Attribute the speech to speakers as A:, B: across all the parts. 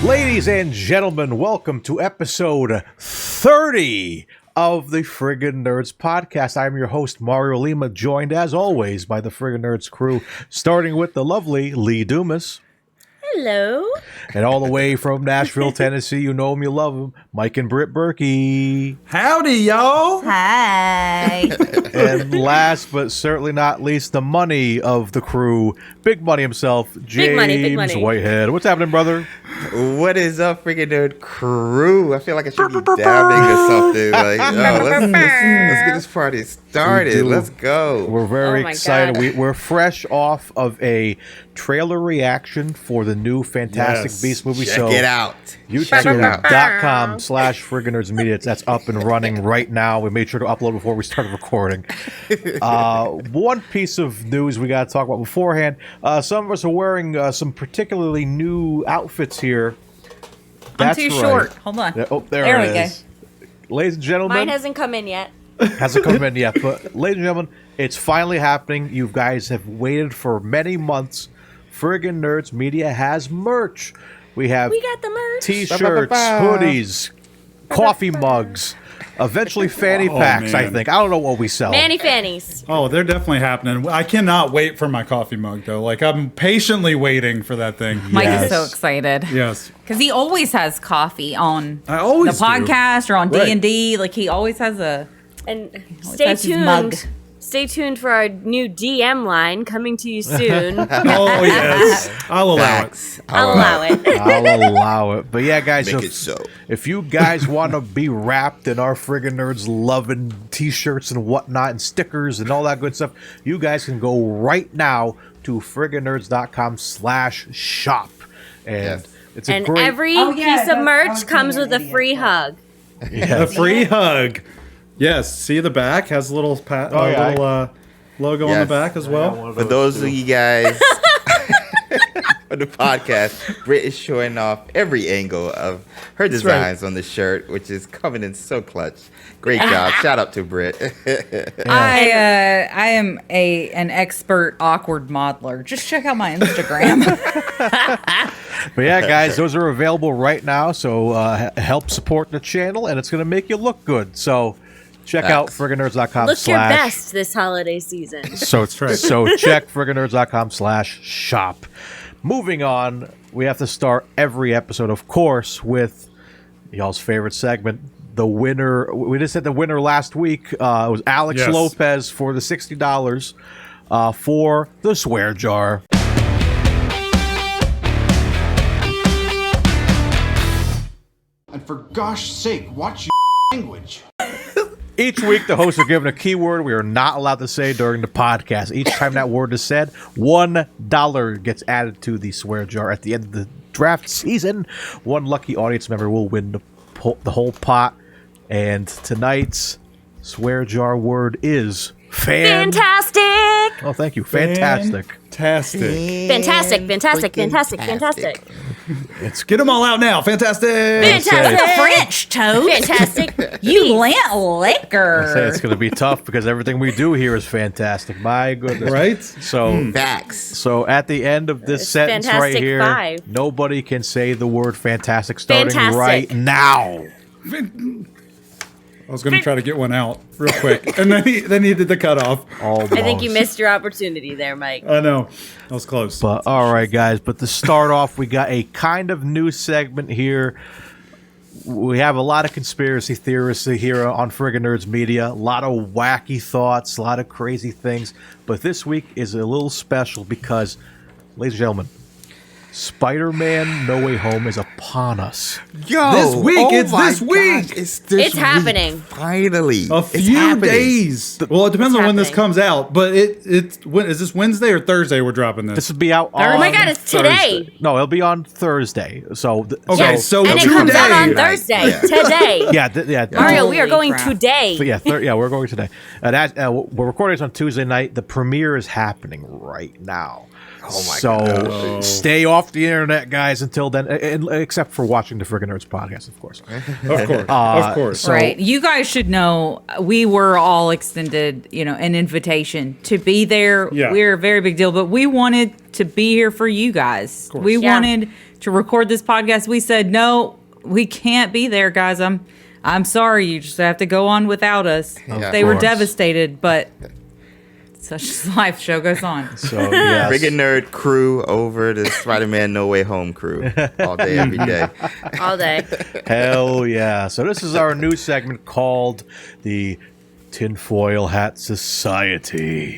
A: Ladies and gentlemen, welcome to episode 30 of the Friggin Nerds Podcast. I'm your host, Mario Lima, joined as always by the Friggin Nerds crew, starting with the lovely Lee Dumas.
B: Hello.
A: And all the way from Nashville, Tennessee, you know him, you love him, Mike and Britt Berkey.
C: Howdy, y'all.
B: Hi.
A: And last but certainly not least, the money of the crew, Big Money himself, James
B: Big money.
A: Whitehead. What's happening, brother?
D: What is up, Friggin Nerd crew? I feel like I should be dabbing or something. Like, let's get this party started. Let's go.
A: We're very excited.
B: God.
A: We're fresh off of a trailer reaction for the new Fantastic Beasts movie.
D: Check it out.
A: YouTube.com/Friggin Nerds Media. That's up and running right now. We made sure to upload before we started recording. One piece of news we got to talk about beforehand. Some of us are wearing some particularly new outfits here.
E: I'm too short. Hold on.
A: Oh, there it is. Ladies and gentlemen.
B: Mine hasn't come in yet.
A: Hasn't come in yet, but ladies and gentlemen, it's finally happening. You guys have waited for many months. Friggin Nerds Media has merch. We got the merch. T-shirts, hoodies, coffee mugs, eventually fanny packs,
C: man.
A: I think. I don't know what we sell.
B: Manny fannies.
C: Oh, they're definitely happening. I cannot wait for my coffee mug, though. Like, I'm patiently waiting for that thing.
E: Mike is so excited.
C: Yes.
E: Because he always has coffee on
C: I always
E: the podcast or on
C: Right.
E: D&D. Like, he always has a...
B: And
E: always
B: stay
E: has his mug.
B: tuned. Stay tuned for our new DM line coming to you soon.
C: Oh, yes. I'll allow it.
D: Facts.
B: I'll allow it.
A: I'll allow it. But yeah, guys,
D: Make it so.
A: if you guys want to be wrapped in our Friggin Nerds loving T-shirts and whatnot and stickers and all that good stuff, you guys can go right now to frigginnerds.com/shop. And it's a
B: And
A: great...
B: every piece of merch comes with a free hug.
C: A free hug. Yes. See the back? Has a little logo on the back as well.
D: For those of you guys on the podcast, Britt is showing off every angle of her designs on the shirt, which is coming in so clutch. Great job. Shout out to Britt.
E: I am an expert awkward modeler. Just check out my Instagram.
A: But yeah, guys, those are available right now, so help support the channel, and it's going to make you look good. So check out frigginnerds.com.
B: Look your best this holiday season.
A: So check frigginnerds.com/shop. Moving on, we have to start every episode, of course, with y'all's favorite segment, the winner. We just said the winner last week. It was Alex Lopez for the $60 for the swear jar.
F: And for gosh sake, watch your language.
A: Each week, the hosts are given a keyword we are not allowed to say during the podcast. Each time that word is said, $1 gets added to the swear jar. At the end of the draft season, one lucky audience member will win the whole pot. And tonight's swear jar word is
B: Fantastic!
A: Oh, thank you. Fantastic.
B: Fantastic.
C: Let's get them all out now. Fantastic.
B: Fantastic.
E: French toast.
B: Fantastic.
E: You Lent liquor.
A: I say it's going to be tough because everything we do here is fantastic. My goodness.
C: Right?
A: So,
D: Facts.
A: So at the end of this sentence
B: Fantastic
A: right here,
B: Five.
A: nobody can say the word fantastic starting
B: Fantastic.
A: right now.
C: I was going to try to get one out real quick. And then he did the cutoff.
A: Almost.
B: I think you missed your opportunity there, Mike.
C: I know. I was close.
A: But all right, guys. But to start off, we got a kind of new segment here. We have a lot of conspiracy theorists here on Friggin Nerds Media. A lot of wacky thoughts, a lot of crazy things. But this week is a little special because, ladies and gentlemen, Spider-Man No Way Home is upon us.
D: Yo,
C: This week, it's
D: my
C: this week.
D: gosh, it's this
B: It's
D: week,
B: happening.
D: Finally.
C: A
D: It's
C: few
D: happening.
C: days. Well, it depends on when this
B: happening.
C: comes out, but is this Wednesday or Thursday we're dropping this?
A: This will be out on
B: Oh my God, it's today.
A: Thursday. No, it'll be on Thursday. So
C: Okay, so
B: and it
C: today.
B: comes out on
D: Right.
B: Thursday.
D: Yeah.
B: Today.
A: yeah.
B: Mario, we are
E: Holy
B: going
E: crap.
B: today.
A: But yeah, we're going today. We're recording this on Tuesday night. The premiere is happening right now.
D: Oh my
A: so
C: God.
A: stay off the internet, guys, until then, except for watching the Friggin Nerds podcast, of course.
C: Of course.
A: So-
E: Right. You guys should know we were all extended, an invitation to be there.
C: Yeah.
E: We're a very big deal, but we wanted to be here for you guys.
C: course.
E: We
B: Yeah.
E: wanted to record this podcast. We said, no, we can't be there, guys. I'm sorry. You just have to go on without us.
D: Of
E: They were
A: course.
E: devastated, but such is life. Show goes on.
A: So yes.
D: Friggin' Nerd crew over the Spider-Man No Way Home crew. All day, every day.
B: All day.
A: Hell yeah. So this is our new segment called the Tinfoil Hat Society.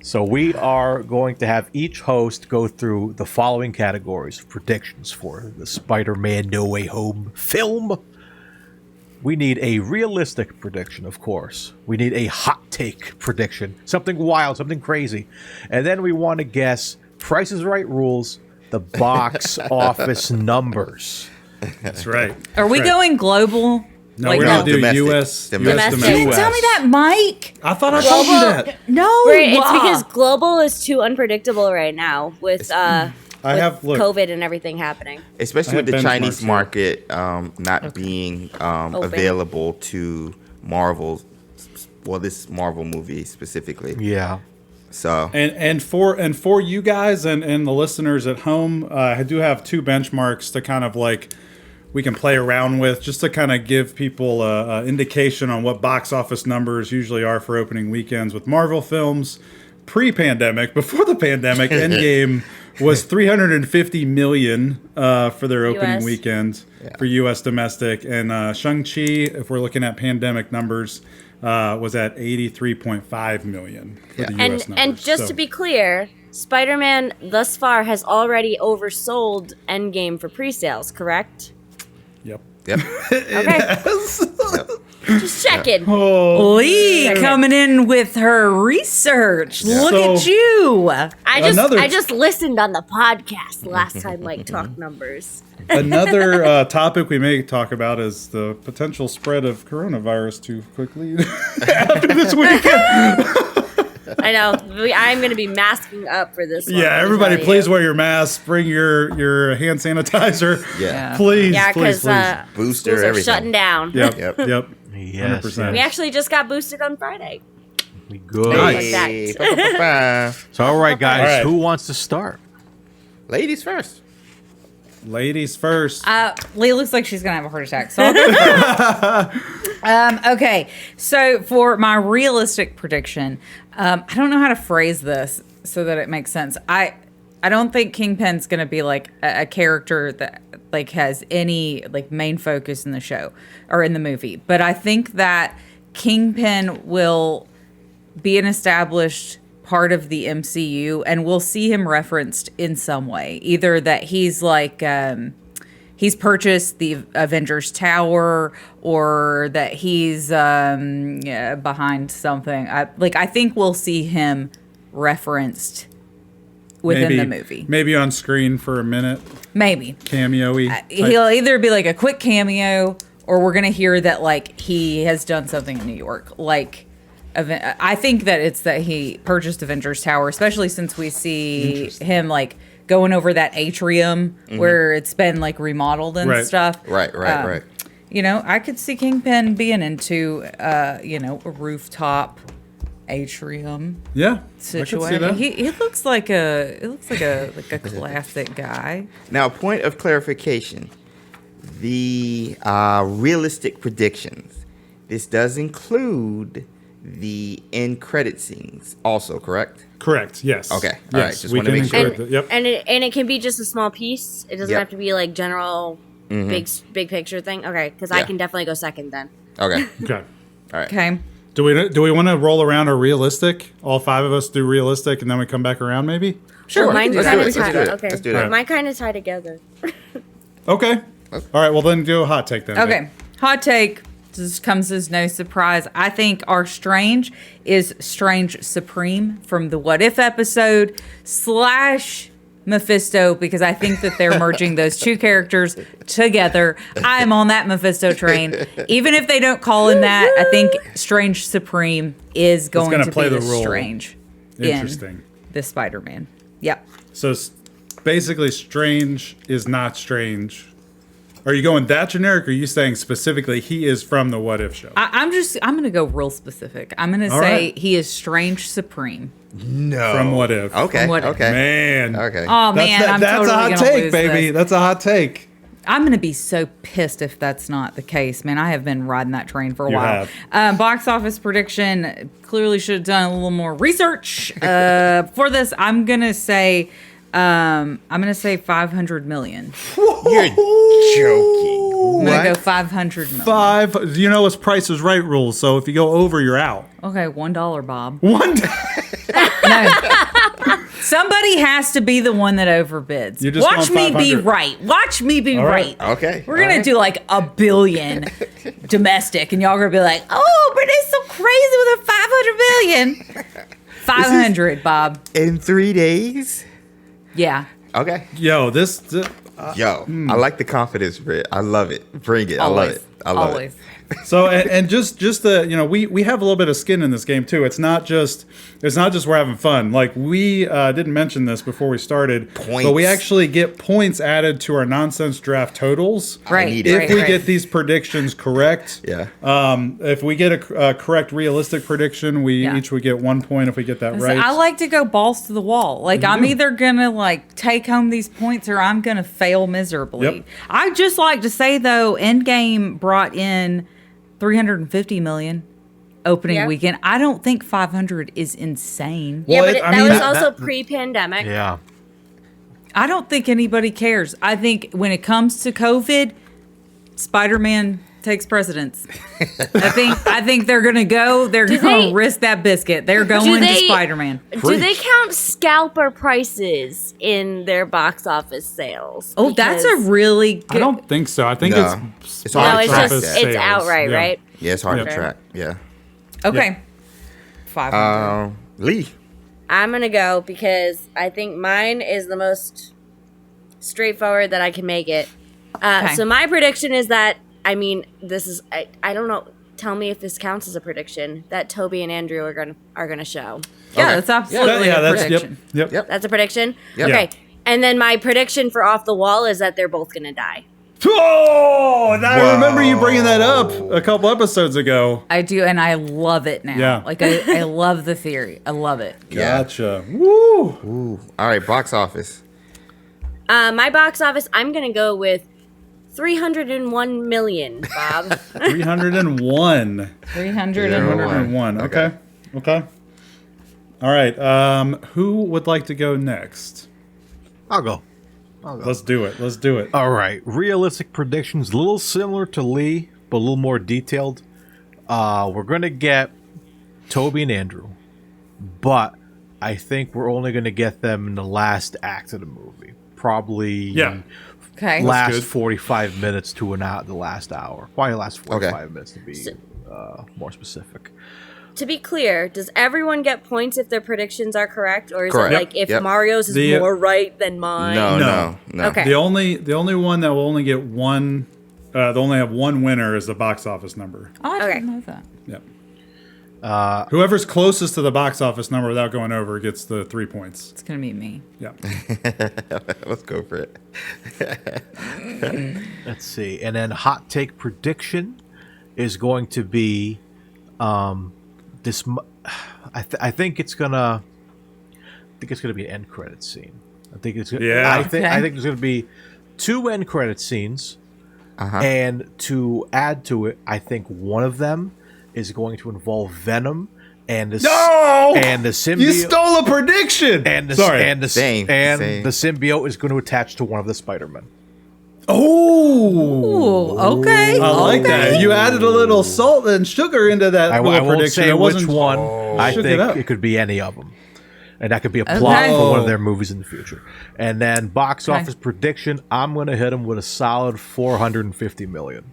A: So we are going to have each host go through the following categories of predictions for the Spider-Man No Way Home film. We need a realistic prediction, of course. We need a hot take prediction. Something wild, something crazy. And then we want to guess Price is Right rules, the box office numbers.
C: That's right.
E: Are we
C: Right.
E: going global?
C: No,
E: Like,
C: we're
E: no.
C: going to do
D: Domestic.
C: U.S.
D: Domestic.
E: You didn't
A: US.
E: tell me that, Mike.
C: I thought I told you that.
E: No.
B: It's because global is too unpredictable right now with COVID and everything happening.
D: Especially
C: I
D: with the
C: have
D: Chinese
C: benchmarks here.
D: market not being available to Marvel. Well, this Marvel movie specifically.
A: Yeah.
D: So
C: And for you guys and the listeners at home, I do have two benchmarks to kind of like we can play around with, just to kind of give people a indication on what box office numbers usually are for opening weekends with Marvel films. Pre-pandemic, before the pandemic, Endgame was 350 million for their opening
B: US.
C: weekend for U.S. domestic, and Shang-Chi, if we're looking at pandemic numbers, was at 83.5 million for the
B: And
C: U.S. numbers.
B: and just
C: So-
B: to be clear, Spider-Man thus far has already oversold Endgame for pre-sales, correct?
C: Yep.
D: yep.
B: Okay. Just checking.
C: Oh,
E: Lee coming in with her research. Look
C: So-
E: at you.
B: I just listened on the podcast last time Mike talked numbers.
C: another topic we may talk about is the potential spread of coronavirus too quickly after this weekend.
B: I know. I'm going to be masking up for this one.
C: Yeah,
B: let me
C: everybody,
B: tell
C: please
B: you.
C: wear your mask. Bring your hand sanitizer.
D: Yeah.
C: Please,
B: Yeah,
C: please,
B: because
C: please.
D: Booster,
B: schools are
D: everything.
B: shutting down.
C: Yep,
D: Yep.
C: yep.
A: Yes.
C: 100%.
B: We actually just got boosted on Friday.
A: We good.
B: Nice.
D: Hey,
B: Like that.
D: ba-ba-ba-ba.
A: So, all right, guys,
C: All right.
A: who wants to start?
D: Ladies first.
C: Ladies first.
E: Lee looks like she's gonna have a heart attack. So I'll go. Okay, so for my realistic prediction, I don't know how to phrase this so that it makes sense. I don't think Kingpin's gonna be like a character that like has any like main focus in the show or in the movie, but I think that Kingpin will be an established part of the MCU, and we'll see him referenced in some way. Either that he's like he's purchased the Avengers Tower, or that he's behind something. I think we'll see him referenced within the movie.
C: Maybe on screen for a minute,
E: Maybe
C: cameo-y.
E: he'll either be like a quick cameo, or we're gonna hear that like he has done something in New York, like. I think that it's that he purchased Avengers Tower, especially since we see him like going over that atrium where it's been like remodeled and
C: Right.
E: stuff.
D: Right.
E: You know, I could see Kingpin being into a rooftop atrium
C: Yeah,
E: situation.
C: I could see that.
E: He looks like a classic guy.
D: Now, point of clarification: the realistic predictions. This does include the end credit scenes also, correct?
C: Correct. Yes.
D: Okay. All
C: Yes.
D: right. Just
C: we
D: wanna
C: can
D: make sure.
C: include that. Yep.
B: And it can be just a small piece. It doesn't
D: Yep.
B: have to be like general big picture thing. Okay, because I
D: Yeah.
B: can definitely go second then.
D: Okay.
C: Okay.
D: All right.
E: Okay.
C: Do we want to roll around a realistic? All 5 of us do realistic, and then we come back around, maybe.
D: Sure.
B: Mine's
D: Let's
B: kind
D: do
B: of
D: it. Let's
B: tied.
D: do it.
B: Okay,
D: Let's do that.
B: mine kind of tie together.
C: Okay. All right. Well, then do a hot take then.
E: Okay. Hot take. This comes as no surprise. I think our Strange is Strange Supreme from the What If episode / Mephisto, because I think that they're merging those two characters together. I'm on that Mephisto train. Even if they don't call him that, I think Strange Supreme is going
C: gonna
E: to
C: play
E: be
C: the role.
E: Strange
C: Interesting.
E: in the Spider-Man. Yep.
C: So basically, Strange is not strange. Are you going that generic, or are you saying specifically he is from the What If show?
E: I'm going to go real specific. I'm going to say
C: right.
E: he is Strange Supreme.
D: No.
C: From What If.
D: Okay.
E: From What If.
D: Okay.
C: Man.
D: Okay.
E: Oh, man, I'm
C: that's
E: totally
C: a hot
E: going to
C: take,
E: lose
C: baby.
E: this.
C: That's a hot take.
E: I'm going to be so pissed if that's not the case, man. I have been riding that train for a
C: You
E: while. Box office prediction, clearly should have done a little more research. For this, I'm going to say 500 million.
D: You're joking.
E: I'm going to go
D: What?
E: 500 million.
C: 5. You know it's Price is Right rules. So if you go over, you're out.
E: Okay, $1, Bob.
C: One.
E: No. Somebody has to be the one that overbids.
C: You're just
E: Watch me
C: going
E: be
C: 500.
E: right. Watch me be
C: All right.
E: right.
D: Okay.
E: We're going to do like $1 billion domestic, and y'all are going to be like, oh, Brittany's so crazy with a 500 million. 500, Bob.
D: In 3 days?
E: Yeah.
D: Okay.
C: Yo, this.
D: Yo, I like the confidence, Britt. I love it. Bring it. I love
E: Always.
D: it. I love
E: Always.
D: it.
C: So and just the we have a little bit of skin in this game too. It's not just we're having fun. Like we didn't mention this before we started,
D: Points.
C: but we actually get points added to our nonsense draft totals.
E: Right.
D: need
C: If
D: it.
C: we
E: right.
C: get these predictions correct.
D: Yeah.
C: If we get a correct realistic prediction, we
E: Yeah.
C: each would get 1 point if we get that
E: So
C: right.
E: I like to go balls to the wall. Like I'm either gonna like take home these points or I'm gonna fail miserably.
C: Yep.
E: I just like to say though, Endgame brought in 350 million opening
B: Yeah.
E: weekend. I don't think 500 is insane.
B: Yeah,
C: Well,
B: but
C: I
B: that
C: mean,
B: was
C: that-
B: also pre-pandemic.
A: Yeah.
E: I don't think anybody cares. I think when it comes to COVID, Spider-Man takes precedence. I think they're gonna go. They're
B: Do
E: gonna
B: they-
E: risk that biscuit. They're going to
B: they-
E: Spider-Man.
B: Do they count scalper prices in their box office sales?
E: Oh, that's a
B: Because-
E: really good.
C: I don't think so. I think
D: No.
C: it's
D: It's
B: No,
D: hard
B: it's
D: to track
B: just
D: that.
B: it's
C: sales.
B: outright,
C: Yeah.
B: right?
D: Yeah, it's hard
C: Okay.
D: to track. Yeah.
E: Okay. 500.
D: Lee.
B: I'm gonna go because I think mine is the most straightforward that I can make it.
E: Okay.
B: So my prediction is that this is I don't know. Tell me if this counts as a prediction that Toby and Andrew are gonna show.
E: Yeah,
D: Okay.
E: that's absolutely a
C: that's
E: prediction.
C: yep.
B: That's a prediction.
D: Yep.
B: Okay, and then my prediction for Off the Wall is that they're both gonna die.
C: Oh, I remember you bringing that up a couple episodes ago.
E: I do, and I love it now.
C: Yeah.
E: Like, I love the theory. I love it.
D: Yeah.
C: Gotcha. Woo.
D: Ooh. All right, box office.
B: My box office, I'm gonna go with 301 million, Bob.
C: 301.
E: 301.
C: Okay. Okay. All right. Who would like to go next?
A: I'll go.
C: Let's do it.
A: All right. Realistic predictions, a little similar to Lee, but a little more detailed. We're going to get Toby and Andrew, but I think we're only going to get them in the last act of the movie. Probably
C: Yeah.
E: Okay.
A: last
C: good.
A: 45 minutes to the last hour. Probably last 45
D: Okay.
A: minutes to be more specific.
B: To be clear, does everyone get points if their predictions are correct, or is
D: Correct.
B: it like if
D: Yep.
B: Mario's is
C: The-
B: more right than mine?
D: No.
B: Okay.
C: The only one that will only get one. They'll only have one winner is the box office number.
E: Oh, I
B: Okay.
E: didn't know that.
C: Yep. Whoever's closest to the box office number without going over gets the 3 points.
E: It's going to be me.
C: Yeah.
D: Let's go for it.
A: Let's see. And then hot take prediction is going to be this. I think it's gonna be an end credit scene. I think it's gonna,
C: Yeah.
A: I think
E: Okay.
A: there's gonna be 2 end credit scenes, and to add to it, I think one of them is going to involve Venom and the symbiote.
C: You stole a prediction.
A: And the
C: Sorry.
A: and the
D: Same.
A: the symbiote is going to attach to one of the Spider-Men.
C: Oh,
E: okay.
C: I like that. You added a little salt and sugar into that
A: I
C: little
A: won't
C: prediction.
A: say
C: It
A: which
C: wasn't-
A: one. I
C: Shook
A: think
C: it up.
A: it could be any of them. And that could be a plot for one of their movies in the future. And then box office prediction, I'm going to hit them with a solid $450 million.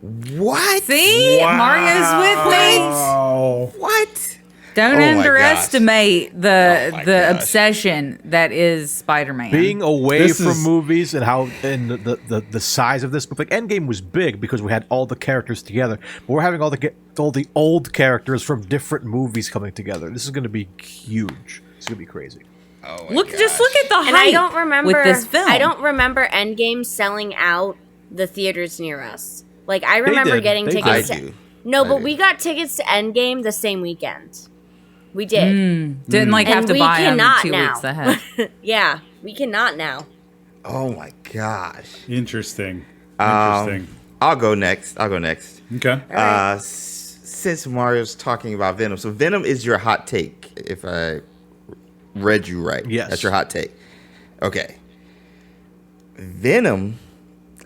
D: What?
E: See, Mario's with me.
C: Oh.
D: What?
E: Don't
D: Oh my
E: underestimate
D: Oh
E: the
D: my gosh.
E: obsession that is Spider-Man.
A: Being away
C: This
A: from
C: is-
A: movies and how and the size of this, like Endgame was big because we had all the characters together, but we're having all the old characters from different movies coming together. This is going to be huge. It's going to be crazy.
D: Oh my
E: Just look at the hype
B: And I don't remember
E: with this film.
B: I don't remember Endgame selling out the theaters near us. Like I remember
A: did.
B: getting
A: They did.
B: tickets.
D: I
B: to,
D: do.
B: No,
D: I
B: but
D: do.
B: we got tickets to Endgame the same weekend. We did.
E: Didn't like have
B: And
E: to
B: we
E: buy them
B: cannot
E: 2
B: now.
E: weeks ahead.
B: Yeah, we cannot now.
D: Oh my gosh.
C: Interesting.
D: I'll go next.
C: Okay.
D: Since Mario's talking about Venom, so Venom is your hot take, if I read you right.
A: Yes.
D: That's your hot take. Okay. Venom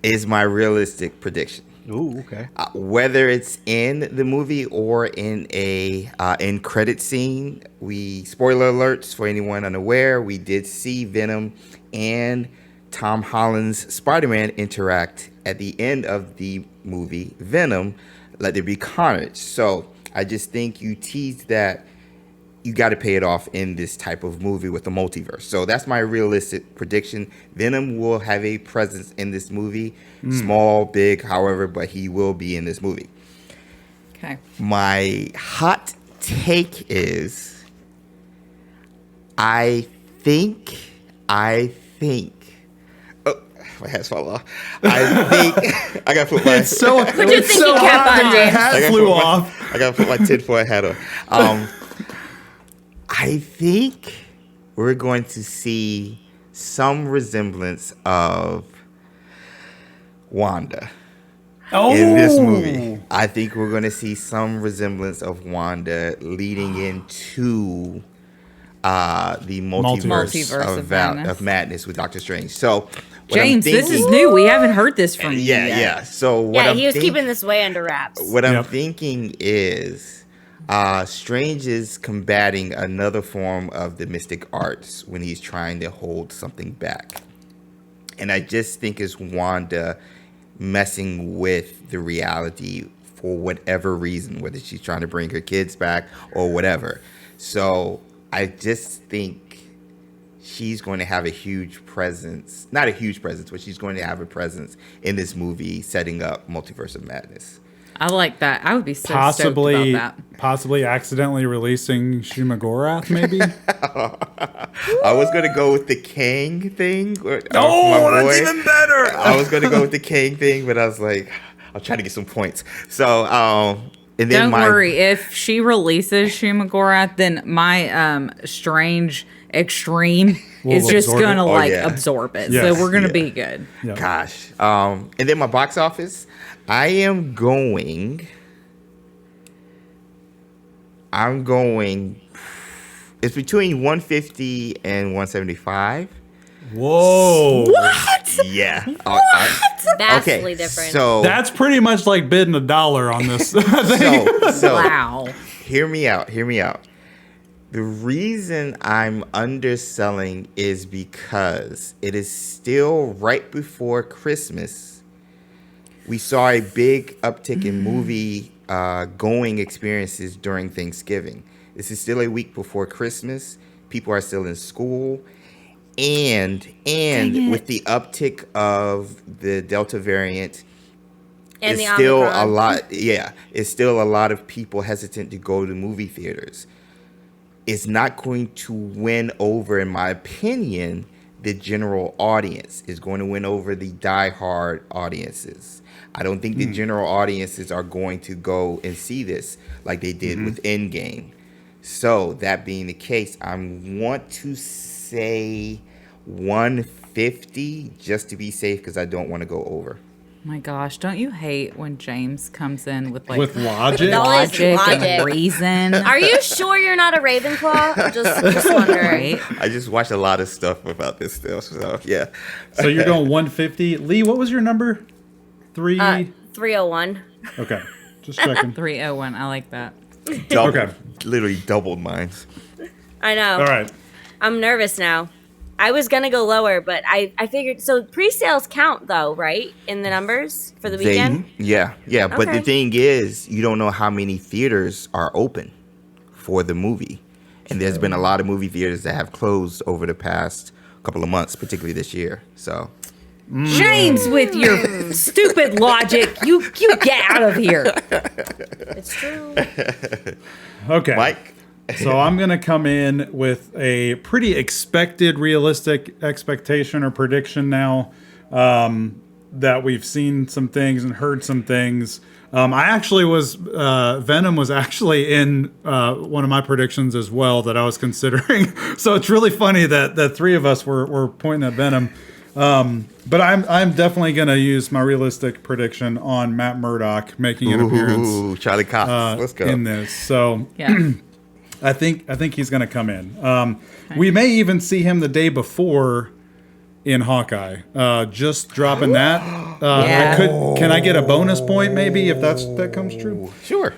D: is my realistic prediction.
A: Ooh, okay.
D: Whether it's in the movie or in a end credit scene, spoiler alerts for anyone unaware, we did see Venom and Tom Holland's Spider-Man interact at the end of the movie Venom, Let There Be Carnage. So I just think you teased that you got to pay it off in this type of movie with the multiverse. So that's my realistic prediction. Venom will have a presence in this movie, small, big, however, but he will be in this movie.
E: Okay.
D: My hot take is I think oh, my hats fall off. I think I gotta put my
C: It's so,
B: Put your
C: it's so
B: thinking cap
C: hot
B: on,
C: that your
B: James.
C: hat flew off.
D: I gotta put my tinfoil hat on. I think we're going to see some resemblance of Wanda in this movie. I think we're going to see some resemblance of Wanda leading into the multiverse of madness with Doctor Strange. So, what
E: James,
D: I'm
E: this is
D: thinking-
E: new. We haven't heard this from you
D: yeah,
E: yet.
D: yeah. So what
B: Yeah,
D: I'm
B: he was
D: thinking-
B: keeping this way under wraps.
D: What I'm
C: Yep.
D: thinking is Strange is combating another form of the mystic arts when he's trying to hold something back. And I just think it's Wanda messing with the reality for whatever reason, whether she's trying to bring her kids back or whatever. So I just think she's going to have a huge presence, not a huge presence, but she's going to have a presence in this movie setting up Multiverse of Madness.
E: I like that. I would be so
C: Possibly,
E: stoked about
C: possibly accidentally releasing Shumagorath, maybe.
D: I was going to go with the Kang thing.
C: Oh, that's even better.
D: I was going to go with the Kang thing, but I was like, I'll try to get some points. So, and then
E: Don't worry. If she releases Shumagorath, then my Strange Extreme
C: Will
E: is just
C: absorb it?
E: going to
D: Oh,
E: like
D: yeah.
E: absorb it.
C: Yes.
E: So we're going to
D: Yeah.
E: be good.
C: Yeah.
D: Gosh. And then my box office, I'm going, it's between 150 and 175.
C: Whoa.
D: Yeah.
B: Vastly different.
D: So
C: That's pretty much like bidding $1 on this.
D: so
E: Wow.
D: hear me out. The reason I'm underselling is because it is still right before Christmas. We saw a big uptick in movie going experiences during Thanksgiving. This is still a week before Christmas. People are still in school. And with the uptick of the Delta variant,
B: and
D: it's
B: the
D: still
B: Omicron.
D: a lot. Yeah, it's still a lot of people hesitant to go to movie theaters. It's not going to win over, in my opinion, the general audience. It's going to win over the diehard audiences. I don't think the general audiences are going to go and see this like they did with Endgame. So that being the case, I want to say 150 just to be safe because I don't want to go over.
E: My gosh, don't you hate when James comes in with like
C: With logic?
B: Logic.
E: and reason?
B: Are you sure you're not a Ravenclaw? Just wondering.
E: Right?
D: I just watched a lot of stuff about this still. So yeah.
C: So you're going 150. Lee, what was your number?
B: 301.
C: Okay. Just checking.
E: 301. I like that.
C: Okay.
D: Literally doubled mine.
B: I know.
C: All right.
B: I'm nervous now. I was going to go lower, but I figured. So pre-sales count, though, right? In the numbers for the weekend?
D: Yeah. But the
B: Okay.
D: thing is, you don't know how many theaters are open for the movie. And there's been a lot of movie theaters that have closed over the past couple of months, particularly this year. So
E: James, with your stupid logic, you get out of here.
B: It's true.
C: Okay.
D: Mike?
C: So I'm going to come in with a pretty expected, realistic expectation or prediction now that we've seen some things and heard some things. I actually was, Venom was actually in one of my predictions as well that I was considering. So it's really funny that the three of us were pointing at Venom. But I'm definitely going to use my realistic prediction on Matt Murdock making an appearance
D: Ooh, Charlie Cox. Let's go.
C: in this. So
E: Yeah.
C: I think he's going to come in. We may even see him the day before in Hawkeye. Just dropping that.
E: Yeah.
C: Can I get a bonus point maybe if that comes true?
D: Sure.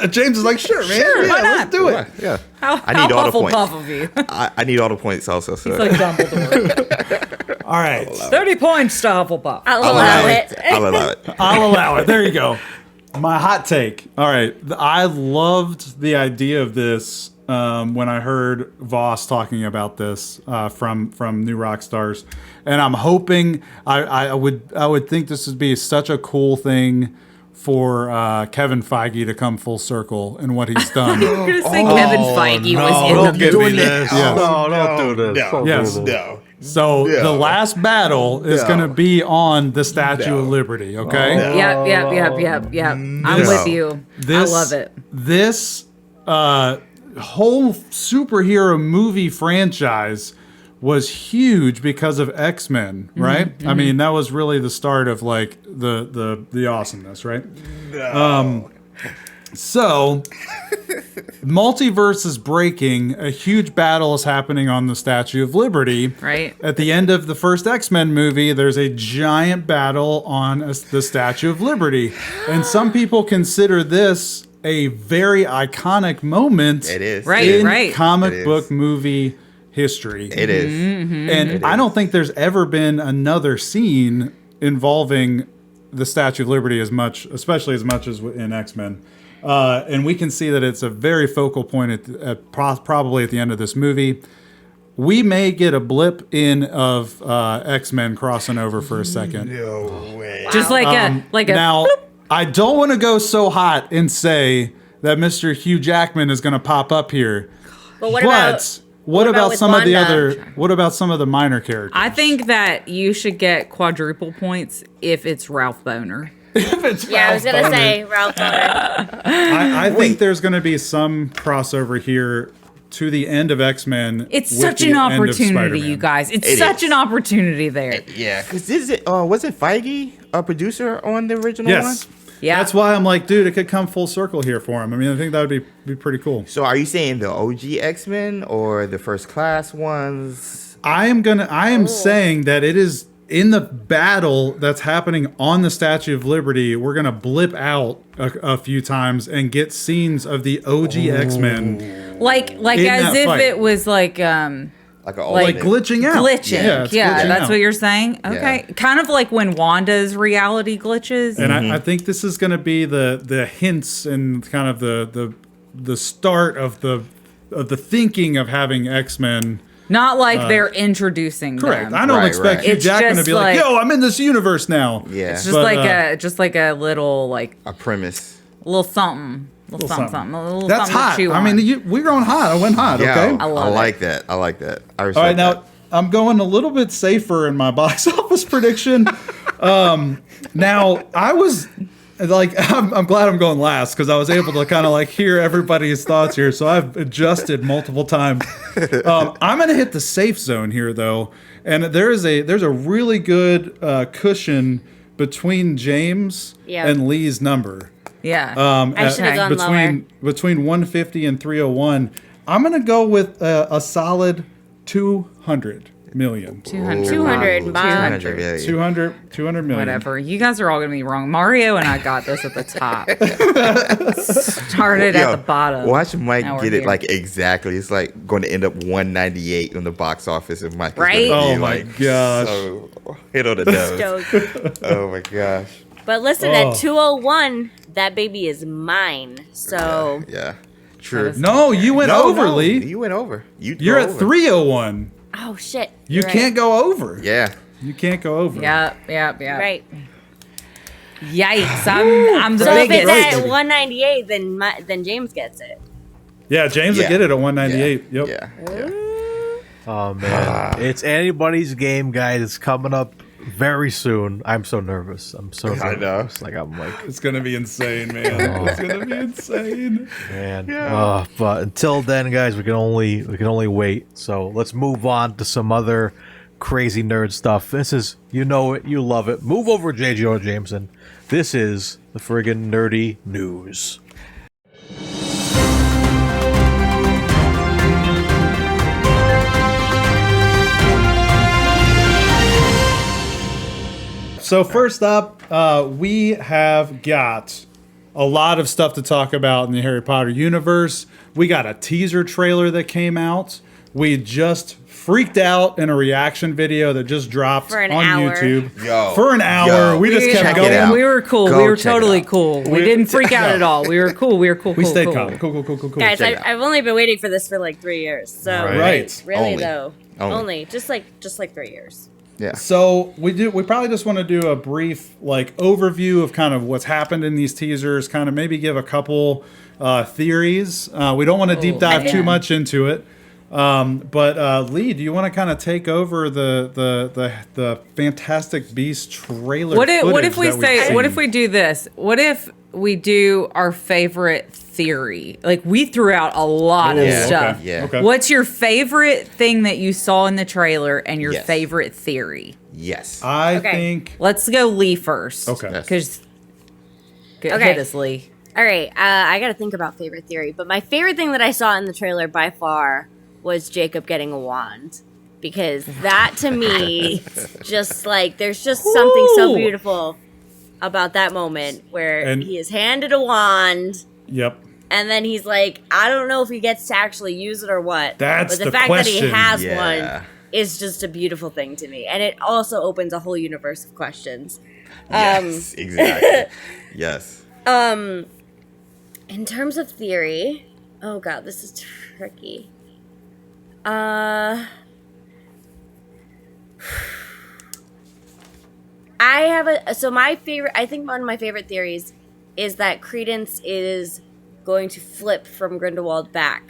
C: James is like, sure, man.
E: Sure,
C: yeah,
E: why
C: let's
E: not?
C: do it.
D: Yeah.
E: How
D: need all the
E: Hufflepuff
D: points.
E: of you.
D: I need all the points also. So.
E: It's like Dumbledore.
C: All right.
E: 30 points to Hufflepuff.
B: I'll allow it.
D: I'll allow it.
C: I'll allow it. There you go. My hot take. All right. I loved the idea of this when I heard Voss talking about this from New Rockstars, and I'm hoping I would think this would be such a cool thing for Kevin Feige to come full circle in what he's done.
E: I'm going to say Kevin Feige was in the
A: doing this.
C: Yes.
A: No, don't do this. Don't
C: Yes.
A: do this.
C: So the last battle is going to be on the Statue of Liberty. Okay.
E: Yep. I'm with you. I love it.
C: This whole superhero movie franchise was huge because of X-Men, right? I mean, that was really the start of like the awesomeness, right? So multiverse is breaking. A huge battle is happening on the Statue of Liberty.
E: Right.
C: At the end of the first X-Men movie, there's a giant battle on the Statue of Liberty. And some people consider this a very iconic moment
D: It is.
E: Right.
C: in comic
D: It is.
C: book movie history.
D: It is.
C: And I don't think there's ever been another scene involving the Statue of Liberty especially as much as in X-Men. And we can see that it's a very focal point probably at the end of this movie. We may get a blip in of X-Men crossing over for a second.
D: No way.
E: Just like a
C: Now, I don't want to go so hot and say that Mr. Hugh Jackman is going to pop up here.
B: But what about with
C: some of the
B: Wanda?
C: other? What about some of the minor characters?
E: I think that you should get quadruple points if it's Ralph Boner.
B: Yeah, I was going to say Ralph Boner.
C: I think there's going to be some crossover here to the end of X-Men.
E: It's
C: with
E: such
C: the
E: an
C: end of
E: opportunity,
C: Spider-Man.
E: you guys. It's
D: It
E: such
D: is.
E: an opportunity there.
D: Yeah, because wasn't Feige a producer on the original
C: Yes.
D: one?
E: Yeah.
C: That's why I'm like, dude, it could come full circle here for him. I mean, I think that would be pretty cool.
D: So are you saying the OG X-Men or the first class ones?
C: I am saying that it is in the battle that's happening on the Statue of Liberty. We're gonna blip out a few times and get scenes of the OG X-Men
E: like
C: in
E: as
C: that
E: if
C: fight.
E: it was like
D: Like an
E: Like
D: alternate?
C: glitching out.
E: glitching.
C: it's
E: Yeah,
C: glitching
E: that's
C: out.
E: what you're saying. Okay, kind of like when Wanda's reality glitches.
C: And I think this is going to be the hints and kind of the start of the thinking of having X-Men.
E: Not like they're introducing
C: Correct.
E: them.
C: I don't
D: Right,
C: expect
D: right.
C: Hugh
E: It's
C: Jackman to
E: just
C: be like,
E: like-
C: "Yo, I'm in this universe now."
D: Yeah.
E: It's just
C: But,
E: like a little
D: A premise.
E: little something, a little something.
C: That's
E: something
C: hot.
E: To chew
C: I
E: on.
C: mean, we're going hot. I went hot.
D: Yeah,
C: Okay.
D: I
E: love
D: like that. I like that. I respect
C: All right, now
D: that.
C: I'm going a little bit safer in my box office prediction. Now, I was like I'm glad I'm going last because I was able to kind of like hear everybody's thoughts here. So I've adjusted multiple times. I'm gonna hit the safe zone here though, and there's a really good cushion between James and Lee's number.
E: Yeah.
B: I should have gone
C: between 150 and 301. I'm gonna go with a solid 200 million.
E: 200.
B: 200.
C: 200 million.
E: Whatever. You guys are all going to be wrong. Mario and I got this at the top. Started at the bottom.
D: Watch Mike
E: Now we're
D: get it
E: here.
D: like exactly. It's like going to end up 198 on the box office, and Mike is
E: Right?
D: gonna be
C: Oh my
D: like,
C: gosh.
D: so hit on the nose.
B: Stoked.
D: Oh my gosh.
B: But listen, at 201, that baby is mine. So
D: Yeah. True.
C: No, you went over, Lee.
D: You went over.
C: You're at 301.
B: oh shit.
C: You
B: You're
C: can't go over.
D: Yeah.
C: You can't go over.
E: Yep.
B: Right.
E: Yikes. I'm the
B: So if
E: biggest.
B: it's at 198, then James gets it.
C: Yeah, James will get it at 198. Yep.
D: Yeah.
A: Oh man, it's anybody's game, guys. It's coming up very soon. I'm so nervous. I'm so nervous.
D: I know.
A: I'm like,
C: It's gonna be insane, man. It's gonna be insane.
A: man. But until then, guys, we can only wait. So let's move on to some other crazy nerd stuff. This is, you know it, you love it. Move over, J. Jonah Jameson. This is the friggin' nerdy news.
C: So first up, we have got a lot of stuff to talk about in the Harry Potter universe. We got a teaser trailer that came out. We just freaked out in a reaction video that just dropped
B: For an
C: on
B: hour.
C: YouTube.
D: Yo.
C: For an hour.
D: Yo.
C: We just
D: Check
C: kept
D: it
C: going.
D: out.
E: We were cool.
D: Go
E: We were
D: check it
E: totally
D: out.
E: cool. We didn't freak out at all. We were cool. We were cool.
C: We
E: cool,
C: stayed
E: cool.
C: calm. Cool.
B: Guys,
D: Check it out.
B: I've only been waiting for this for like 3 years. So
C: Right.
B: really
D: Only.
B: though,
D: Only.
B: just like 3 years.
D: Yeah.
C: So we probably just want to do a brief like overview of kind of what's happened in these teasers, kind of maybe give a couple theories. We don't want to deep dive too much into it. But Lee, do you want to kind of take over the Fantastic Beasts trailer?
E: What if we
C: footage that we've
E: say? What
C: seen?
E: if we do this? What if we do our favorite theory? Like we threw out a lot of
D: Yeah.
E: stuff.
D: Okay. Yeah.
C: Okay.
E: What's your favorite thing that you saw in the trailer and your
D: Yes.
E: favorite theory?
D: Yes.
C: I
B: Okay.
C: think.
E: Let's go Lee first.
C: Okay.
D: Yes.
E: Because
B: Okay.
E: hit us, Lee.
B: All right, I got to think about favorite theory, but my favorite thing that I saw in the trailer by far was Jacob getting a wand, because that to me, just like there's just something so
E: Ooh.
B: beautiful about that moment where
C: And-
B: he is handed a wand.
C: Yep.
B: And then he's like, I don't know if he gets to actually use it or what.
C: That's
B: but
C: the
B: fact that he
C: question.
B: has
D: Yeah.
B: one is just a beautiful thing to me. And it also opens a whole universe of questions.
D: Yes. Exactly. Yes.
B: In terms of theory, oh god, this is tricky. I think one of my favorite theories is that Credence is going to flip from Grindelwald back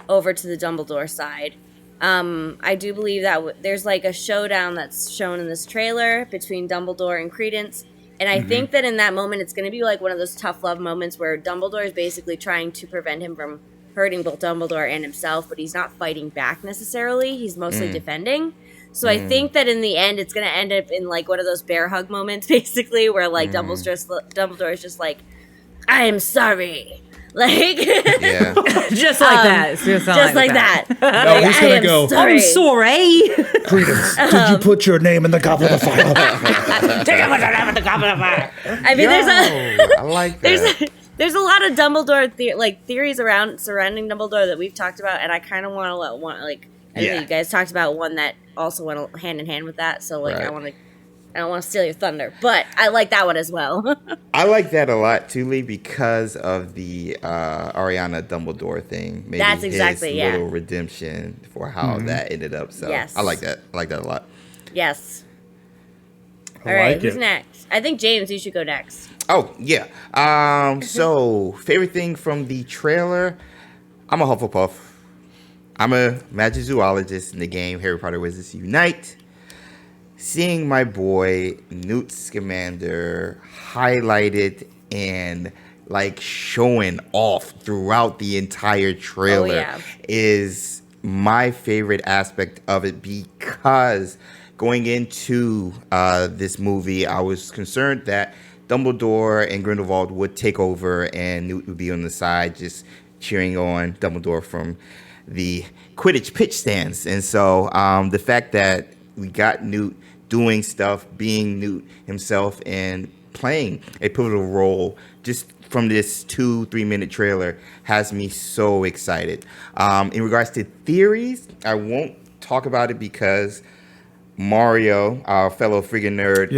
B: over to the Dumbledore side. I do believe that there's like a showdown that's shown in this trailer between Dumbledore and Credence. And I think that in that moment, it's going to be like one of those tough love moments where Dumbledore is basically trying to prevent him from hurting both Dumbledore and himself, but he's not fighting back necessarily. He's mostly defending. So I think that in the end, it's going to end up in like one of those bear hug moments, basically, where like Dumbledore is just like, I am sorry. Like,
D: Yeah.
E: Just like that. It's
B: just like that.
C: No, he's
B: I
C: gonna
B: am
C: go.
B: sorry.
E: I'm sorry.
C: Credence, did you put your name in the goblet of fire?
B: I mean,
D: I like that.
B: there's a lot of Dumbledore theories surrounding Dumbledore that we've talked about, and I kind of want to let one like I know
D: Yeah.
B: you guys talked about one that also went hand in hand with that. So like
D: Right.
B: I don't want to steal your thunder, but I like that one as well.
D: I like that a lot too, Lee, because of the Ariana Dumbledore thing. Maybe
B: That's exactly,
D: his little redemption for how that ended up. So
B: Yes.
D: I like that. I like that a lot.
B: Yes.
C: I
B: All right,
C: like
B: who's
C: it.
B: next? I think James, you should go next.
D: Oh yeah. So favorite thing from the trailer, I'm a Hufflepuff. I'm a magic zoologist in the game Harry Potter Wizards Unite. seeing my boy Newt Scamander highlighted and like showing off throughout the entire trailer is my favorite aspect of it, because going into this movie, I was concerned that Dumbledore and Grindelwald would take over and Newt would be on the side just cheering on Dumbledore from the Quidditch pitch stands. And so the fact that we got Newt doing stuff, being Newt himself, and playing a pivotal role just from this 2-3 minute trailer has me so excited. In regards to theories, I won't talk about it because Mario, our fellow friggin' nerd,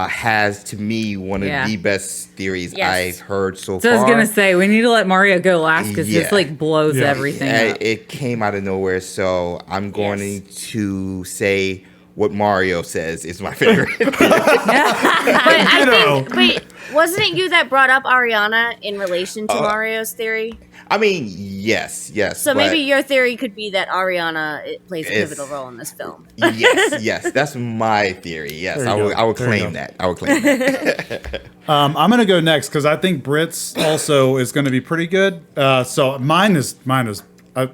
D: has to me one of the best theories I've heard so far.
E: So I was gonna say we need to let Mario go last because this like blows everything up.
D: It came out of nowhere, so I'm going to say what Mario says is my favorite.
B: But I think, wait, wasn't it you that brought up Ariana in relation to Mario's theory?
D: I mean, yes.
B: So maybe your theory could be that Ariana plays a pivotal role in this film.
D: Yes, that's my theory. Yes, I will claim that. I will claim that.
C: I'm gonna go next because I think Brit's also is going to be pretty good. So mine is.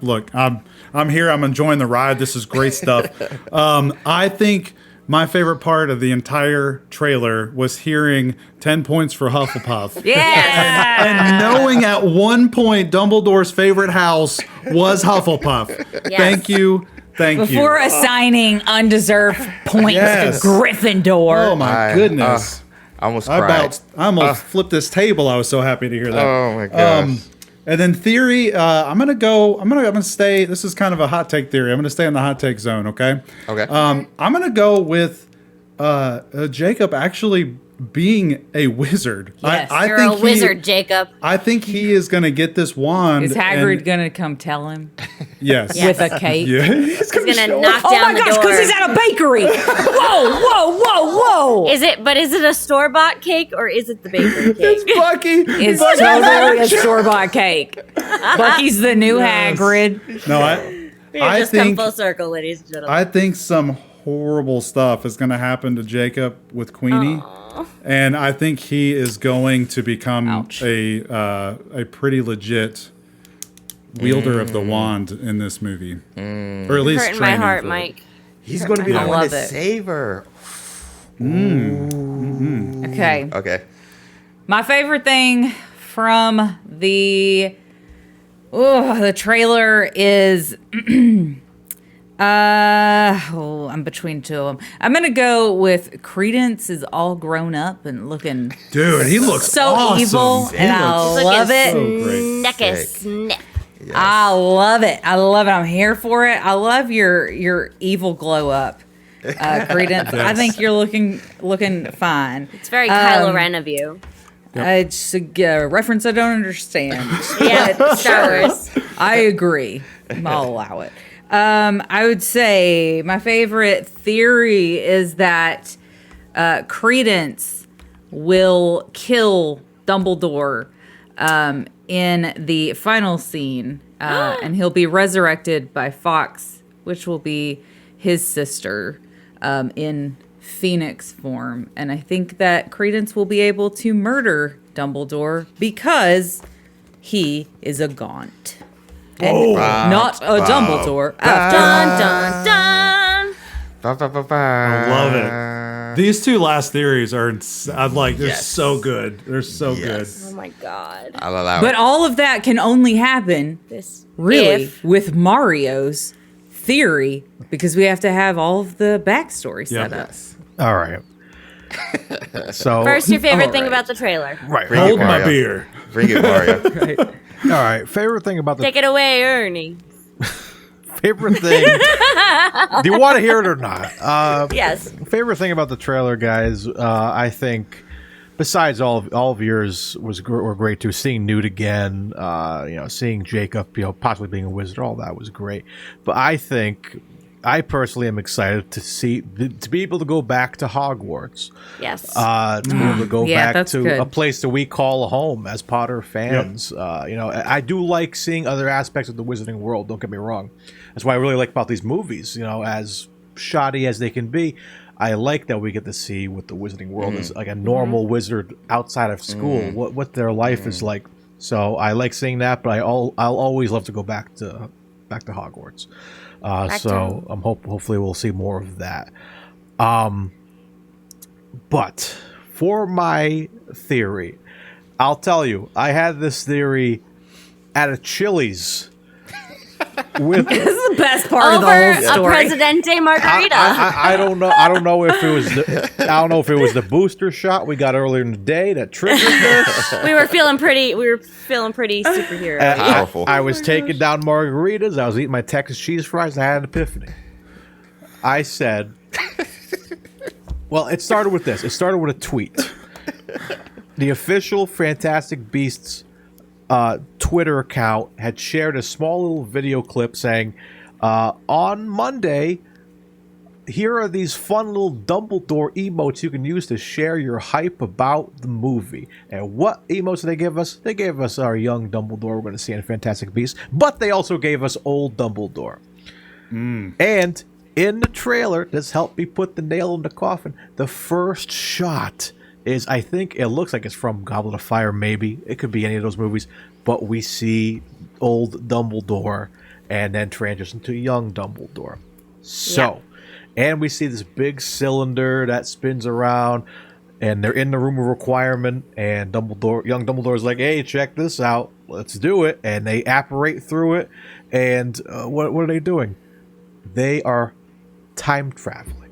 C: Look, I'm here. I'm enjoying the ride. This is great stuff. I think my favorite part of the entire trailer was hearing 10 points for Hufflepuff. And knowing at one point Dumbledore's favorite house was Hufflepuff.
B: Yes.
C: Thank you.
E: Before assigning undeserved points to Gryffindor.
C: Oh my goodness.
D: I almost cried.
C: I almost flipped this table. I was so happy to hear that.
D: Oh my gosh.
C: And then theory, I'm gonna stay. This is kind of a hot take theory. I'm gonna stay in the hot take zone. Okay. I'm gonna go with Jacob actually being a wizard.
E: Yes.
B: You're a wizard, Jacob.
C: I think he is gonna get this wand.
E: Is Hagrid gonna come tell him?
C: Yes.
E: With a cake?
C: Yeah.
B: He's gonna knock
E: Oh
B: down
E: my
B: the
E: gosh,
B: door.
E: because he's at a bakery. Whoa.
B: Is it a store-bought cake or is it the bakery cake?
C: It's Bucky.
E: It's totally a store-bought cake. Bucky's the new Hagrid.
C: No,
B: We
C: I
B: just
C: think
B: come full circle, ladies and gentlemen.
C: I think some horrible stuff is gonna happen to Jacob with Queenie. And I think he is going to become a pretty legit wielder of the wand in this movie, or at least
B: hurting my heart, Mike.
D: He's going to be the
E: I
D: one
E: love
D: to
E: it.
D: save her.
E: Okay. My favorite thing from the trailer is I'm between two of them. I'm gonna go with Credence is all grown up and looking
C: dude. He looks
E: so
C: awesome.
E: evil, and I love it.
C: So great.
B: Neck a snip.
D: Yes.
E: I love it. I'm here for it. I love your evil glow up, Credence. I think you're looking fine.
B: It's very Kylo Ren of you.
E: It's a reference I don't understand.
B: Yeah, Star Wars.
E: I agree. I'll allow it. I would say my favorite theory is that Credence will kill Dumbledore in the final scene, and he'll be resurrected by Fox, which will be his sister in Phoenix form. And I think that Credence will be able to murder Dumbledore because he is a Gaunt. And not a Dumbledore.
B: Dun dun dun.
C: I love it. These two last theories are they're so good. They're so good.
B: Oh my god.
D: I'll allow
E: But
D: it.
E: all of that can only happen
B: This
E: really
B: if-
E: with Mario's theory because we have to have all of the backstory set up.
D: Yes.
A: All right. So
B: First, your favorite thing
E: Alright.
B: about the trailer.
A: right.
D: Bring it,
C: Hold my
D: Mario.
C: beer.
D: Bring it, Mario.
A: All right. Favorite thing about the
B: Take it away, Ernie.
A: favorite thing. Do you want to hear it or not?
B: Yes.
A: Favorite thing about the trailer, guys. I think, besides all of yours were great too. Seeing Newt again, seeing Jacob, possibly being a wizard, all that was great. But I personally am excited to be able to go back to Hogwarts.
B: Yes.
A: To be able to go
E: Yeah,
A: back
E: that's
A: to
E: good.
A: a place that we call home as Potter fans. I do like seeing other aspects of the Wizarding world. Don't get me wrong. That's why I really like about these movies. As shoddy as they can be, I like that we get to see what the wizarding world is like, a normal wizard outside of school, what their life is like. So I like seeing that, but I'll always love to go back to Hogwarts. So I'm hopefully we'll see more of that. But for my theory, I'll tell you, I had this theory at a Chili's. This
E: is the best part of the whole story.
B: Over a Presidente margarita.
A: I don't know. I don't know if it was. I don't know if it was the booster shot we got earlier in the day that triggered this.
B: We were feeling pretty superhero.
D: Powerful.
A: I was taking down margaritas. I was eating my Texas cheese fries. And I had an epiphany. I said, "Well, it started with this. It started with a tweet. The official Fantastic Beasts Twitter account had shared a small little video clip saying, on Monday, here are these fun little Dumbledore emotes you can use to share your hype about the movie. And what emotes did they give us? They gave us our young Dumbledore we're going to see in Fantastic Beasts, but they also gave us old Dumbledore. And in the trailer, this helped me put the nail in the coffin, the first shot is, I think it looks like it's from Goblet of Fire, maybe. It could be any of those movies. But we see old Dumbledore and then transition to young Dumbledore. So, and we see this big cylinder that spins around, and they're in the room of requirement, and young Dumbledore is like, hey, check this out. Let's do it. And they apparate through it. And what are they doing? They are time traveling.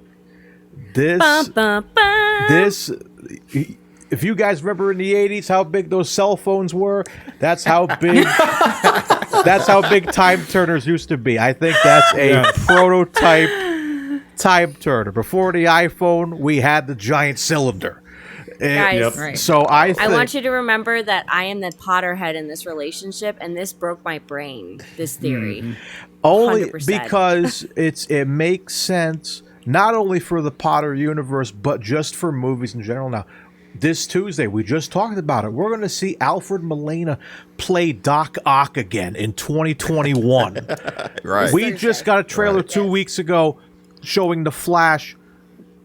A: This, if you guys remember in the 80s how big those cell phones were, that's how big time turners used to be. I think that's a prototype time turner. Before the iPhone, we had the giant cylinder.
B: Guys, right.
A: So I
B: want you to remember that I am the Potterhead in this relationship, and this broke my brain, this theory.
A: Only
B: 100%.
A: because it makes sense. Not only for the Potter universe, but just for movies in general. Now, this Tuesday, we just talked about it. We're going to see Alfred Molina play Doc Ock again in 2021.
D: Right.
A: We just got a trailer 2 weeks ago showing The Flash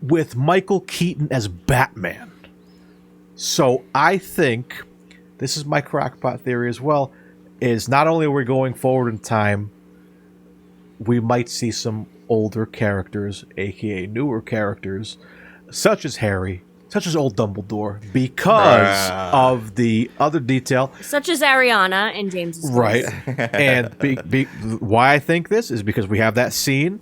A: with Michael Keaton as Batman. So I think, this is my crackpot theory as well, is not only are we going forward in time, we might see some older characters, aka newer characters, such as Harry, such as old Dumbledore, because of the other detail,
B: such as Ariana and James's
A: right? And why I think this is because we have that scene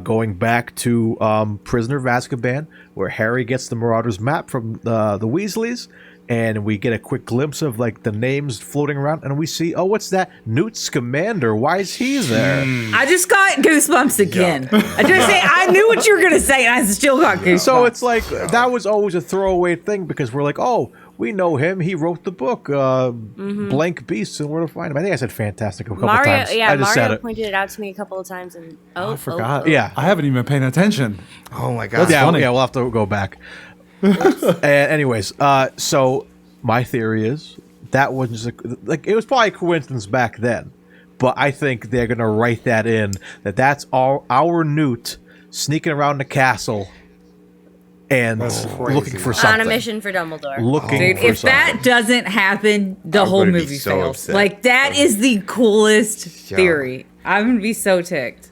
A: going back to Prisoner of Azkaban, where Harry gets the Marauders map from the Weasleys. And we get a quick glimpse of like the names floating around, and we see, oh, what's that? Newt Scamander. Why is he there?
E: I just got goosebumps again. I knew what you were gonna say, and I still got goosebumps.
A: So it's like that was always a throwaway thing because we're like, oh, we know him. He wrote the book, Blank Beasts and Where to Find Him. I think I said fantastic a couple times.
B: Yeah,
A: I just said
B: Mario
A: it.
B: pointed it out to me a couple of times, and
C: I forgot.
A: Yeah,
C: I haven't even been paying attention.
D: Oh my god.
A: Yeah,
C: funny.
A: we'll have to go back. Anyways, so my theory is that wasn't just it was probably a coincidence back then, but I think they're gonna write that in that's our Newt sneaking around the castle and looking for something.
B: on a mission for Dumbledore.
E: Dude, if that doesn't happen, the whole movie
D: so
E: fails.
D: upset.
E: Like that is the coolest theory. I'm gonna be so ticked.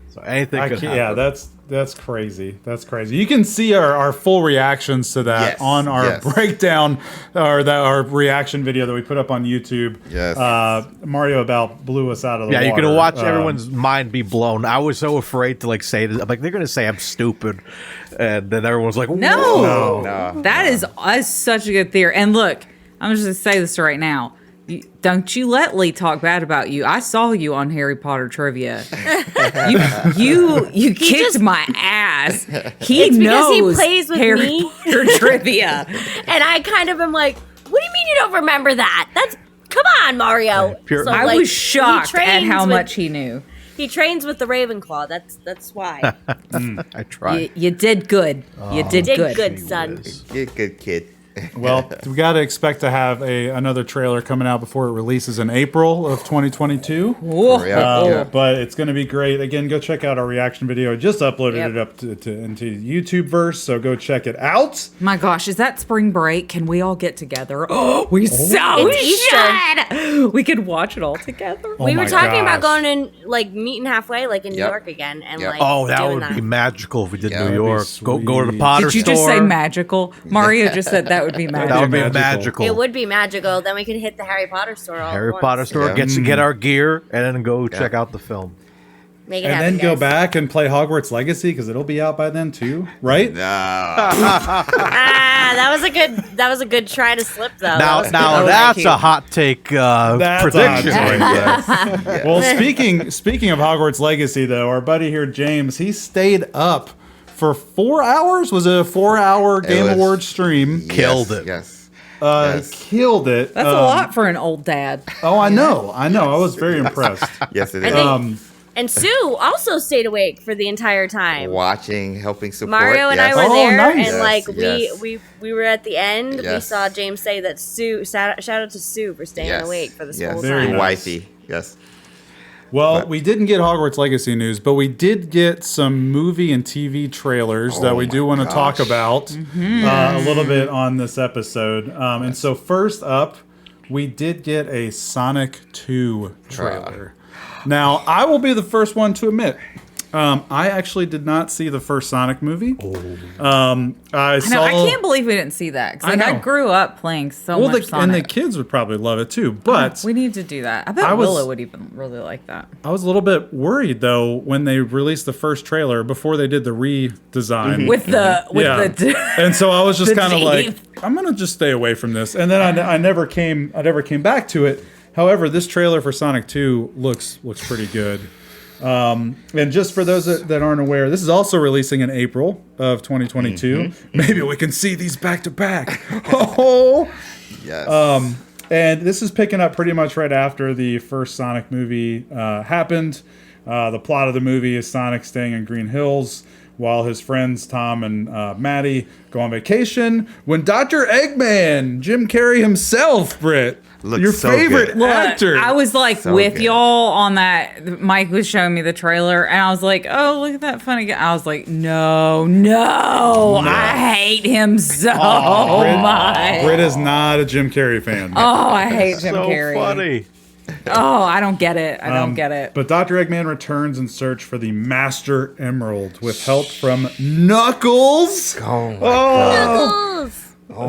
A: So anything could happen.
C: Yeah, that's crazy. That's crazy. You can see our full reactions to that on our breakdown or our reaction video that we put up on YouTube.
D: Yes.
C: Mario about blew us out of the water.
A: You can watch everyone's mind be blown. I was so afraid to say this. I'm like, they're gonna say I'm stupid, and then everyone's like,
E: No.
D: No.
E: That is such a good theory. And look, I'm just gonna say this right now. Don't you let Lee talk bad about you. I saw you on Harry Potter trivia. you kicked my ass.
B: It's because he plays with
E: Harry
B: me.
E: Potter trivia.
B: And I kind of am like, what do you mean you don't remember that? Come on, Mario.
A: Pure-
B: So,
E: I was shocked at
B: trains
E: how
B: with-
E: much he knew.
B: He trains with the Ravenclaw. That's why.
A: I tried.
E: You did good. You did
B: Did
E: good.
B: good, son.
D: Good kid.
C: Well, we got to expect to have another trailer coming out before it releases in April of 2022. But it's going to be great. Again, go check out our reaction video. I just uploaded it up into YouTube verse, so go check it out.
E: My gosh, is that spring break? Can we all get together? Oh, we so should. We could watch it all together.
B: We were talking about going in, like, meeting halfway, like in New York again, and like.
A: Oh, that would be magical if we did New York. Go to the Potter store.
E: Did you just say magical? Mario just said that would be magical.
A: That would be magical.
B: It would be magical. Then we could hit the Harry Potter store all
A: Harry
B: at once.
A: Potter store, get our gear, and then go check out the film.
B: Make it
C: and
B: happen,
C: then go
B: guys.
C: back and play Hogwarts Legacy because it'll be out by then too, right?
B: That was a good try to slip though.
A: Now that's a hot take prediction.
C: Well, speaking of Hogwarts Legacy, though, our buddy here, James, he stayed up for 4 hours. Was it a 4-hour Game Awards stream?
A: Killed it.
D: Yes.
C: Killed it.
E: That's a lot for an old dad.
C: Oh, I know. I was very impressed.
D: Yes, it is.
B: And Sue also stayed awake for the entire time.
D: Watching, helping support.
B: Mario and I were there,
C: nice.
B: and like
D: Yes.
B: we were at the end. We
D: Yes.
B: saw James say that Sue. Shout out to Sue for staying awake for this whole
C: Very
B: time.
C: nice.
D: Wifey. Yes.
C: Well, we didn't get Hogwarts Legacy news, but we did get some movie and TV trailers that we do want to talk about a little bit on this episode. And so first up, we did get a Sonic 2 trailer. Now, I will be the first one to admit, I actually did not see the first Sonic movie. I
E: can't believe we didn't see that. Because I grew up playing much Sonic.
C: And the kids would probably love it too. But
E: we need to do that. I bet Willow would even really like that.
C: I was a little bit worried though when they released the first trailer before they did the redesign
E: with the
C: and so I was just
E: the
C: kind of like,
E: teeth.
C: I'm gonna just stay away from this. And then I never came back to it. However, this trailer for Sonic 2 looks pretty good. And just for those that aren't aware, this is also releasing in April of 2022. Maybe we can see these back to back. Oh,
D: Yes.
C: and this is picking up pretty much right after the first Sonic movie happened. The plot of the movie is Sonic staying in Green Hills while his friends Tom and Maddie go on vacation. When Dr. Eggman, Jim Carrey himself, Britt,
D: Looks
C: your
D: so
C: favorite
D: good.
C: actor.
E: I was like
D: So
E: with
D: good.
E: y'all on that. Mike was showing me the trailer, and I was like, "Oh, look at that funny guy." I was like, "No, I hate him so much."
C: Britt is not a Jim Carrey fan.
E: Oh, I hate Jim
A: So
E: Carrey.
A: funny.
E: Oh, I don't get it. I don't get it.
C: But Dr. Eggman returns in search for the Master Emerald with help from Knuckles.
D: Oh my God.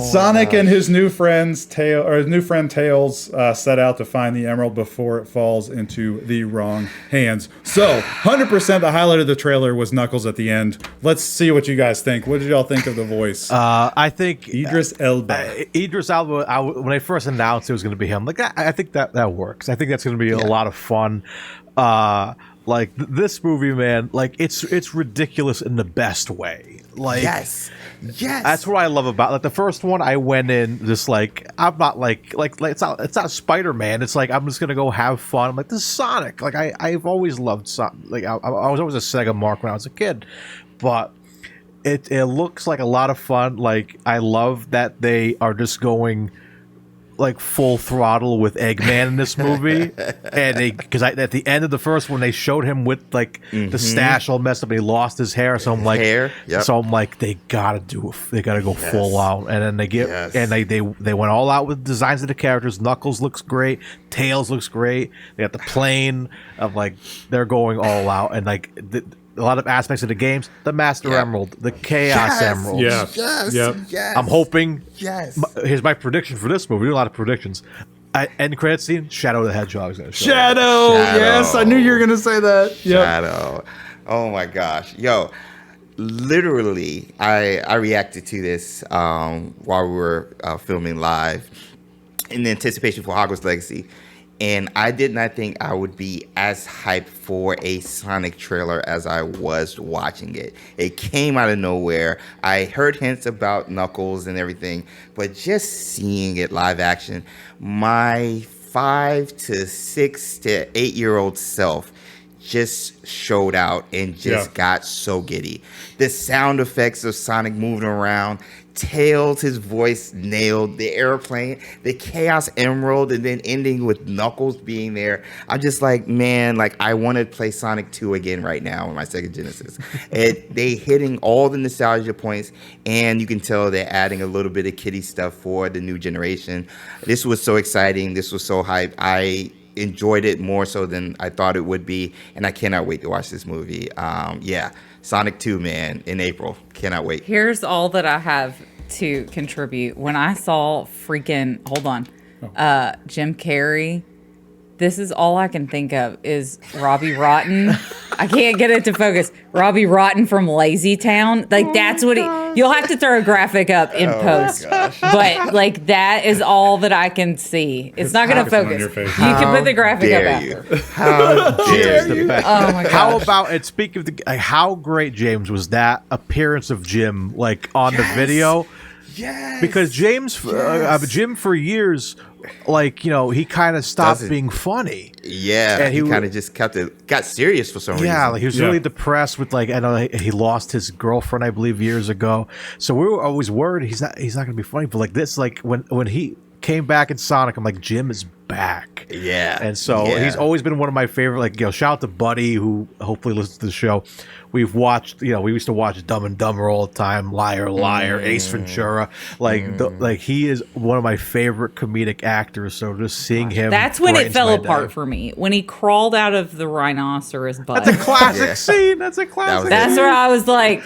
C: Sonic and his new friend Tails set out to find the emerald before it falls into the wrong hands. So, 100% the highlight of the trailer was Knuckles at the end. Let's see what you guys think. What did y'all think of the voice?
A: I think
C: Idris Elba.
A: Idris Elba. When I first announced it was going to be him, like I think that works. I think that's going to be a lot of fun. Like this movie, man. Like it's ridiculous in the best way. Like
D: Yes.
A: That's what I love about like the first one. I went in just like I'm not like it's not Spider-Man. It's like I'm just gonna go have fun. I'm like, this is Sonic. Like I've always loved Sonic. Like I was always a Sega mark when I was a kid, but it looks like a lot of fun. Like I love that they are just going like full throttle with Eggman in this movie, and because at the end of the first one they showed him with like the stash all messed up and he lost his hair, so I'm like so I'm like they gotta go full out, and then they went all out with designs of the characters. Knuckles looks great, Tails looks great, they got the plane of like they're going all out, and like a lot of aspects of the games, the Master Emerald, the Chaos Emerald.
C: Yes.
A: I'm hoping.
D: Yes.
A: Here's my prediction for this movie. We do a lot of predictions. End credit scene. Shadow the Hedgehog is going to show up.
C: Shadow. Yes, I knew you were gonna say that. Yep.
D: Shadow. Oh my gosh. Yo, literally, I reacted to this while we were filming live in anticipation for Hogwarts Legacy. And I did not think I would be as hyped for a Sonic trailer as I was watching it. It came out of nowhere. I heard hints about Knuckles and everything, but just seeing it live action, my 5 to 6 to 8-year-old self just showed out and just got so giddy. The sound effects of Sonic moving around, Tails, his voice nailed. The airplane, the Chaos Emerald, and then ending with Knuckles being there. I'm just like, man, like I want to play Sonic 2 again right now on my Sega Genesis. They hitting all the nostalgia points, and you can tell they're adding a little bit of kiddie stuff for the new generation. This was so exciting. This was so hype. I enjoyed it more so than I thought it would be, and I cannot wait to watch this movie. Sonic 2, man, in April. Cannot wait.
E: Here's all that I have to contribute. When I saw Jim Carrey, this is all I can think of is Robbie Rotten. I can't get it to focus. Robbie Rotten from Lazy Town. Like, that's what you'll have to throw a graphic up in post. But, like, that is all that I can see. It's not going to focus. You can put the graphic up after.
D: How dare you?
E: Oh, my God.
A: How about, and speaking of how great, James, was that appearance of Jim, like, on the video?
D: Yes.
A: Because Jim for years, like, you know, he kind of stopped being funny.
D: Yeah,
A: and
D: he kind of just got serious for some reason.
A: Yeah, like he was really depressed with, like, I know he lost his girlfriend, I believe, years ago. So we were always worried he's not going to be funny. But like this, like when he came back in Sonic, I'm like, Jim is back.
D: Yeah,
A: and so he's always been one of my favorite. Like, you know, shout out to Buddy, who hopefully listens to the show. We've watched, you know, we used to watch Dumb and Dumber all the time, Liar, Liar, Ace Ventura. Like, he is one of my favorite comedic actors. So just seeing him,
E: that's when it fell apart for me. When he crawled out of the rhinoceros butt.
A: That's a classic scene. That's a classic.
E: That's where I was like,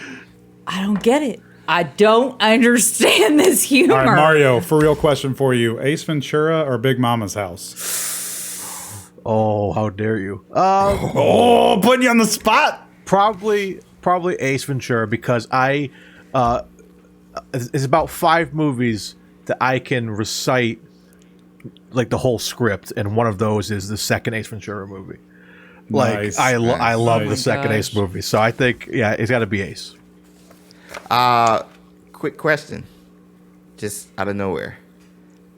E: I don't get it. I don't understand this humor.
C: All right, Mario, for real question for you: Ace Ventura or Big Mama's House?
A: Oh, how dare you!
C: Putting you on the spot.
A: Probably Ace Ventura, because it's about 5 movies that I can recite like the whole script, and one of those is the second Ace Ventura movie. Like,
C: Nice.
A: I love the
C: Nice.
A: second Ace movie, so I think it's got to be Ace.
D: Quick question, just out of nowhere: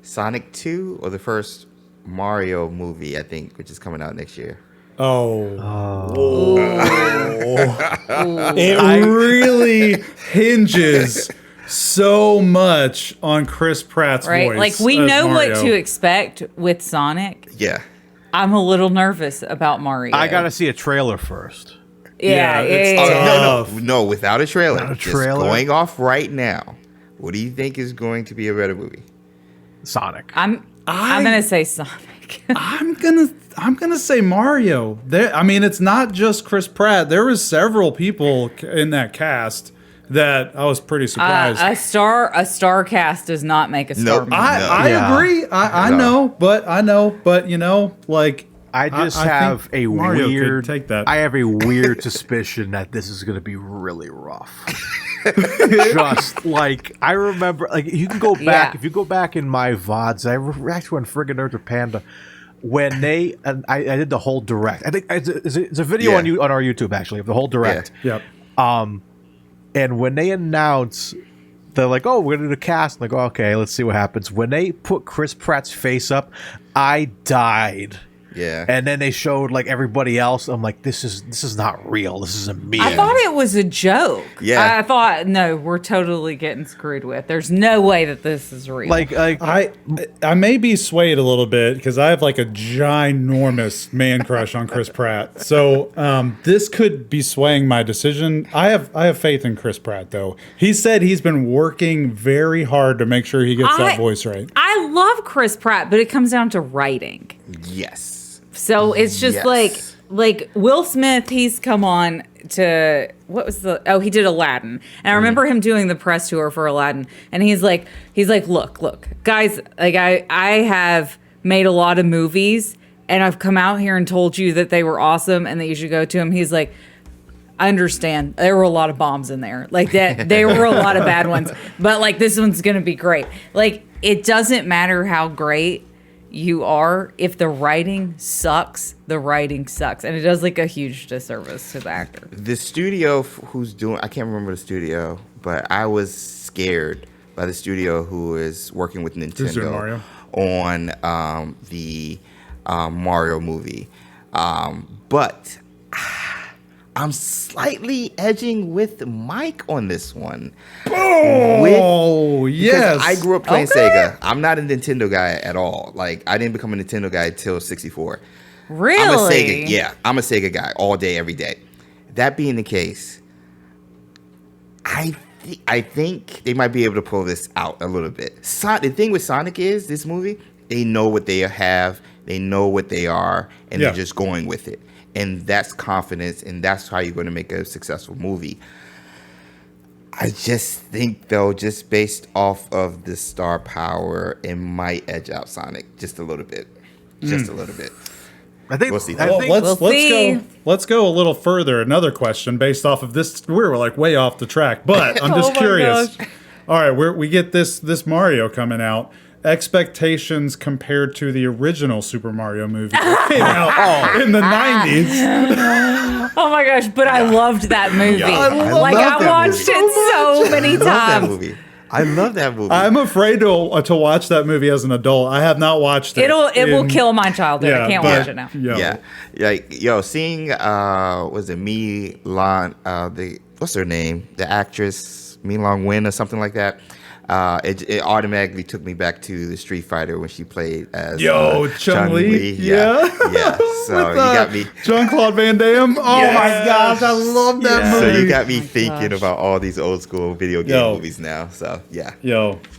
D: Sonic 2 or the first Mario movie? I think, which is coming out next year.
C: It really hinges so much on Chris Pratt's voice.
E: Like, we
C: as
E: know
C: Mario.
E: what to expect with Sonic.
D: Yeah.
E: I'm a little nervous about Mario.
A: I gotta see a trailer first.
D: No, without a trailer.
A: Without a
D: Just
A: trailer?
D: going off right now. What do you think is going to be a better movie?
A: Sonic.
E: I'm gonna say Sonic.
C: I'm gonna say Mario. I mean, it's not just Chris Pratt. There was several people in that cast that I was pretty surprised.
E: A star cast does not make a star movie.
C: I agree. I know, but you know, like,
A: I just
C: I
A: have
C: think
A: a
C: Mario could
A: weird.
C: take that.
A: I have a weird suspicion that this is going to be really rough. Just like, I remember, like, you can go back, if you go back in my VODs, actually on Friggin Nerds or Panda, when I did the whole direct. I think it's a video on our YouTube, actually, of the whole direct.
C: Yep.
A: And when they announce, they're like, "Oh, we're gonna do the cast." I'm like, oh, okay, let's see what happens. When they put Chris Pratt's face up, I died.
D: Yeah.
A: And then they showed, like, everybody else. I'm like, this is not real. This is a meme.
E: I thought it was a joke.
D: Yeah.
E: I thought, no, we're totally getting screwed with. There's no way that this is real.
A: Like
C: I may be swayed a little bit because I have like a ginormous man crush on Chris Pratt. So this could be swaying my decision. I have faith in Chris Pratt, though. He said he's been working very hard to make sure he gets that voice right.
E: I love Chris Pratt, but it comes down to writing.
D: Yes.
E: So it's just like Will Smith, he's come on to, he did Aladdin. And I remember him doing the press tour for Aladdin. And he's like, look, guys, like, I have made a lot of movies and I've come out here and told you that they were awesome and that you should go to them. He's like, I understand. There were a lot of bombs in there. Like, that, there were a lot of bad ones. But, like, this one's going to be great. Like, it doesn't matter how great you are. If the writing sucks, the writing sucks. And it does, like, a huge disservice to the actor.
D: The studio who's doing, I can't remember the studio, but I was scared by the studio who is working with Nintendo on the Mario movie. But I'm slightly edging with Mike on this one.
C: Oh, yes.
D: Because I grew up playing Sega. I'm not a Nintendo guy at all. Like, I didn't become a Nintendo guy until 64.
E: Really?
D: I'm a Sega guy all day, every day. That being the case, I think they might be able to pull this out a little bit. The thing with Sonic is, this movie, they know what they have, they know what they are, and they're just going with it. And that's confidence, and that's how you're going to make a successful movie. I just think, though, just based off of the star power, it might edge out Sonic just a little bit. Just a little bit.
A: I think
D: We'll see.
C: Let's go a little further. Another question based off of this. We're like way off the track, but I'm just curious.
E: Gosh.
C: All right, we get this Mario coming out. Expectations compared to the original Super Mario movie that came out in the 90s.
E: Oh my gosh, but I loved that movie.
D: I
E: I watched it so many times.
D: I love that movie.
C: I'm afraid to watch that movie as an adult. I have not watched it.
E: It will kill my childhood. I can't watch it now.
D: Yeah. Like, seeing was it Mi-Lan, what's her name? The actress Mi-Lan Wen or something like that. It automatically took me back to the Street Fighter when she played as
C: Chun-Li.
D: Yeah. So you got me.
C: Jean-Claude Van Damme. Oh my gosh, I love that movie.
D: So you got me thinking about all these old school video game movies now. So yeah.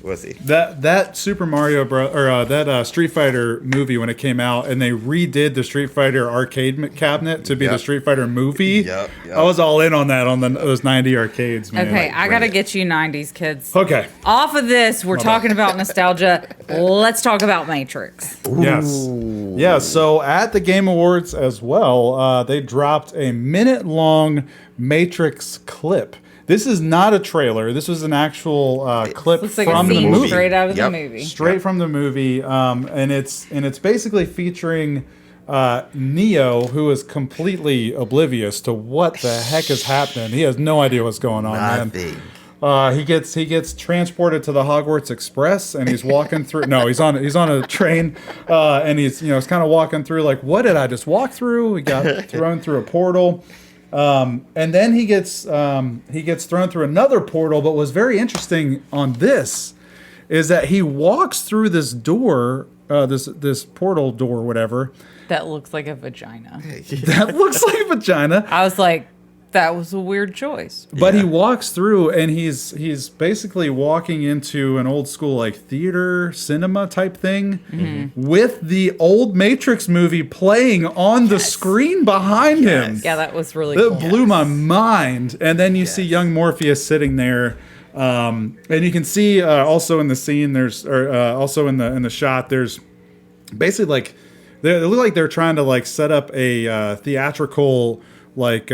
D: We'll see.
C: That Super Mario that Street Fighter movie when it came out, and they redid the Street Fighter arcade cabinet to be the Street Fighter movie.
D: Yep.
C: I was all in on that those 90 arcades, man.
E: Okay, I gotta get you 90s kids.
C: Okay.
E: Off of this, we're talking about nostalgia. Let's talk about Matrix.
C: Yes. Yeah, so at the Game Awards as well, they dropped a minute-long Matrix clip. This is not a trailer. This was an actual clip
E: Looks like
C: from
E: a
C: the
E: scene
C: movie.
E: straight out of the movie.
C: Straight from the movie. And it's basically featuring Neo, who is completely oblivious to what the heck is happening. He has no idea what's going on, man. He gets transported to the Hogwarts Express, and he's walking through. No, he's on a train, and he's kind of walking through. Like, what did I just walk through? He got thrown through a portal, and then he gets thrown through another portal. But what's very interesting on this is that he walks through this door, this portal door, whatever.
E: That looks like a vagina.
C: That looks like a vagina.
E: I was like, that was a weird choice.
C: But he walks through, and he's basically walking into an old school like theater cinema type thing with the old Matrix movie playing on the screen behind him.
E: Yeah, that was really cool.
C: That blew my mind. And then you see young Morpheus sitting there, and you can see also in the scene also in the shot there's basically like they look like they're trying to like set up a theatrical like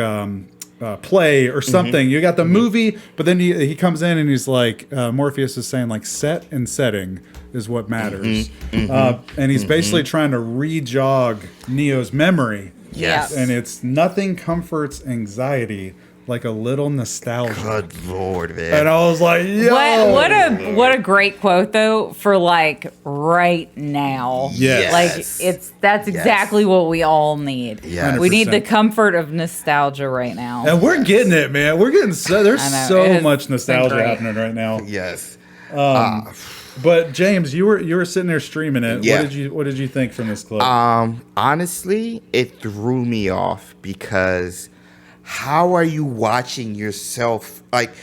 C: play or something. You got the movie, but then he comes in and he's like, Morpheus is saying like set and setting is what matters. And he's basically trying to re-jog Neo's memory.
D: Yes.
C: And it's nothing comforts anxiety like a little nostalgia.
D: Good Lord, man.
C: And I was like, yo.
E: What a great quote though for like right now.
C: Yes.
E: Like that's exactly what we all need.
D: Yes.
E: We need the comfort of nostalgia right now.
C: And we're getting it, man. We're getting there's so much nostalgia
E: great.
C: happening right now.
D: Yes.
C: But James, you were sitting there streaming it.
D: Yeah.
C: What did you think from this clip?
D: Honestly, it threw me off because how are you watching yourself? Like,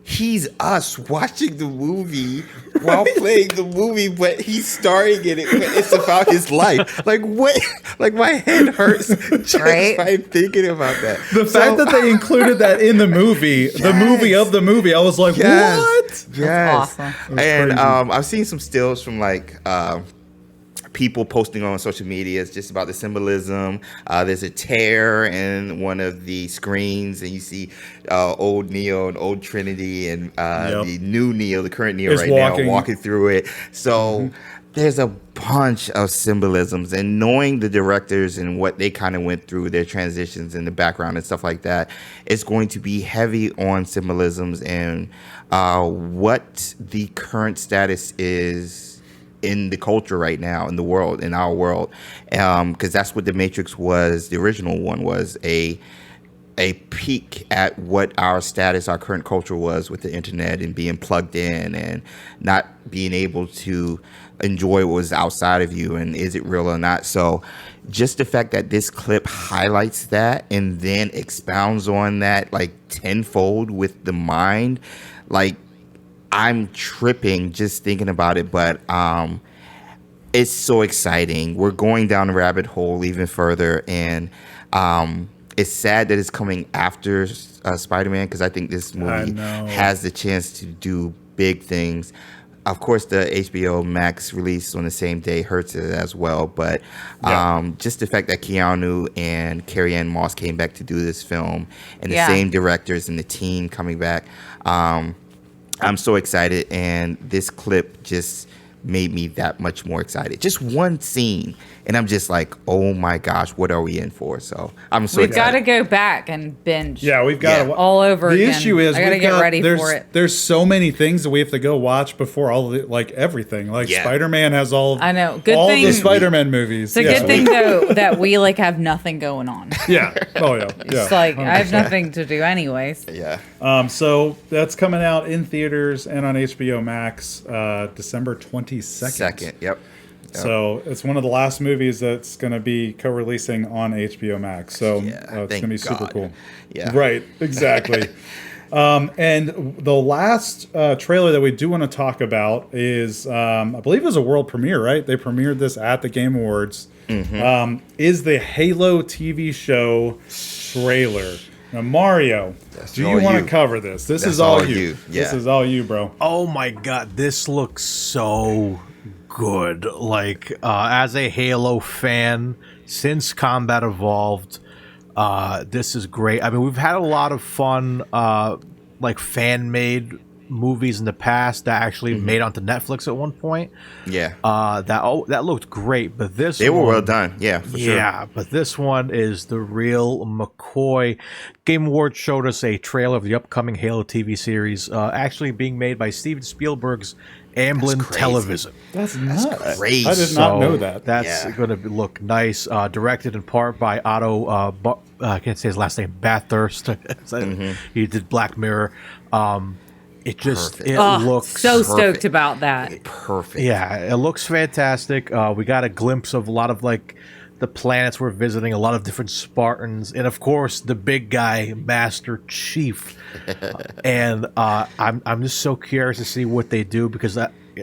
D: he's us watching the movie while playing the movie, but he's starring in it. But it's about his life. Like, what? Like, my head hurts just by thinking about that.
C: The fact that they included that in the movie, the movie of the movie, I was like, what?
D: Yes.
E: That's awesome.
D: And
C: crazy.
D: I've seen some stills from like people posting on social media. It's just about the symbolism. There's a tear in one of the screens, and you see old Neo and old Trinity and the new Neo, the current Neo now, walking through it. So there's a bunch of symbolisms, and knowing the directors and what they kind of went through, their transitions in the background and stuff like that, it's going to be heavy on symbolisms and what the current status is in the culture right now, in the world, in our world, because that's what the Matrix was. The original one was a a peek at what our status, our current culture was with the internet and being plugged in and not being able to enjoy what was outside of you and is it real or not. So just the fact that this clip highlights that and then expounds on that like tenfold with the mind, like I'm tripping just thinking about it. But it's so exciting. We're going down the rabbit hole even further, and it's sad that it's coming after Spider-Man, because I think this movie has the chance to do big things. Of course, the HBO Max release on the same day hurts it as well. But just the fact that Keanu and Carrie-Anne Moss came back to do this film, and the same directors and the team coming back, I'm so excited. And this clip just made me that much more excited. Just one scene, and I'm just like, oh my gosh, what are we in for? So I'm so
E: We've
D: excited.
E: got to go back and binge.
C: Yeah, we've got to
E: all over
C: the
E: again.
C: issue is
E: I got to get ready for it.
C: There's so many things that we have to go watch before all of it, like everything. Like Spider-Man has all.
E: I know. Good
C: all
E: thing
C: the Spider-Man movies.
E: It's a good thing though that we like have nothing going on.
C: Yeah. Oh yeah.
E: It's like I have nothing to do anyways.
D: Yeah.
C: So that's coming out in theaters and on HBO Max December 22nd.
D: Second. Yep.
C: So it's one of the last movies that's going to be co-releasing on HBO Max. So it's going to be super cool.
D: Yeah.
C: Right. Exactly. And the last trailer that we do want to talk about is, I believe it was a world premiere, right? They premiered this at the Game Awards. Is the Halo TV show trailer. Now, Mario, do you want to cover this? This is all you.
D: Yeah.
C: This is all you, bro.
A: Oh my god, this looks so good. Like, as a Halo fan, since Combat Evolved, this is great. I mean, we've had a lot of fun, like, fan-made movies in the past that actually made onto Netflix at one point.
D: Yeah.
A: That looked great, but
D: they were well done. Yeah, for sure.
A: Yeah, but this one is the real McCoy. Game Awards showed us a trailer of the upcoming Halo TV series, actually being made by Steven Spielberg's Amblin Television.
C: That's nuts.
D: Crazy.
C: I did not know that.
A: That's going to look nice. Directed in part by Otto. I can't say his last name. Bathurst. He did Black Mirror. It just looks
E: so stoked about that.
D: Perfect.
A: Yeah, it looks fantastic. We got a glimpse of a lot of like the planets we're visiting, a lot of different Spartans, and of course the big guy, Master Chief. And I'm just so curious to see what they do, because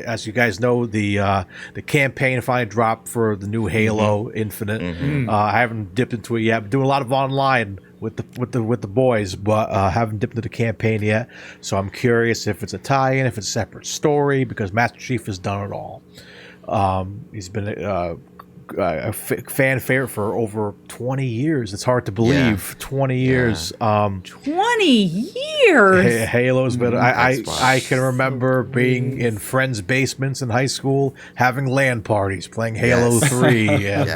A: as you guys know, the campaign finally dropped for the new Halo Infinite. I haven't dipped into it yet. I'm doing a lot of online with the boys, but haven't dipped into the campaign yet. So I'm curious if it's a tie-in, if it's a separate story, because Master Chief has done it all. He's been a fan favorite for over 20 years. It's hard to believe. 20 years.
E: 20 years.
A: Halo's been. I can remember being in friends' basements in high school, having LAN parties, playing Halo 3. And,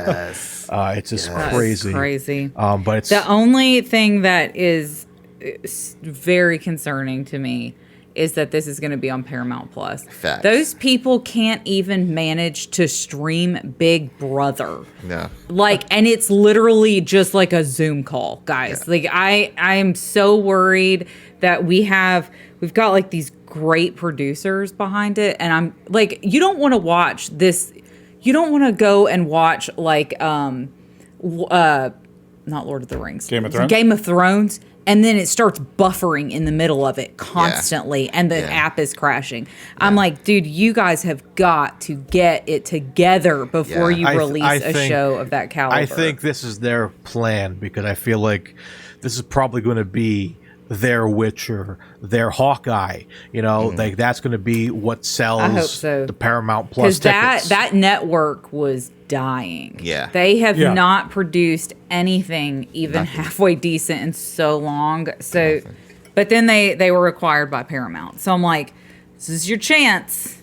A: it's just crazy.
E: That's crazy.
A: But it's
E: the only thing that is very concerning to me is that this is going to be on Paramount Plus.
D: Facts.
E: Those people can't even manage to stream Big Brother.
D: No.
E: Like, and it's literally just like a Zoom call, guys. Like, I'm so worried that we've got like these great producers behind it, and I'm like, you don't want to watch this. You don't want to go and watch like not Lord of the Rings,
C: Game of Thrones?
E: Game of Thrones, and then it starts buffering in the middle of it constantly, and the app is crashing. I'm like, dude, you guys have got to get it together before you release a show of that caliber.
A: I think this is their plan, because I feel like this is probably going to be their Witcher, their Hawkeye. You know, like that's going to be what sells
E: I hope so.
A: the Paramount Plus tickets.
E: That network was dying.
D: Yeah.
E: They have not produced anything even halfway decent in so long. So, but then they were acquired by Paramount. So I'm like, this is your chance.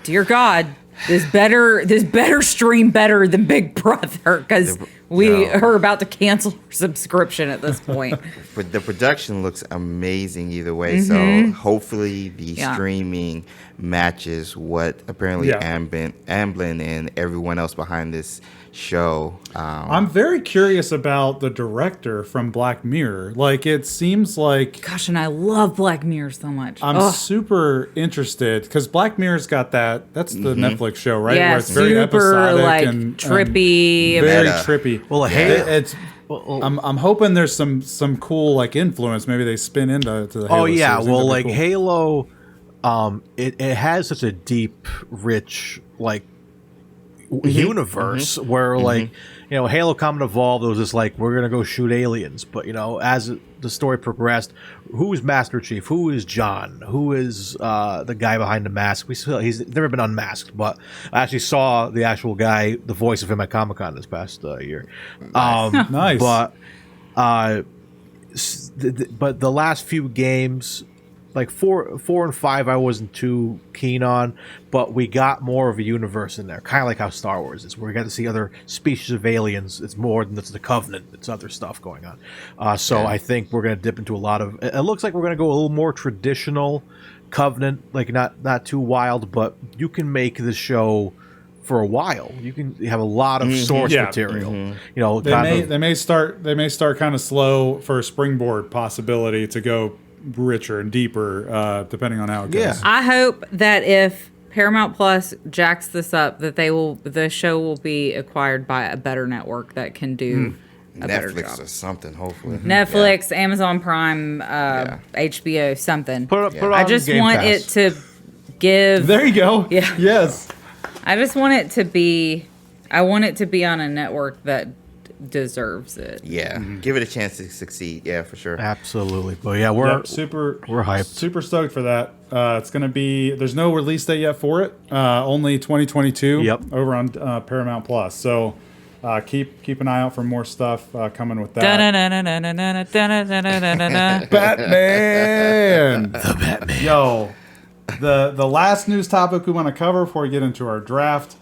E: Dear God, this better stream better than Big Brother, because We
D: No.
E: are about to cancel our subscription at this point.
D: But the production looks amazing either way. So hopefully the streaming matches what apparently Amblin and everyone else behind this show.
C: I'm very curious about the director from Black Mirror. Like, it seems like
E: Gosh, and I love Black Mirror so much.
C: I'm super interested because Black Mirror's got that's the Netflix show, right?
E: Yeah,
C: Where it's very
E: super
C: episodic
E: like
C: and
E: trippy.
C: very
D: Meta.
C: trippy.
A: Well, hey,
C: It's I'm hoping there's some cool like influence. Maybe they spin into the Halo
A: oh yeah,
C: series.
A: well,
C: That'd
A: like
C: be cool.
A: Halo, it has such a deep, rich like universe where like Halo Combat Evolved, it was just like we're gonna go shoot aliens, but as the story progressed, who is Master Chief, who is John, who is the guy behind the mask? He's never been unmasked, but I actually saw the actual guy, the voice of him at Comic-Con this past year.
C: Nice.
A: But but the last few games, like 4 and 5, I wasn't too keen on, but we got more of a universe in there, kind of like how Star Wars is, where we got to see other species of aliens. It's more than the Covenant; it's other stuff going on. So I think we're going to dip into a lot of. It looks like we're going to go a little more traditional Covenant, like not too wild, but you can make the show for a while. You can have a lot of source material.
C: They may start kind of slow for a springboard possibility to go richer and deeper, depending on how it goes.
A: Yeah.
E: I hope that if Paramount Plus jacks this up, that the show will be acquired by a better network that can do a better
D: Netflix
E: job.
D: or something, hopefully.
E: Netflix, Amazon Prime, HBO, something.
A: Put it
E: I
A: on
E: just
A: Game
E: want
A: Pass.
E: it to give.
C: There you go.
E: Yeah.
C: Yes.
E: I just want it to be. I want it to be on a network that deserves it.
D: Yeah, give it a chance to succeed. Yeah, for sure.
A: Absolutely, but yeah, we're
C: we're
A: hyped.
C: Super stoked for that. It's gonna be. There's no release date yet for it. Only 2022.
A: Yep.
C: Over on Paramount Plus. So keep an eye out for more stuff coming with that. Batman.
A: the Batman.
C: Yo, the last news topic we want to cover before we get into our draft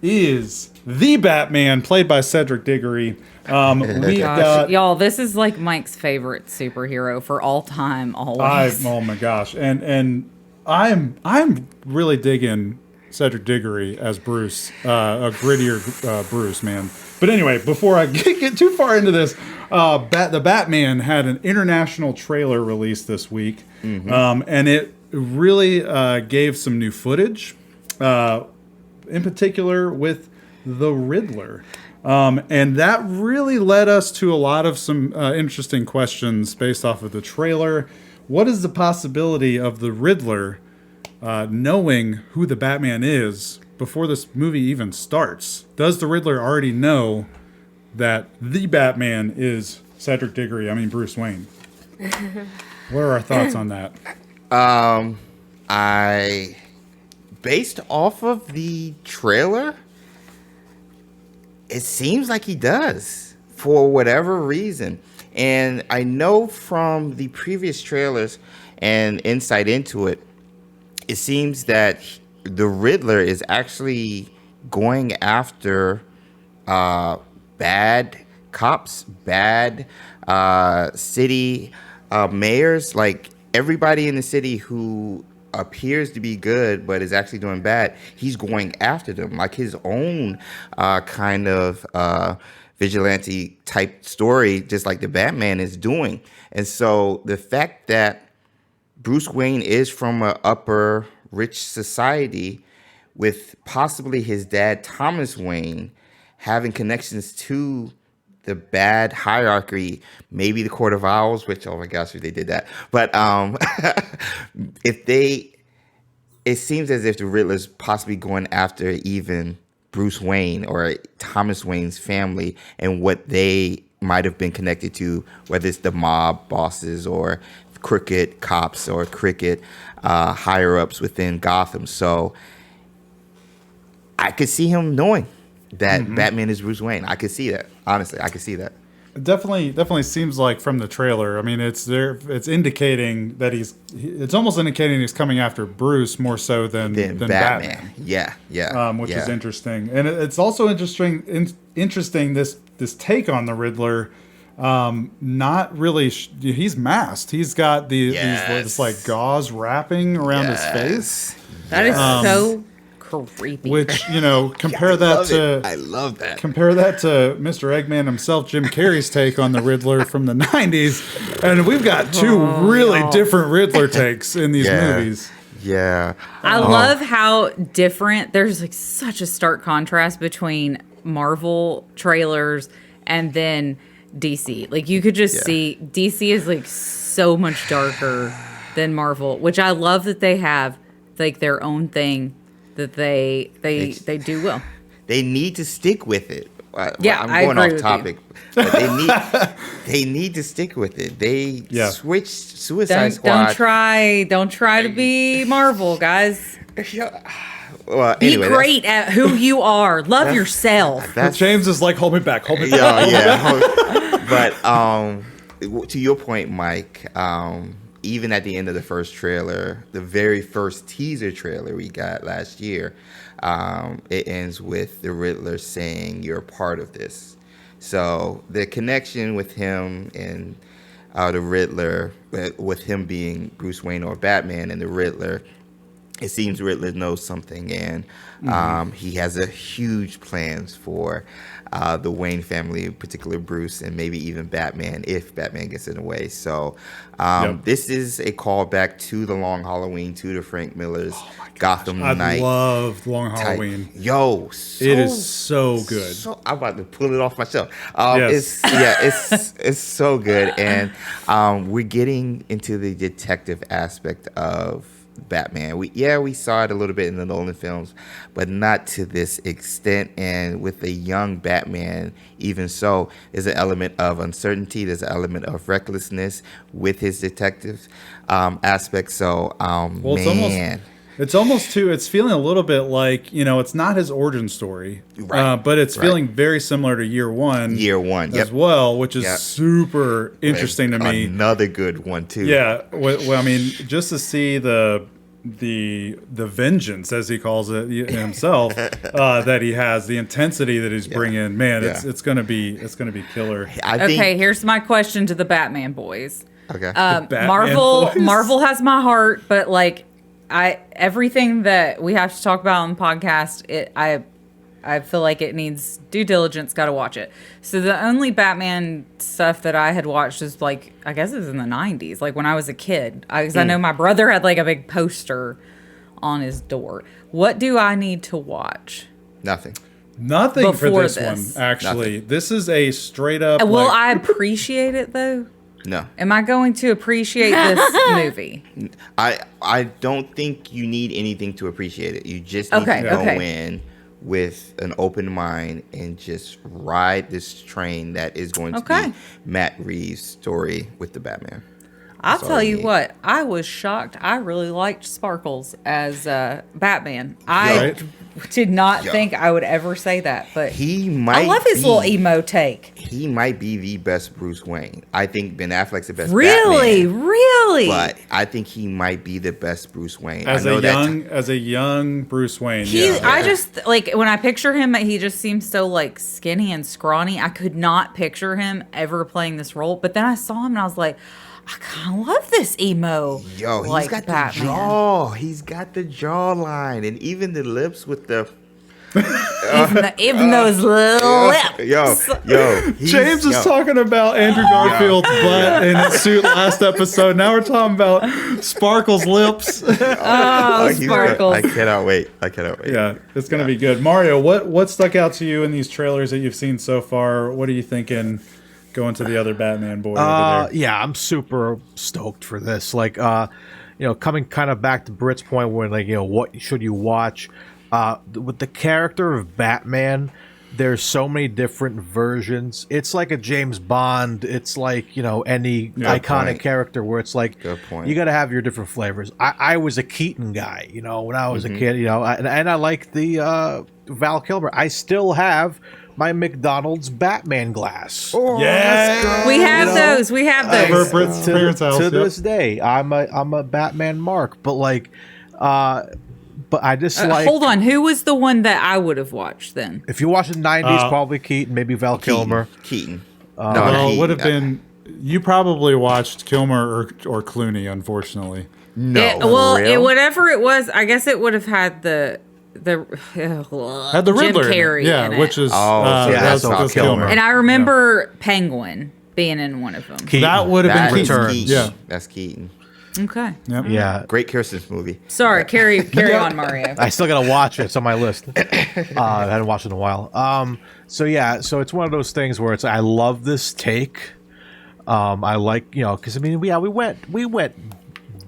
C: is the Batman, played by Cedric Diggory. We've got.
E: Y'all, this is like Mike's favorite superhero for all time, always.
C: Oh my gosh, and I'm really digging Cedric Diggory as Bruce, a grittier Bruce, man. But anyway, before I get too far into this, the Batman had an international trailer released this week, and it really gave some new footage, in particular with the Riddler. And that really led us to a lot of some interesting questions based off of the trailer. What is the possibility of the Riddler knowing who the Batman is before this movie even starts? Does the Riddler already know that the Batman is Cedric Diggory, Bruce Wayne? What are our thoughts on that?
D: Based off of the trailer, it seems like he does for whatever reason. And I know from the previous trailers and insight into it, it seems that the Riddler is actually going after bad cops, bad city mayors, like everybody in the city who appears to be good but is actually doing bad. He's going after them, like his own kind of vigilante type story, just like the Batman is doing. And so the fact that Bruce Wayne is from an upper rich society, with possibly his dad Thomas Wayne having connections to the bad hierarchy, maybe the Court of Owls, which, oh my gosh, if they did that. But it seems as if the Riddler's possibly going after even Bruce Wayne or Thomas Wayne's family and what they might have been connected to, whether it's the mob bosses or crooked cops or crooked higher-ups within Gotham. So I could see him knowing that Batman is Bruce Wayne. I could see that. Honestly, I could see that.
C: It definitely seems like from the trailer. It's there. It's indicating that it's almost indicating he's coming after Bruce more so than Batman.
D: Yeah.
C: Which is interesting, and it's also interesting. This this take on the Riddler. Not really. He's masked. He's got this like gauze wrapping around his face.
E: That is so creepy.
C: Which, compare that to.
D: I love that.
C: Compare that to Mr. Eggman himself, Jim Carrey's take on the Riddler from the 90s. And we've got two really different Riddler takes in these movies.
D: Yeah.
E: I love how different. There's like such a stark contrast between Marvel trailers and then DC. Like you could just see DC is like so much darker than Marvel, which I love that they have like their own thing that they do well.
D: They need to stick with it. I'm
E: I
D: going
E: agree
D: off topic, but they need to stick with it. They switched Suicide Squad.
E: Don't try to be Marvel, guys.
D: Well,
E: Be
D: anyway,
E: great at who you are. Love yourself.
C: James is like, hold me back.
D: But to your point, Mike, even at the end of the first trailer, the very first teaser trailer we got last year, it ends with the Riddler saying, "You're a part of this." So the connection with him and the Riddler, with him being Bruce Wayne or Batman and the Riddler, it seems Riddler knows something, and he has a huge plans for the Wayne family, in particular Bruce, and maybe even Batman, if Batman gets in the way. So this is a callback to the Long Halloween, to the Frank Miller's Gotham Knight.
C: I loved Long Halloween.
D: Yo,
C: it is so good.
D: I'm about to pull it off my shelf. It's so good, and we're getting into the detective aspect of Batman. We saw it a little bit in the Nolan films, but not to this extent. And with a young Batman, even so, there's an element of uncertainty. There's an element of recklessness with his detective aspect. So,
C: it's feeling a little bit like, it's not his origin story, but it's feeling very similar to Year One as well, which is super interesting to me.
D: Another good one too.
C: Yeah. Well, I mean, just to see the vengeance, as he calls it himself, that he has, the intensity that he's bringing, man, it's gonna be killer.
E: Okay, here's my question to the Batman boys.
D: Okay.
E: Marvel has my heart, but like everything that we have to talk about on the podcast, I feel like it needs due diligence. Got to watch it. So the only Batman stuff that I had watched is like, I guess it was in the 90s, like when I was a kid. Because I know my brother had like a big poster on his door. What do I need to watch?
D: Nothing
C: for this one, actually.
D: Nothing.
C: This is a straight up.
E: Will I appreciate it though?
D: No.
E: Am I going to appreciate this movie?
D: I don't think you need anything to appreciate it. You just need to go in with an open mind and just ride this train that is going to be Matt Reeves' story with the Batman.
E: I'll tell you what, I was shocked. I really liked Sparkles as Batman. I did not think I would ever say that, but I love his little emo take.
D: He might be the best Bruce Wayne. I think Ben Affleck's the best
E: Batman. Really?
D: But I think he might be the best Bruce Wayne.
C: As a young Bruce Wayne.
E: I just, like, when I picture him, he just seems so, like, skinny and scrawny. I could not picture him ever playing this role. But then I saw him and I was like, I kind of love this emo.
D: Yo, he's got Batman. The jaw. He's got the jawline and even the lips with the.
E: even those little lips.
C: James was talking about Andrew Garfield's butt in his suit last episode. Now we're talking about Sparkle's lips.
E: Sparkles.
D: I cannot wait.
C: Yeah, it's going to be good. Mario, what stuck out to you in these trailers that you've seen so far? What are you thinking? Going to the other Batman boy over there.
A: Yeah, I'm super stoked for this. Like, coming kind of back to Britt's point when, like, what should you watch? With the character of Batman, there's so many different versions. It's like a James Bond. It's like, any iconic character where it's like, you got to have your different flavors. I was a Keaton guy, when I was a kid, and I like the Val Kilmer. I still have my McDonald's Batman glass.
C: Yes,
E: we have those. We have those.
C: Over Britt's parents' house.
A: To this day, I'm a Batman mark. But like, but I just like.
E: Hold on, who was the one that I would have watched then?
A: If you watch the 90s, probably Keaton, maybe Val Kilmer.
D: Keaton.
C: Well,
D: Keaton.
C: it would have been. You probably watched Kilmer or Clooney, unfortunately.
D: No.
E: Whatever it was, I guess it would have had the
C: Had the Riddler,
E: Jim Carrey
C: in it. Yeah,
E: in it.
C: which is
A: that's
C: that's
A: Kilmer.
E: And I remember Penguin being in one of them.
A: Keaton.
C: That would have been
A: Returns.
C: Keaton.
D: Keaton.
C: Yeah.
D: That's Keaton.
E: Okay.
C: Yep.
A: Yeah.
D: Great Kirsten's movie.
E: Sorry, carry on, Mario.
A: I still gotta watch it. It's on my list. I hadn't watched it in a while. So it's one of those things where it's I love this take. I like because I mean we went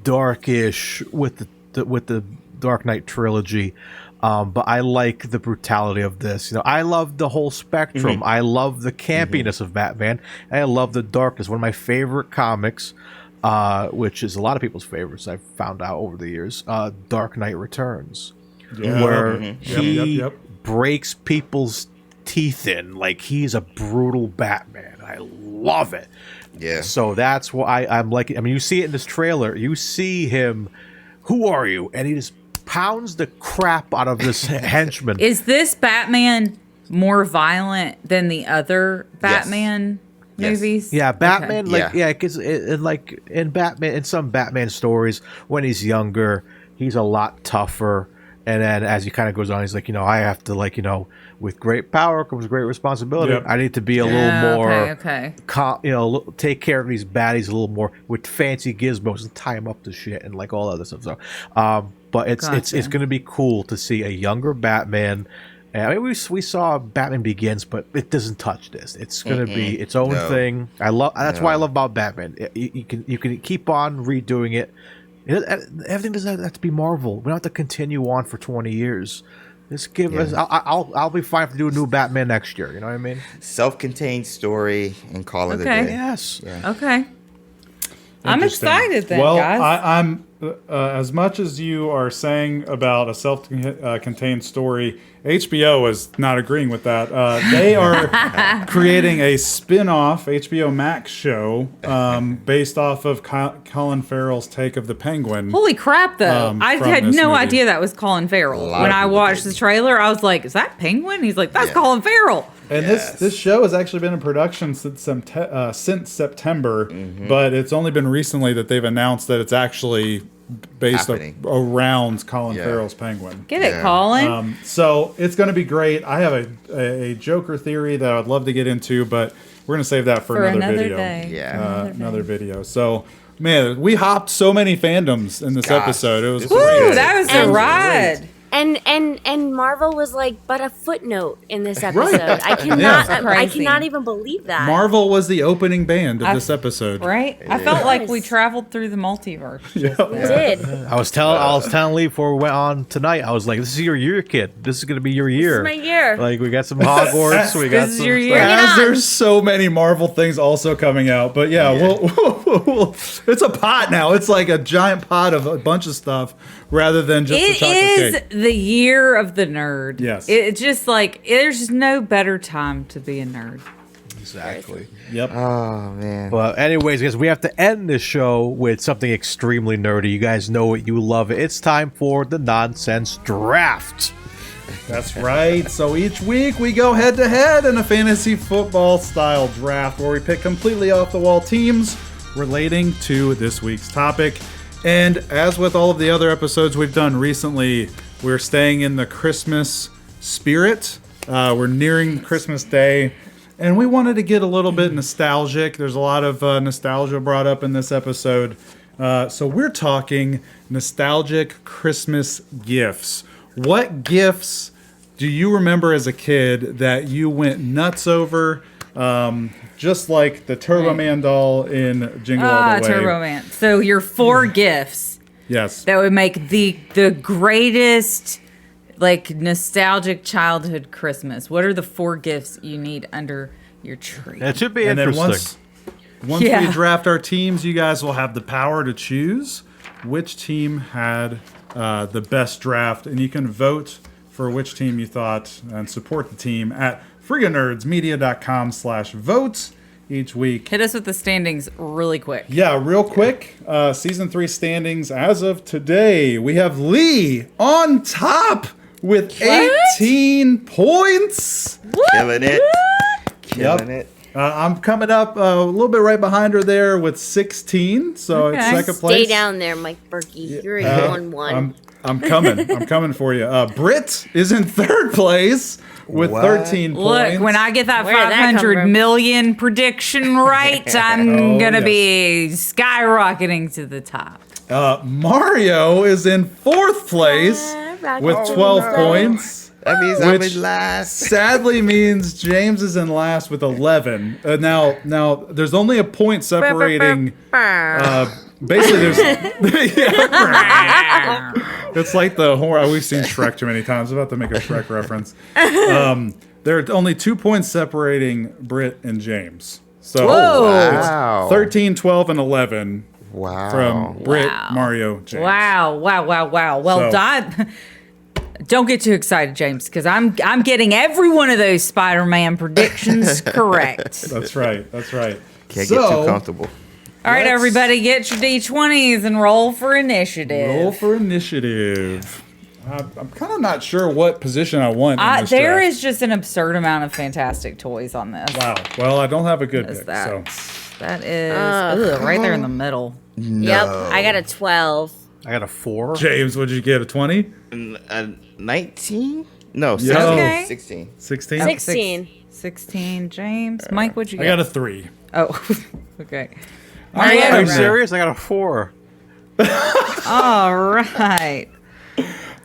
A: darkish with the Dark Knight trilogy, but I like the brutality of this. I love the whole spectrum. I love the campiness of Batman, and I love the darkness. One of my favorite comics, which is a lot of people's favorites, I've found out over the years, Dark Knight Returns, where he breaks people's teeth in. Like, he's a brutal Batman. I love it.
D: Yeah.
A: So that's why I'm like, I mean, you see it in this trailer. You see him, who are you? And he just pounds the crap out of this henchman.
E: Is this Batman more violent than the other Batman movies?
A: Yeah, Batman,
E: Okay.
A: because in Batman, in some Batman stories, when he's younger, he's a lot tougher. And then as he kind of goes on, he's like, I have to, with great power comes great responsibility.
C: Yep.
A: I need to be a little more,
E: Okay.
A: Take care of these baddies a little more with fancy gizmos and tie them up to shit and like all other stuff. So, but it's going to be cool to see a younger Batman. I mean, we saw Batman Begins, but it doesn't touch this. It's going to be its own thing. That's why I love about Batman. You can keep on redoing it. Everything doesn't have to be Marvel. We don't have to continue on for 20 years. Just give us. I'll be fine to do a new Batman next year. You know what I mean?
D: Self-contained story and call it a day.
A: Yes.
D: Yeah.
E: Okay. I'm
C: Interesting.
E: excited then,
C: well,
E: guys.
C: I'm as much as you are saying about a self-contained story, HBO is not agreeing with that. They are creating a spin-off HBO Max show based off of Colin Farrell's take of the Penguin.
E: Holy crap, though. I
C: from
E: had
C: this
E: no
C: movie.
E: idea that was Colin Farrell.
D: lot
E: When
D: of
E: I
D: people
E: watched
D: did.
E: the trailer, I was like, is that Penguin? He's like, that's Colin Farrell.
C: And this show has actually been in production since September, but it's only been recently that they've announced that it's actually based
D: Happening.
C: around Colin Farrell's Penguin.
E: Get it, Colin?
C: So it's going to be great. I have a Joker theory that I'd love to get into, but we're going to save that for another video.
E: day.
D: Yeah.
C: Another video. So, man, we hopped so many fandoms in this episode. It was
D: this
C: great.
D: was
E: Woo, that was a
B: And-
E: ride.
B: And Marvel was like but a footnote in this episode.
C: Right.
B: I cannot I
E: Crazy.
B: cannot even believe that.
C: Marvel was the opening band of this episode.
E: Right? I felt like we traveled through the multiverse. just there.
B: did.
A: I was telling Lee before we went on tonight. I was like, "This is your year, kid. This is going to be your year.
B: This is my year.
A: Like, we got some Hogwarts. We got
E: This is
A: some
E: your
A: stuff.
E: year.
B: Bring it
C: As
B: on.
C: there's so many Marvel things also coming out, but we'll it's a pot now. It's like a giant pot of a bunch of stuff rather than just a
E: It
C: chocolate
E: is
C: cake.
E: the year of the nerd.
C: Yes.
E: It's just like, there's no better time to be a nerd.
A: Exactly.
C: Yep.
D: Oh man.
A: But anyways, guys, we have to end this show with something extremely nerdy. You guys know it. You love it. It's time for the nonsense draft.
C: That's right. So each week we go head to head in a fantasy football style draft where we pick completely off the wall teams relating to this week's topic. And as with all of the other episodes we've done recently, we're staying in the Christmas spirit. We're nearing Christmas Day, and we wanted to get a little bit nostalgic. There's a lot of nostalgia brought up in this episode. So we're talking nostalgic Christmas gifts. What gifts do you remember as a kid that you went nuts over? Just like the Turbo Man doll in Jingle All the Way.
E: Turbo Man. So your 4 gifts
C: Yes.
E: that would make the greatest, like, nostalgic childhood Christmas. What are the 4 gifts you need under your tree?
A: It should be
C: And then
A: interesting.
C: once
E: Yeah.
C: we draft our teams, you guys will have the power to choose which team had the best draft, and you can vote for which team you thought and support the team at FrigginNerdsMedia.com/vote. each week.
E: Hit us with the standings really quick.
C: Yeah, real quick. Season 3 standings as of today. We have Lee on top with 18 points.
D: Killing it. Killing it.
C: I'm coming up a little bit right behind her there with 16. So it's second place.
B: Stay down there, Mike Berkey. You're in 1-1.
C: I'm coming. I'm coming for you. Britt is in third place with 13 points.
E: Look, when I get that
B: Where did that come
E: 500
B: from?
E: million prediction right, I'm going to be skyrocketing to the top.
C: Mario is in fourth place with 12 points.
D: That means I'm
C: Which
D: in last.
C: Sadly means James is in last with 11. Now there's only a point separating. Basically, there's. It's like the horror. We've seen Shrek too many times. I'm about to make a Shrek reference. There are only 2 points separating Britt and James. So
D: Wow.
C: it's 13, 12, and 11
D: Wow.
C: from Britt,
E: Wow.
C: Mario, James.
E: Wow. Well,
C: So-
E: don't get too excited, James, because I'm getting every one of those Spider-Man predictions correct.
C: That's right.
D: Can't get too comfortable.
E: All right,
C: Let's-
E: everybody, get your D20s and roll for initiative.
C: Roll for initiative. I'm kind of not sure what position I want in this
E: There
C: draft.
E: is just an absurd amount of fantastic toys on this.
C: Wow. Well, I don't have a good
E: Is
C: pick.
E: that
C: So
E: that is right there in the middle.
B: Yep, I got a 12.
A: I got a 4.
C: James, what did you get? A 20?
D: 19? No,
C: Yo.
D: 16.
E: Okay.
D: 16.
C: 16?
B: 16.
E: 16, James. Mike, what'd you
C: I
E: get?
C: got a 3.
E: Oh, okay.
C: All right.
A: Are you serious? I got a 4.
E: All right.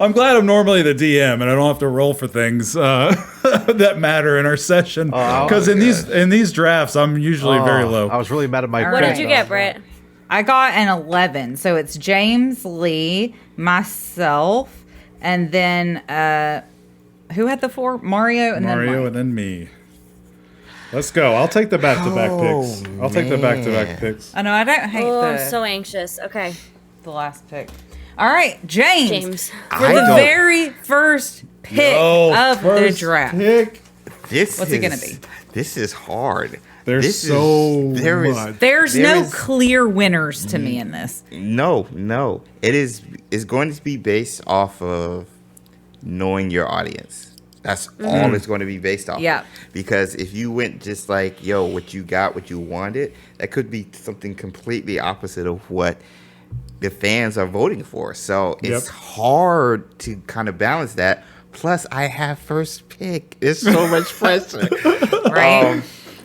C: I'm glad I'm normally the DM and I don't have to roll for things that matter in our session. Because in these drafts, I'm usually very low.
A: I was really mad at my
E: All
B: What
E: right.
B: did you get, Britt?
E: I got an 11. So it's James, Lee, myself, and then who had the 4? Mario and then
C: Mario
E: Mike.
C: and then me. Let's go. I'll take the back-to-back picks. I'll take the back-to-back picks.
E: I know, I don't hate
B: Oh,
E: the,
B: I'm so anxious. Okay,
E: the last pick. All right, James.
B: James.
E: For the very first pick of the
C: first
E: draft.
C: Pick.
E: What's it gonna be?
D: This is hard.
C: There's
D: This is-
C: so
D: there is-
C: much.
E: There's
D: There
E: no
D: is-
E: clear winners to me in this.
D: No. It is. It's going to be based off of knowing your audience. That's all it's going to be based off.
E: Yeah.
D: Because if you went just like, yo, what you got, what you wanted, that could be something completely opposite of what the fans are voting for. So it's hard to kind of balance that. Plus, I have first pick. There's so much pressure.
E: Right?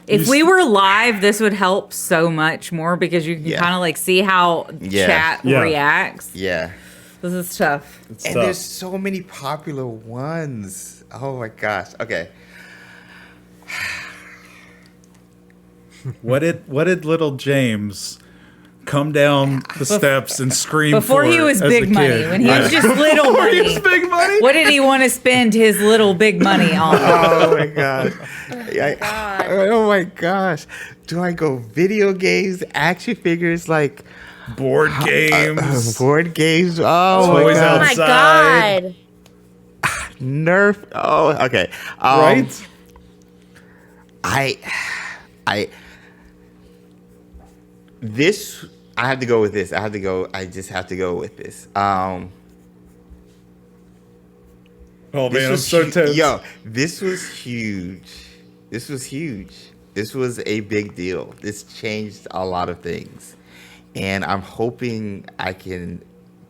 E: If we were live, this would help so much more because you can
D: Yeah.
E: kind of like see how chat
C: Yeah.
E: reacts.
D: Yeah.
E: This is tough.
C: It's
D: And
C: tough.
D: there's so many popular ones. Oh my gosh. Okay.
C: What did little James come down the steps and scream
E: Before
C: for
E: he was
C: as a
E: big money,
C: kid?
E: when he was just little
C: Before he was
E: money.
C: big money?
E: What did he want to spend his little big money on?
D: Oh my god. Oh my gosh. Do I go video games, action figures, like
C: Board games.
D: board games? Oh my
C: Toys
D: god.
B: Oh my
C: outside.
B: god.
D: Nerf. Oh, okay.
C: Right?
D: I this I have to go with this. I just have to go with this.
C: Oh
D: This
C: man, I'm
D: was
C: so
D: hu-
C: tense.
D: Yo, this was huge. This was huge. This was a big deal. This changed a lot of things. And I'm hoping I can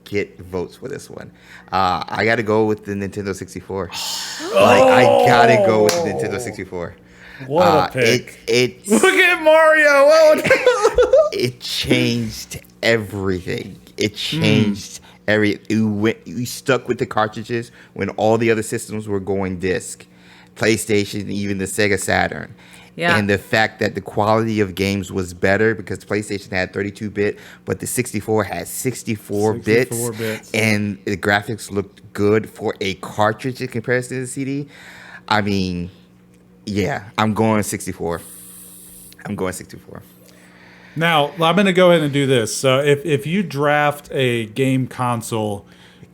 D: get votes for this one. I got to go with the Nintendo 64. I got to go with the Nintendo 64.
C: What a pick.
D: It
C: Look at Mario. Oh,
D: it changed everything. It changed we stuck with the cartridges when all the other systems were going disc. PlayStation, even the Sega Saturn.
E: Yeah.
D: And the fact that the quality of games was better because PlayStation had 32-bit, but the 64 had 64 bits.
C: 64 bits.
D: And the graphics looked good for a cartridge in comparison to the CD. I mean, yeah, I'm going 64.
C: Now, I'm going to go ahead and do this. So if you draft a game console,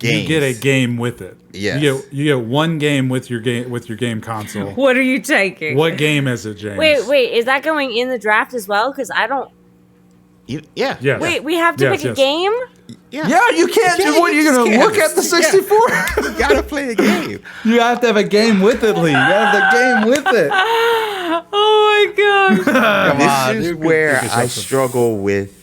D: games.
C: You get a game with it.
D: Yes.
C: You get one game with your game console.
E: What are you taking?
C: What game is it, James?
B: Wait, is that going in the draft as well? Because I don't.
D: Yeah.
C: Yes.
B: Wait, we have to
C: Yes,
B: pick a game?
G: Yeah, you can't. What, you're going to look at the 64?
D: You gotta play a game.
G: You have to have a game with it, Lee. You have the game with it.
E: Oh my god!
D: This is where I struggle with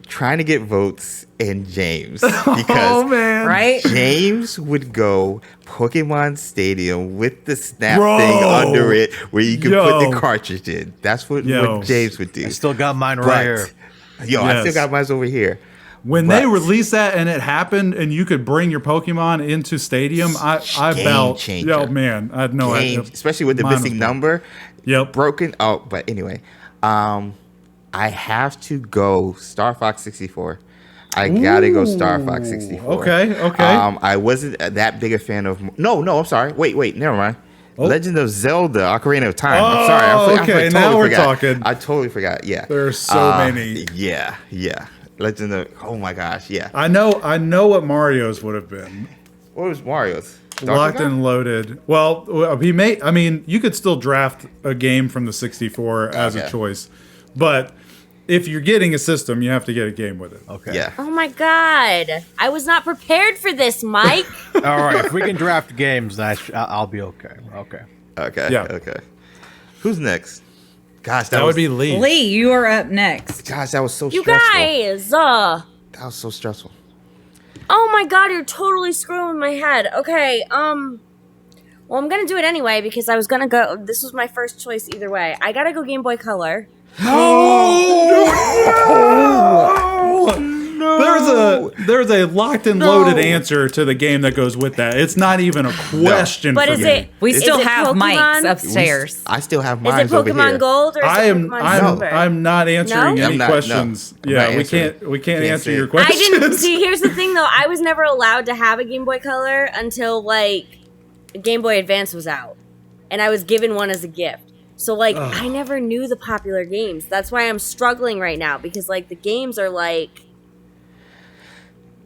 D: trying to get votes in James because
G: Oh, man.
E: Right?
D: James would go Pokemon Stadium with the snap
C: Bro.
D: thing under it where you could put
C: Yo.
D: the cartridge in. That's what
C: Yo.
D: James would do.
A: I still got mine right here.
D: I
C: Yes.
D: still got mine over here.
C: When they
D: But-
C: released that and it happened, and you could bring your Pokemon into Stadium, I
D: Game
C: felt,
D: changer.
C: yo man, I had no idea.
D: Especially with the
C: Mine was
D: missing
C: broken.
D: number.
C: Yep.
D: Broken. Oh, but anyway, I have to go Star Fox 64. I gotta go Star Fox 64.
C: Okay.
D: I wasn't that big a fan of. No, I'm sorry. Wait, never mind. Legend of Zelda: Ocarina of Time. I'm sorry. I
C: okay, now we're
D: forgot.
C: talking.
D: I totally forgot. Yeah.
C: There's so many.
D: Yeah. Legend of. Oh my gosh. Yeah.
C: I know what Mario's would have been.
D: What was Mario's?
C: Locked
D: Donkey Kong?
C: and loaded. Well, he may. I mean, you could still draft a game from the 64 as a
D: Okay.
C: choice, but if you're getting a system, you have to get a game with it.
A: Okay.
D: Yeah.
B: Oh my god. I was not prepared for this, Mike.
A: All right. If we can draft games, then I'll be okay. Okay.
D: Okay.
C: Yeah.
D: Okay. Who's next? Gosh,
C: That would be Lee.
E: Lee, you are up next.
D: Gosh, that was so
B: You
D: stressful.
B: guys.
D: That was so stressful.
B: Oh my god, you're totally screwing with my head. Okay, well, I'm gonna do it anyway because I was gonna go. This was my first choice either way. I gotta go Game Boy Color.
C: There's a locked and loaded answer to the game that goes with that. It's not even a question.
B: But
C: for
B: is
C: me.
B: it?
E: We
B: is
E: still
B: it
E: have
B: Pokemon?
E: mics upstairs.
D: I still have
B: Is
D: mine
B: it
D: over here.
B: Pokemon Gold or is
C: I
B: it
C: am.
B: Pokemon Silver?
C: I'm not answering
B: No?
C: any
D: I'm not-
C: questions.
D: no. I'm
C: Yeah,
D: not
C: we
D: answering.
C: can't
D: Can't
C: answer
D: say
C: your
D: it.
C: questions.
B: I didn't see. Here's the thing, though. I was never allowed to have a Game Boy Color until like Game Boy Advance was out, and I was given one as a gift. So like, I never knew the popular games. That's why I'm struggling right now because like the games are like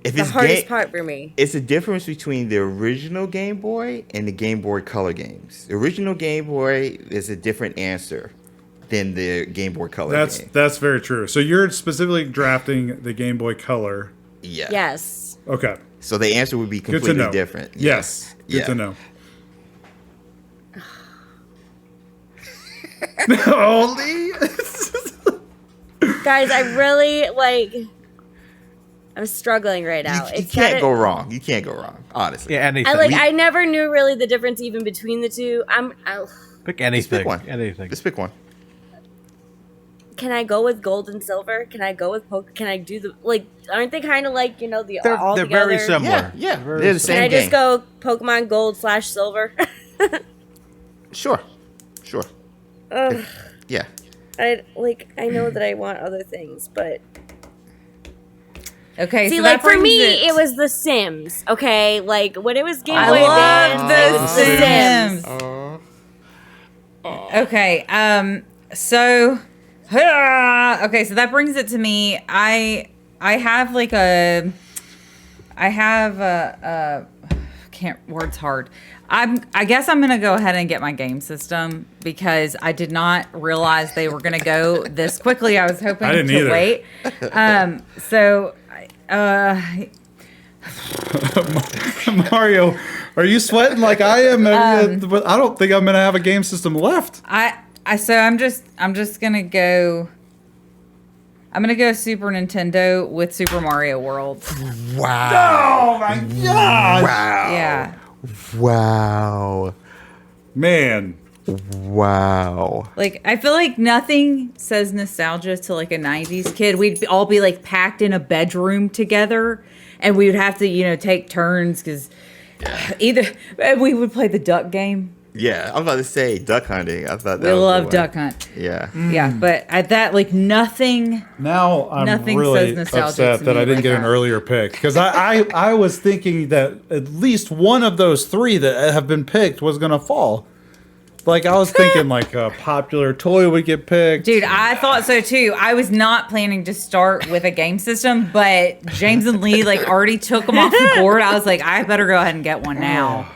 D: If
B: the
D: it's
B: hardest part for me.
D: It's the difference between the original Game Boy and the Game Boy Color games. The original Game Boy is a different answer than the Game Boy Color game.
C: That's very true. So you're specifically drafting the Game Boy Color.
D: Yeah.
B: Yes.
C: Okay.
D: So the answer would be
C: Good to
D: completely
C: know.
D: different.
C: Yes. Good
D: Yeah.
C: to know. Holy.
B: Guys, I really like. I'm struggling right now.
D: You can't go wrong. You can't go wrong. Honestly.
A: Yeah, anything.
B: I never knew really the difference even between the two.
A: Pick
D: Just
A: anything.
D: pick one.
A: Anything.
D: Just pick one.
B: Can I go with gold and silver? Can I go with Can I do the like? Aren't they kind of like the all
A: They're
B: together?
A: very similar.
D: Yeah.
A: Very
D: They're the
A: similar.
B: Can I
D: same
B: just
D: game.
B: go Pokemon Gold / Silver?
D: Sure.
B: Ugh,
D: Yeah.
B: I know that I want other things, but
E: Okay,
B: see,
E: so
B: like
E: that
B: for me,
E: brings
B: it was The Sims. Okay, like when it was Game
E: I
B: Boy
E: love
B: Advance,
E: The
B: it was
E: Sims. Okay, so okay, so that brings it to me. I have like a words hard. I guess I'm gonna go ahead and get my game system because I did not realize they were gonna go this quickly. I was hoping
C: I didn't
E: to
C: either.
E: wait. So
C: Mario, are you sweating like I am? But I don't think I'm gonna have a game system left.
E: So I'm just gonna go. I'm gonna go Super Nintendo with Super Mario World.
D: Wow.
C: Oh my god!
D: Wow.
E: Yeah.
D: Wow.
C: Man,
D: Wow.
E: Like, I feel like nothing says nostalgia to like a 90s kid. We'd all be like packed in a bedroom together and we would have to, take turns because either we would play the duck game.
D: Yeah, I was about to say duck hunting. I thought that
E: We
D: was
E: love
D: the one.
E: duck hunt.
D: Yeah.
E: Yeah, but at that, like, nothing.
C: now I'm
E: Nothing
C: really
E: says nostalgia
C: upset
E: to
C: that
E: me
C: I didn't
E: like
C: get an
E: that.
C: earlier pick because I was thinking that at least one of those three that have been picked was going to fall. Like, I was thinking like a popular toy would get picked.
E: Dude, I thought so too. I was not planning to start with a game system, but James and Lee like already took them off the board. I was like, I better go ahead and get one now.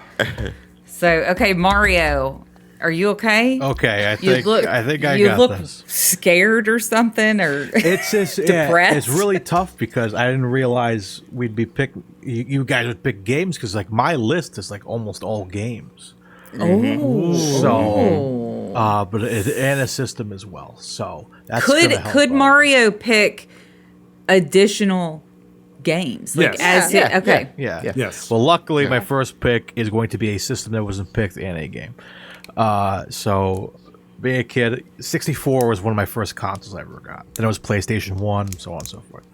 E: So, okay, Mario, are you okay?
A: Okay, I
E: You
A: think I
E: you
A: got
E: look
A: this.
E: scared or something, or
A: It's just
E: depressed?
A: it's really tough because I didn't realize we'd be you guys would pick games because like my list is like almost all games. So, but and a system as well. So that's gonna help
E: could
A: out.
E: Mario pick additional games? Like
C: Yes.
E: okay.
A: Yeah.
C: Yes.
A: Well, luckily, my first pick is going to be a system that wasn't picked in a game. So, being a kid, 64 was one of my first consoles I ever got. Then it was PlayStation 1, so on and so forth.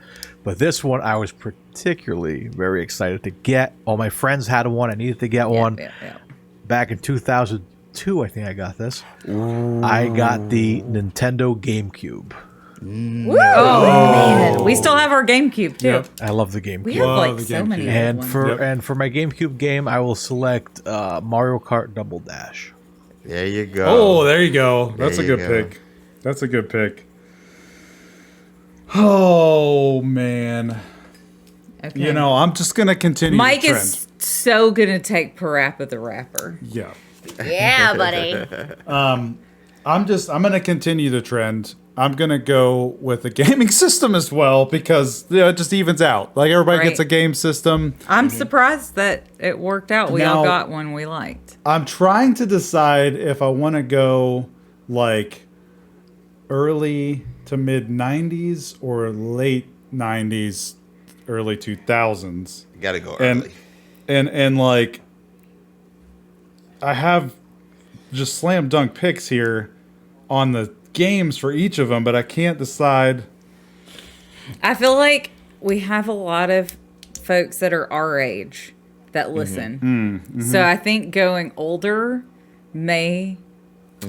A: But this one, I was particularly very excited to get. All my friends had one. I needed to get one.
E: Yeah.
A: Back in 2002, I think I got this. I got the Nintendo GameCube.
E: Man, we still have our GameCube too.
C: Yep.
A: I love the GameCube.
E: We have
C: Love
E: like
C: the
E: so many.
C: GameCube.
E: old
A: And
E: ones.
A: for my GameCube game, I will select Mario Kart Double Dash.
D: There you go.
C: Oh, there you go. That's a
D: There you
C: good
D: go.
C: pick. That's a good pick. Oh man.
E: Okay.
C: You know, I'm just gonna continue
E: Mike
C: the trend.
E: is so gonna take Parappa the Rapper.
C: Yeah.
B: Yeah, buddy.
C: I'm gonna continue the trend. I'm gonna go with a gaming system as well because it just evens out. Like everybody gets a
E: Right.
C: game system.
E: I'm surprised that it worked out. We all
C: Now-
E: got one we liked.
C: I'm trying to decide if I want to go like early to mid 90s or late 90s, early 2000s.
D: You gotta go
C: And
D: early.
C: and like I have just slam dunk picks here on the games for each of them, but I can't decide.
E: I feel like we have a lot of folks that are our age that listen. So I think going older may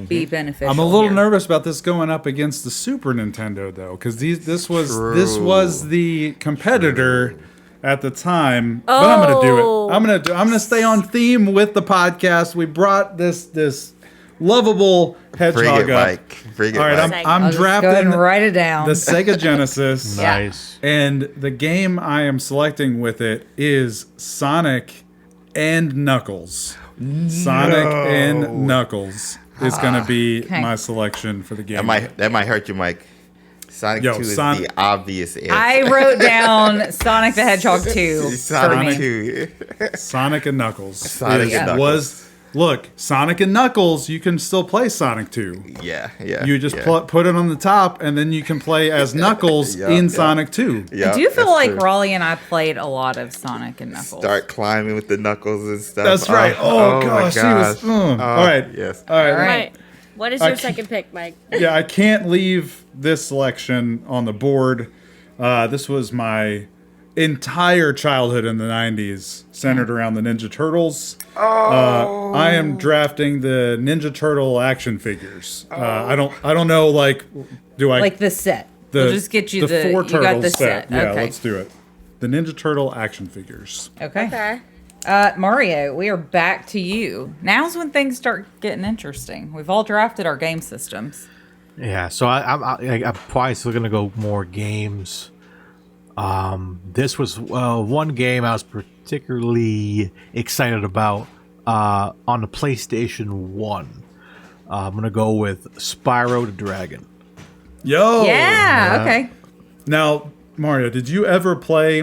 E: be beneficial.
C: I'm a little
E: here.
C: nervous about this going up against the Super Nintendo though, because this was the competitor at the time. But I'm gonna do it. I'm gonna stay on theme with the podcast. We brought this lovable
D: Bring
C: hedgehog
D: it,
C: up.
D: Mike. Bring it,
C: All right,
D: Mike.
C: I'm
E: I'll just go ahead
C: drafting
E: and write it down.
C: the Sega Genesis.
E: Yeah.
A: Nice.
C: And the game I am selecting with it is Sonic and Knuckles. Sonic and Knuckles is going to be
E: Okay.
C: my selection for the game.
D: That might hurt you, Mike. Sonic
C: Yo,
D: 2 is
C: Son-
D: the obvious answer.
E: I wrote down Sonic the Hedgehog 2 for
D: Sonic
E: me.
D: 2.
C: Sonic and Knuckles.
D: Sonic and Knuckles.
C: Look, Sonic and Knuckles, you can still play Sonic 2.
D: Yeah.
C: You just
D: yeah.
C: put it on the top, and then you can play as Knuckles
D: Yeah,
C: in
D: yeah.
C: Sonic 2.
D: Yeah,
E: I do feel
D: that's
E: like
D: true.
E: Raleigh and I played a lot of Sonic and Knuckles.
D: Start climbing with the knuckles and stuff.
C: That's right. Oh,
D: my
C: gosh, she was. All right.
D: Yes.
C: All right.
E: All right.
B: Right. What is
C: I
B: your
C: can't-
B: second pick, Mike?
C: Yeah, I can't leave this selection on the board. This was my entire childhood in the 90s, centered around the Ninja Turtles. I am drafting the Ninja Turtle action figures. I don't know, like, do I
E: Like the set. We'll just get you the
C: four
E: you
C: turtles
E: got the set.
C: Yeah,
E: Okay.
C: let's do it. The Ninja Turtle action figures.
E: Okay.
B: Okay.
E: Mario, we are back to you. Now's when things start getting interesting. We've all drafted our game systems.
A: Yeah, so I'm probably still gonna go more games. This was one game I was particularly excited about on the PlayStation 1. I'm gonna go with Spyro the Dragon.
C: Yo!
E: Yeah, okay.
C: Now, Mario, did you ever play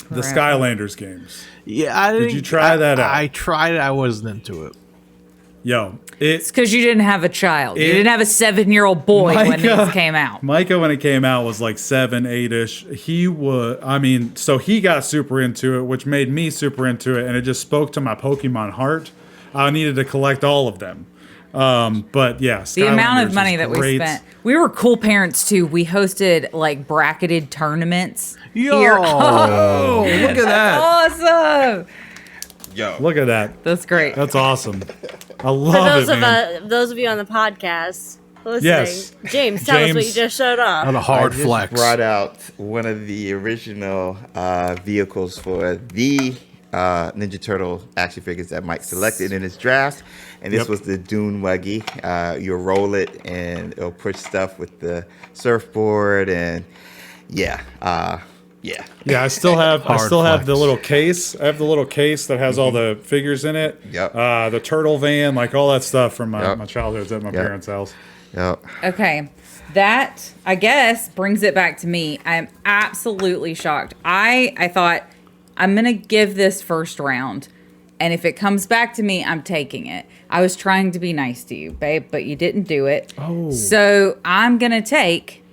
C: the
E: Crap.
C: Skylanders games?
A: Yeah, I didn't,
C: you try that out?
A: I tried it. I wasn't into it.
C: Yo,
E: It's because you didn't have a child. You
C: It-
E: didn't have a 7-year-old boy when
C: Micah-
E: these came out.
C: Micah, when it came out, was like 7, 8-ish. So he got super into it, which made me super into it, and it just spoke to my Pokemon heart. I needed to collect all of them. But yeah,
E: The amount of
C: Skylanders
E: money
C: is
E: that we
C: great.
E: spent. We were cool parents too. We hosted like bracketed tournaments.
A: Yo!
E: Here.
C: Oh, look at that!
E: Awesome.
D: Yo.
C: Look at that!
E: That's great.
C: That's awesome. I
B: For
C: love it, man.
B: those of you on the podcast listening,
C: Yes.
B: James, tell us what you
C: James.
B: just showed off.
A: On a hard
D: I just
A: flex.
D: brought out one of the original vehicles for the Ninja Turtle action figures that Mike selected in his draft. And this was the Dune Wuggy. You'll roll it and it'll push stuff with the surfboard and yeah.
C: I still have the little case. I have the little case that has all the figures in it.
D: Yep.
C: The turtle van, like all that stuff from my childhood at my parents' house.
D: Yep.
E: Okay. That, I guess, brings it back to me. I'm absolutely shocked. I thought, I'm going to give this first round. And if it comes back to me, I'm taking it. I was trying to be nice to you, babe, but you didn't do it.
C: Oh.
E: So I'm going to take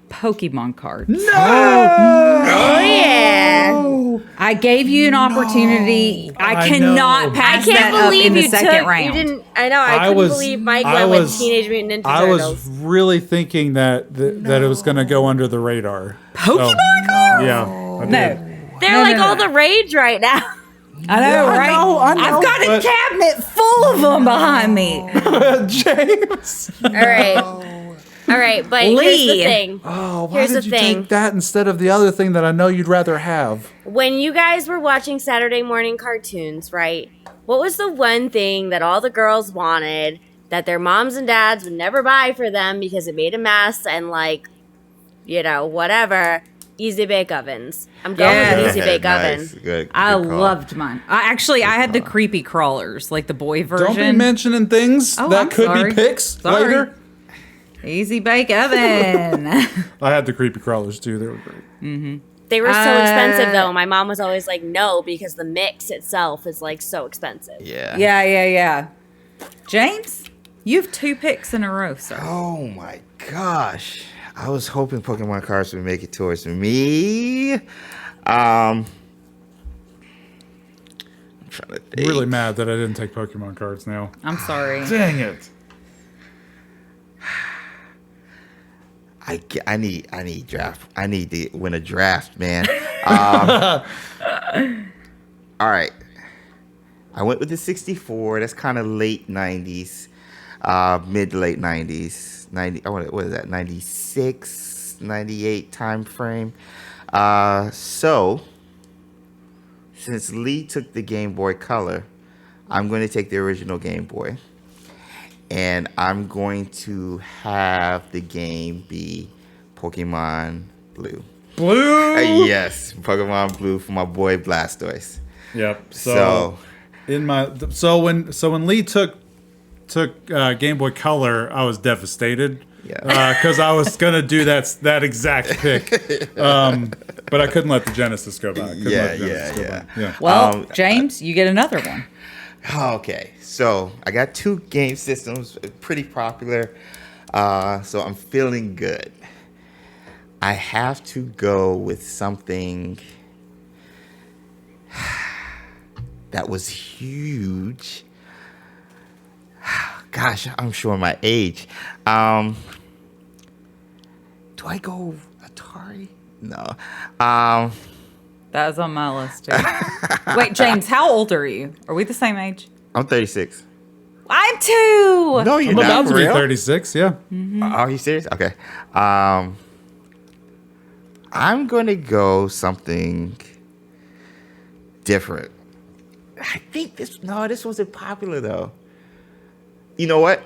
E: Pokemon cards.
C: No!
B: Oh, yeah.
E: I gave you an opportunity. I cannot pass that up in the second round.
B: You didn't. I know. I couldn't believe Mike went with Teenage Mutant Ninja Turtles.
C: I was really thinking that it was going to go under the radar.
E: Pokemon cards?
C: Yeah. I did.
E: No.
B: They're all the rage right now.
E: I know, right?
C: I know,
E: I've got a cabinet full of them behind me.
C: James.
B: All right, but here's the thing.
G: Oh, why
B: Here's
G: did
B: the
G: you
B: thing.
G: take that instead of the other thing that I know you'd rather have?
B: When you guys were watching Saturday morning cartoons, right? What was the one thing that all the girls wanted that their moms and dads would never buy for them because it made a mess and whatever? Easy bake ovens. I'm going with Easy Bake Oven.
D: Good
E: I
D: call.
E: loved mine. I had the creepy crawlers, like the boy version.
C: Don't be mentioning things
E: Oh,
C: that
E: I'm
C: could
E: sorry.
C: be picks
E: Sorry.
C: later.
E: Easy Bake Oven.
C: I had the creepy crawlers too. They were great.
B: They were so expensive, though. My mom was always like, no, because the mix itself is so expensive.
D: Yeah.
E: Yeah. James, you have 2 picks in a row, sir.
D: Oh my gosh. I was hoping Pokemon cards would make it towards me. I'm trying to think.
C: I'm really mad that I didn't take Pokemon cards now.
E: I'm sorry.
C: Dang it.
D: I need draft. I need to win a draft, man. All right. I went with the 64. That's kind of late 90s, mid to late 90s. What is that? 96, 98 time frame. So since Lee took the Game Boy Color, I'm going to take the original Game Boy. And I'm going to have the game be Pokemon Blue.
C: Blue?
D: Yes, Pokemon Blue for my boy Blastoise.
C: Yep.
D: So
C: when Lee took Game Boy Color, I was devastated.
D: Yeah.
C: Because I was gonna do that exact pick, but I couldn't let the Genesis go by. Yeah.
E: Well, James, you get another one.
D: Okay, so I got 2 game systems, pretty popular, so I'm feeling good. I have to go with something that was huge. Gosh, I'm showing my age. Do I go Atari? No.
E: That was on my list too. Wait, James, how old are you? Are we the same age?
D: I'm 36.
E: I'm 2.
D: No, you're
C: I'm
D: not.
C: about to
D: For
C: be
D: real?
C: 36. Yeah.
D: Are you serious? Okay. I'm going to go something different. I think this wasn't popular though. You know what?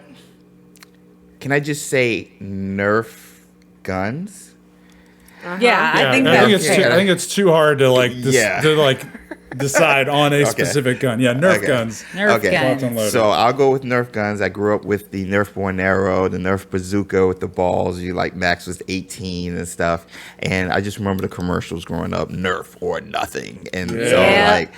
D: Can I just say Nerf Guns?
E: Yeah, I think
C: I
E: that's
C: think it's too hard to decide on a specific gun. Yeah, Nerf guns.
E: Nerf Guns.
C: Locked and loaded.
D: So I'll go with Nerf Guns. I grew up with the Nerf bow and arrow, the Nerf bazooka with the balls. Max was 18 and stuff. And I just remember the commercials growing up, Nerf or nothing. And I'm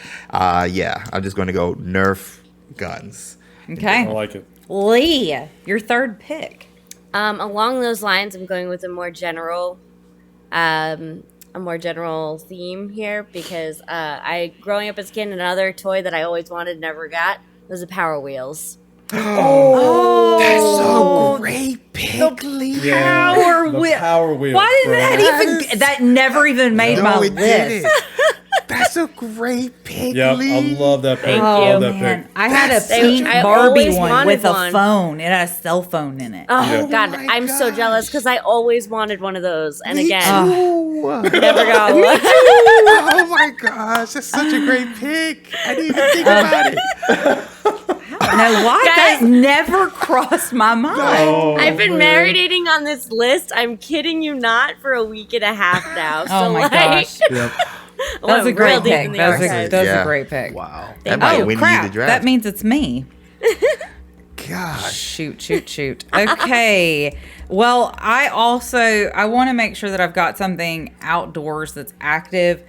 D: just going to go Nerf Guns.
E: Okay.
C: I like it.
E: Lee, your third pick.
B: Along those lines, I'm going with a more general theme here because growing up as a kid, another toy that I always wanted, never got, was the Power Wheels.
E: Oh,
D: That's a great pick, Lee.
E: Power
C: The
E: Wheel.
C: Power Wheel.
E: Why didn't that never even made my
D: it
E: list?
D: didn't. That's a great pick,
C: Yep,
D: Lee.
C: I love that pick.
B: Thank
C: I
B: you.
C: love that
E: Man,
C: pick.
E: I had a
B: They-
E: pink
B: I
E: Barbie
B: always
E: one
B: wanted
E: with a
B: one.
E: phone. It had a cell phone in it.
B: Oh, God.
D: my
B: I'm so jealous because I always wanted one of those. And again,
D: Ooh.
B: never got one.
D: Oh my gosh, that's such a great pick. I didn't even think about it.
E: No, why?
B: Guys.
E: That never crossed my mind.
B: I've been marinating on this list. I'm kidding you not for a week and a half now. So
E: Oh my gosh.
C: Yep.
E: That was a great pick. That was a
D: Yeah.
E: great pick.
A: Wow.
D: That might
E: Oh,
D: win you
E: crap.
D: the draft.
E: That means it's me.
D: Gosh.
E: Shoot. Okay. Well, I want to make sure that I've got something outdoors that's active.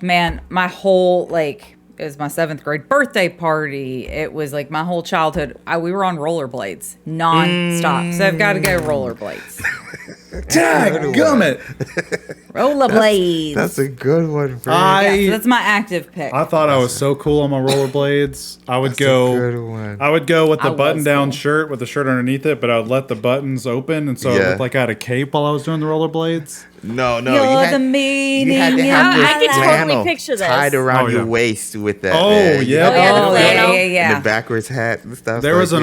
E: Man, my whole, like, it was my 7th grade birthday party. It was like my whole childhood. We were on rollerblades non-stop. So I've got to go rollerblades.
C: Dadgummit.
E: Rollerblades.
D: That's a good one, Fred.
E: Yeah, so that's my active pick.
C: I thought I was so cool on my rollerblades. I would
D: That's a good one.
C: I would go with
E: I
C: the
E: was
C: button-down
E: cool.
C: shirt with the shirt underneath it, but I would let the buttons open, and so it
D: Yeah.
C: looked like I had a cape while I was doing the rollerblades.
D: No,
E: You're
D: you
E: the
D: had,
E: meaning.
D: you had to
E: in
D: have
B: I
D: this
B: could totally
D: flannel
B: picture this.
D: tied around
C: Oh,
D: your
C: yeah.
D: waist with that.
C: Oh,
D: man.
C: yeah.
B: Oh, yeah, the
E: Oh,
B: flannel.
E: yeah.
D: And the backwards hat and stuff.
C: There was
D: like,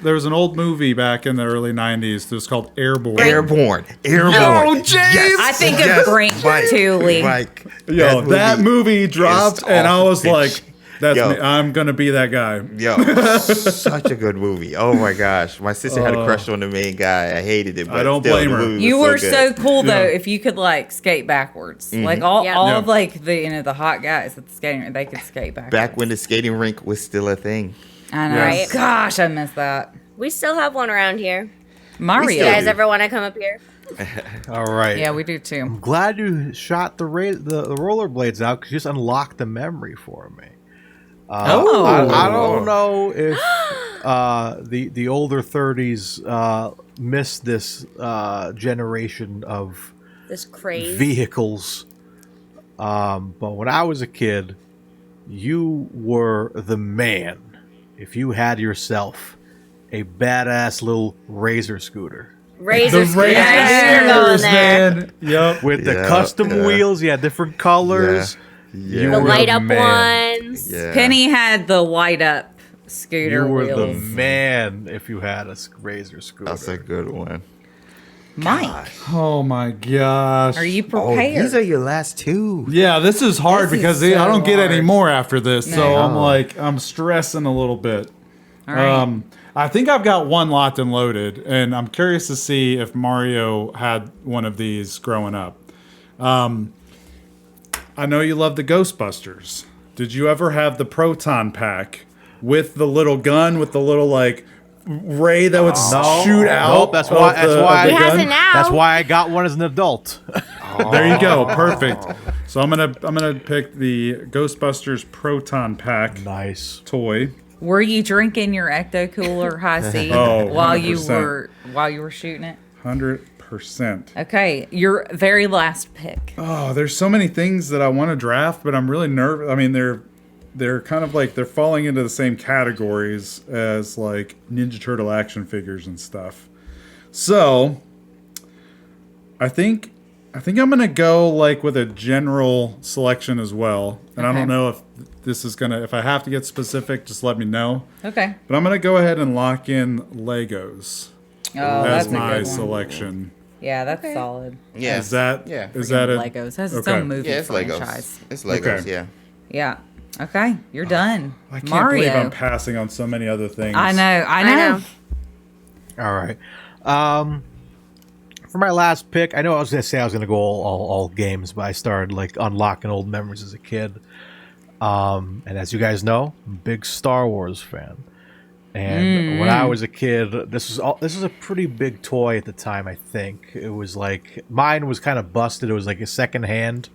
C: there was an old movie back in the early '90s. It was called Airborne.
D: Airborne.
C: Oh, James!
E: I think of Brink too, Lee.
D: Mike.
C: Yo, that movie dropped, and I was like, "That's
D: Yo.
C: me. I'm gonna be that guy."
D: Yo, such a good movie. Oh my gosh. My sister had a crush on the main guy. I hated it, but
C: I don't
D: still,
C: blame
D: the
C: her.
D: movie was
E: You were
D: good.
E: so cool though
C: Yeah.
E: if you could like skate backwards.
D: Mm-hmm.
E: Like all
B: Yeah.
E: of like the hot guys at the skating rink, they could skate backwards.
D: Back when the skating rink was still a thing.
E: I know.
B: Right.
E: Gosh, I miss that.
B: We still have one around here.
E: Mario.
B: You
D: still
B: guys
D: do.
B: ever want to come up here?
A: All right.
E: Yeah, we do too.
A: Glad you shot the rollerblades out because you just unlocked the memory for me.
E: Oh.
A: I don't know if the older 30s missed this generation of
B: This craze.
A: vehicles. But when I was a kid, you were the man if you had yourself a badass little razor scooter.
B: Razor
C: The
B: scooter. I knew you were going
C: Razors,
B: there.
C: man. Yep.
A: With the
D: Yeah,
A: custom
D: yeah.
A: wheels, you had different colors.
D: Yeah.
A: You
B: The
A: were
B: light up
A: man.
B: ones.
D: Yeah.
E: Penny had the light up scooter
A: You were the
E: wheels.
A: man if you had a razor scooter.
D: That's a good one.
E: Mike,
C: Oh my gosh.
E: are you
D: Oh,
E: prepared?
D: these are your last two.
C: Yeah, this is hard
E: This is
C: because
E: so
C: I don't get any
E: hard.
C: more after this, so
E: No.
C: I'm like I'm stressing a little bit.
E: All right.
C: I think I've got one locked and loaded, and I'm curious to see if Mario had one of these growing up. I know you love the Ghostbusters. Did you ever have the proton pack with the little gun with the little like ray that would shoot out?
A: Nope, that's why-
C: of
A: that's
C: the-
A: why-
C: of the
B: He has
C: gun?
B: it now.
A: That's why I got one as an adult.
C: There you go, perfect. So I'm gonna pick the Ghostbusters proton pack
A: Nice.
C: toy.
E: Were you drinking your Ecto Cooler High C
C: Oh,
E: while you
C: 100%.
E: were shooting it?
C: 100%.
E: Okay, your very last pick.
C: Oh, there's so many things that I want to draft, but I'm really nervous. I mean, they're kind of like they're falling into the same categories as like Ninja Turtle action figures and stuff. So, I think I'm gonna go like with a general selection as well. And I
E: Okay.
C: don't know if this is gonna if I have to get specific, just let me know.
E: Okay.
C: But I'm gonna go ahead and lock in Legos
E: Oh,
C: as
E: that's a
C: my
E: good one.
C: selection.
E: Yeah, that's solid.
D: Yeah.
C: Is that
D: Yeah.
C: is that a
E: Legos has its
C: okay.
E: own movie
D: Yeah, it's
E: franchise.
D: Legos. It's Legos,
C: Okay.
D: yeah.
E: Yeah. Okay, you're done.
C: I can't
E: Mario.
C: believe I'm passing on so many other things.
E: I know.
B: I know.
A: All right. For my last pick, I know I was going to say I was going to go all games, but I started like unlocking old memories as a kid. And as you guys know, I'm a big Star Wars fan. And when I was a kid, this was a pretty big toy at the time. I think it was like mine was kind of busted. It was like a second hand,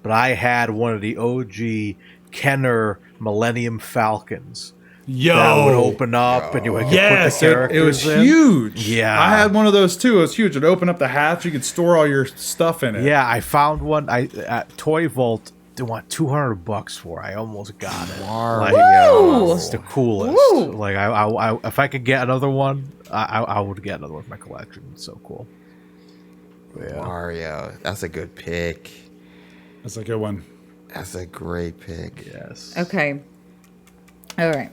A: but I had one of the OG Kenner Millennium Falcons.
C: Yo,
A: That would open up, and you would
C: yes,
A: put the
C: it
A: characters
C: was
A: in.
C: huge.
A: Yeah.
C: I had one of those too. It was huge. It'd open up the hatch. You could store all your stuff in it.
A: Yeah, I found one. At Toy Vault. They want $200 for. I almost got it. Like, it's the coolest. Like I, if I could get another one, I would get another one for my collection. It's so cool. But yeah.
D: Mario. That's a good pick.
C: That's a good one.
D: That's a great pick.
A: Yes.
E: Okay. All right.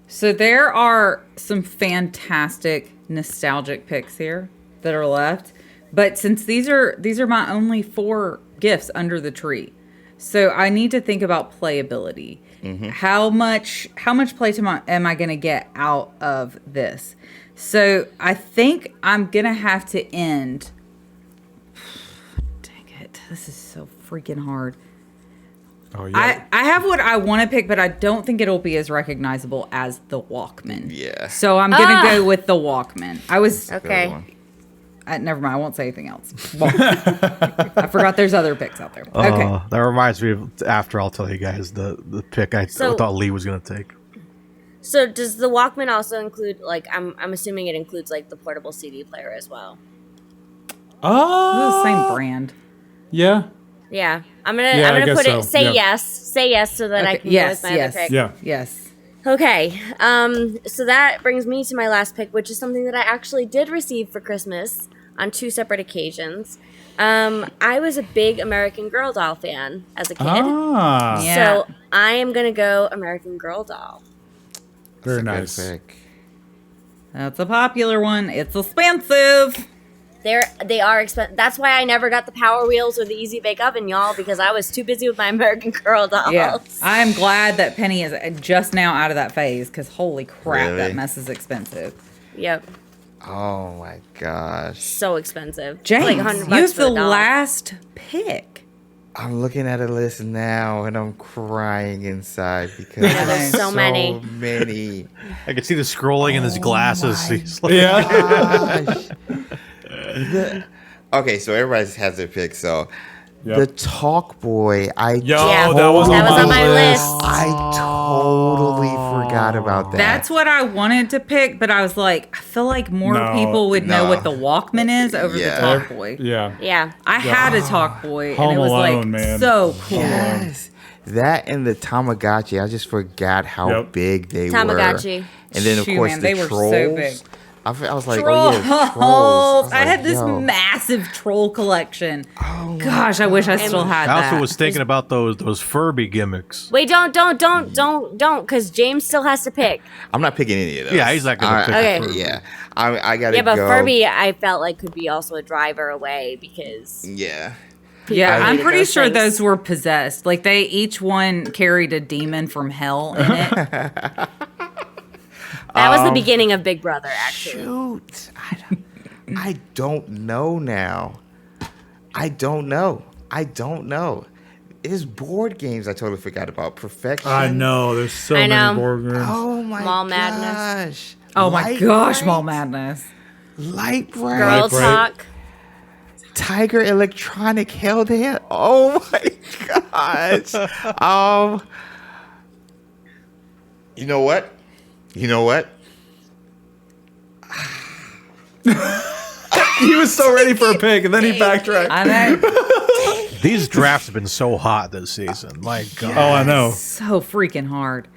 E: So there are some fantastic nostalgic picks here that are left, but since these are my only 4 gifts under the tree, so I need to think about playability. Mm-hmm. How much playtime am I going to get out of this? So I think I'm going to have to end. Dang it. This is so freaking hard.
C: Oh, yeah.
E: I have what I want to pick, but I don't think it'll be as recognizable as the Walkman.
D: Yeah.
E: So I'm going to go with the Walkman. I was...
B: Okay.
E: never mind. I won't say anything else. I forgot there's other picks out there. Okay.
A: That reminds me of, after I'll tell you guys the pick I thought Lee was going to take.
B: So does the Walkman also include, like, I'm assuming it includes, like, the portable CD player as well?
C: Oh.
E: This is the same brand.
C: Yeah.
B: Yeah. I'm
C: I
B: gonna
C: guess
B: put
C: so.
B: it, say
C: Yeah.
B: yes. Say yes so that I can go with my other pick.
C: Yeah.
E: Yes.
B: Okay, so that brings me to my last pick, which is something that I actually did receive for Christmas on 2 separate occasions. I was a big American Girl doll fan as a kid.
C: Ah.
E: Yeah.
B: So I am going to go American Girl doll.
C: Very
D: That's a
C: nice.
D: good pick.
E: That's a popular one. It's expensive.
B: They are expensive. That's why I never got the Power Wheels or the Easy Bake Oven, y'all, because I was too busy with my American Girl dolls.
E: Yeah. I am glad that Penny is just now out of that phase, because holy crap,
D: Really?
E: that mess is expensive.
B: Yep.
D: Oh my gosh.
B: So expensive.
E: James,
B: Like $100
E: use
B: for
E: the
B: a doll.
E: last pick.
D: I'm looking at a list now and I'm crying inside because
B: Yeah, there's so many.
D: many.
A: I can see the scrolling in his glasses. He's like,
C: Yeah.
D: Gosh. Okay, so everybody has their pick. So
C: Yep.
D: the Talk Boy,
C: Yo,
B: Yeah,
C: that was
B: on my list.
D: I totally forgot about that.
E: That's what I wanted to pick, but I was like, I feel like more
C: No,
E: people would know
D: no.
E: what the Walkman is over
D: Yeah.
E: the Talk Boy.
C: Yeah.
B: Yeah.
E: I had a Talk Boy, and
C: Home
E: it was
C: Alone,
E: like
C: man.
E: so cool.
D: Yes. That and the Tamagotchi, I just forgot how
C: Yep.
D: big they
B: Tamagotchi.
D: were. And then, of
E: Shoot,
D: course,
E: man,
D: the
E: they were so
D: trolls.
E: big.
D: I was like,
E: Trolls.
D: oh yeah, trolls.
E: I had this
D: yo.
E: massive troll collection. Gosh, I wish I still had
A: I
E: that.
A: also was thinking about those Furby gimmicks.
B: Wait, don't, because James still has to pick.
D: I'm not picking any of those.
A: Yeah, he's not gonna pick
B: Okay.
A: Furby.
D: Yeah, I gotta
B: Yeah, but
D: go.
B: Furby, I felt like could be also a driver away because
D: Yeah.
E: Yeah,
B: I
E: I'm
B: hated
E: pretty
B: those
E: sure
B: things.
E: those were possessed. Like they each one carried a demon from hell in it.
B: that was the beginning of Big Brother, actually.
D: Shoot, I don't know now. I don't know. It's board games I totally forgot about. Perfection.
C: I know. There's so
B: I
C: many
B: know.
C: board games.
D: Oh my
B: Mall
D: gosh.
B: Madness.
E: Oh my
D: Light
E: gosh,
D: Bright?
E: Mall Madness.
D: Light Bright.
B: Girl
C: Right.
B: Talk.
D: Tiger Electronic held hand. Oh my gosh. You know what?
C: He was so ready for a pick, and then he backtracked.
E: I know.
A: These drafts have been so hot this season. My God.
C: Oh, I know.
E: So freaking hard.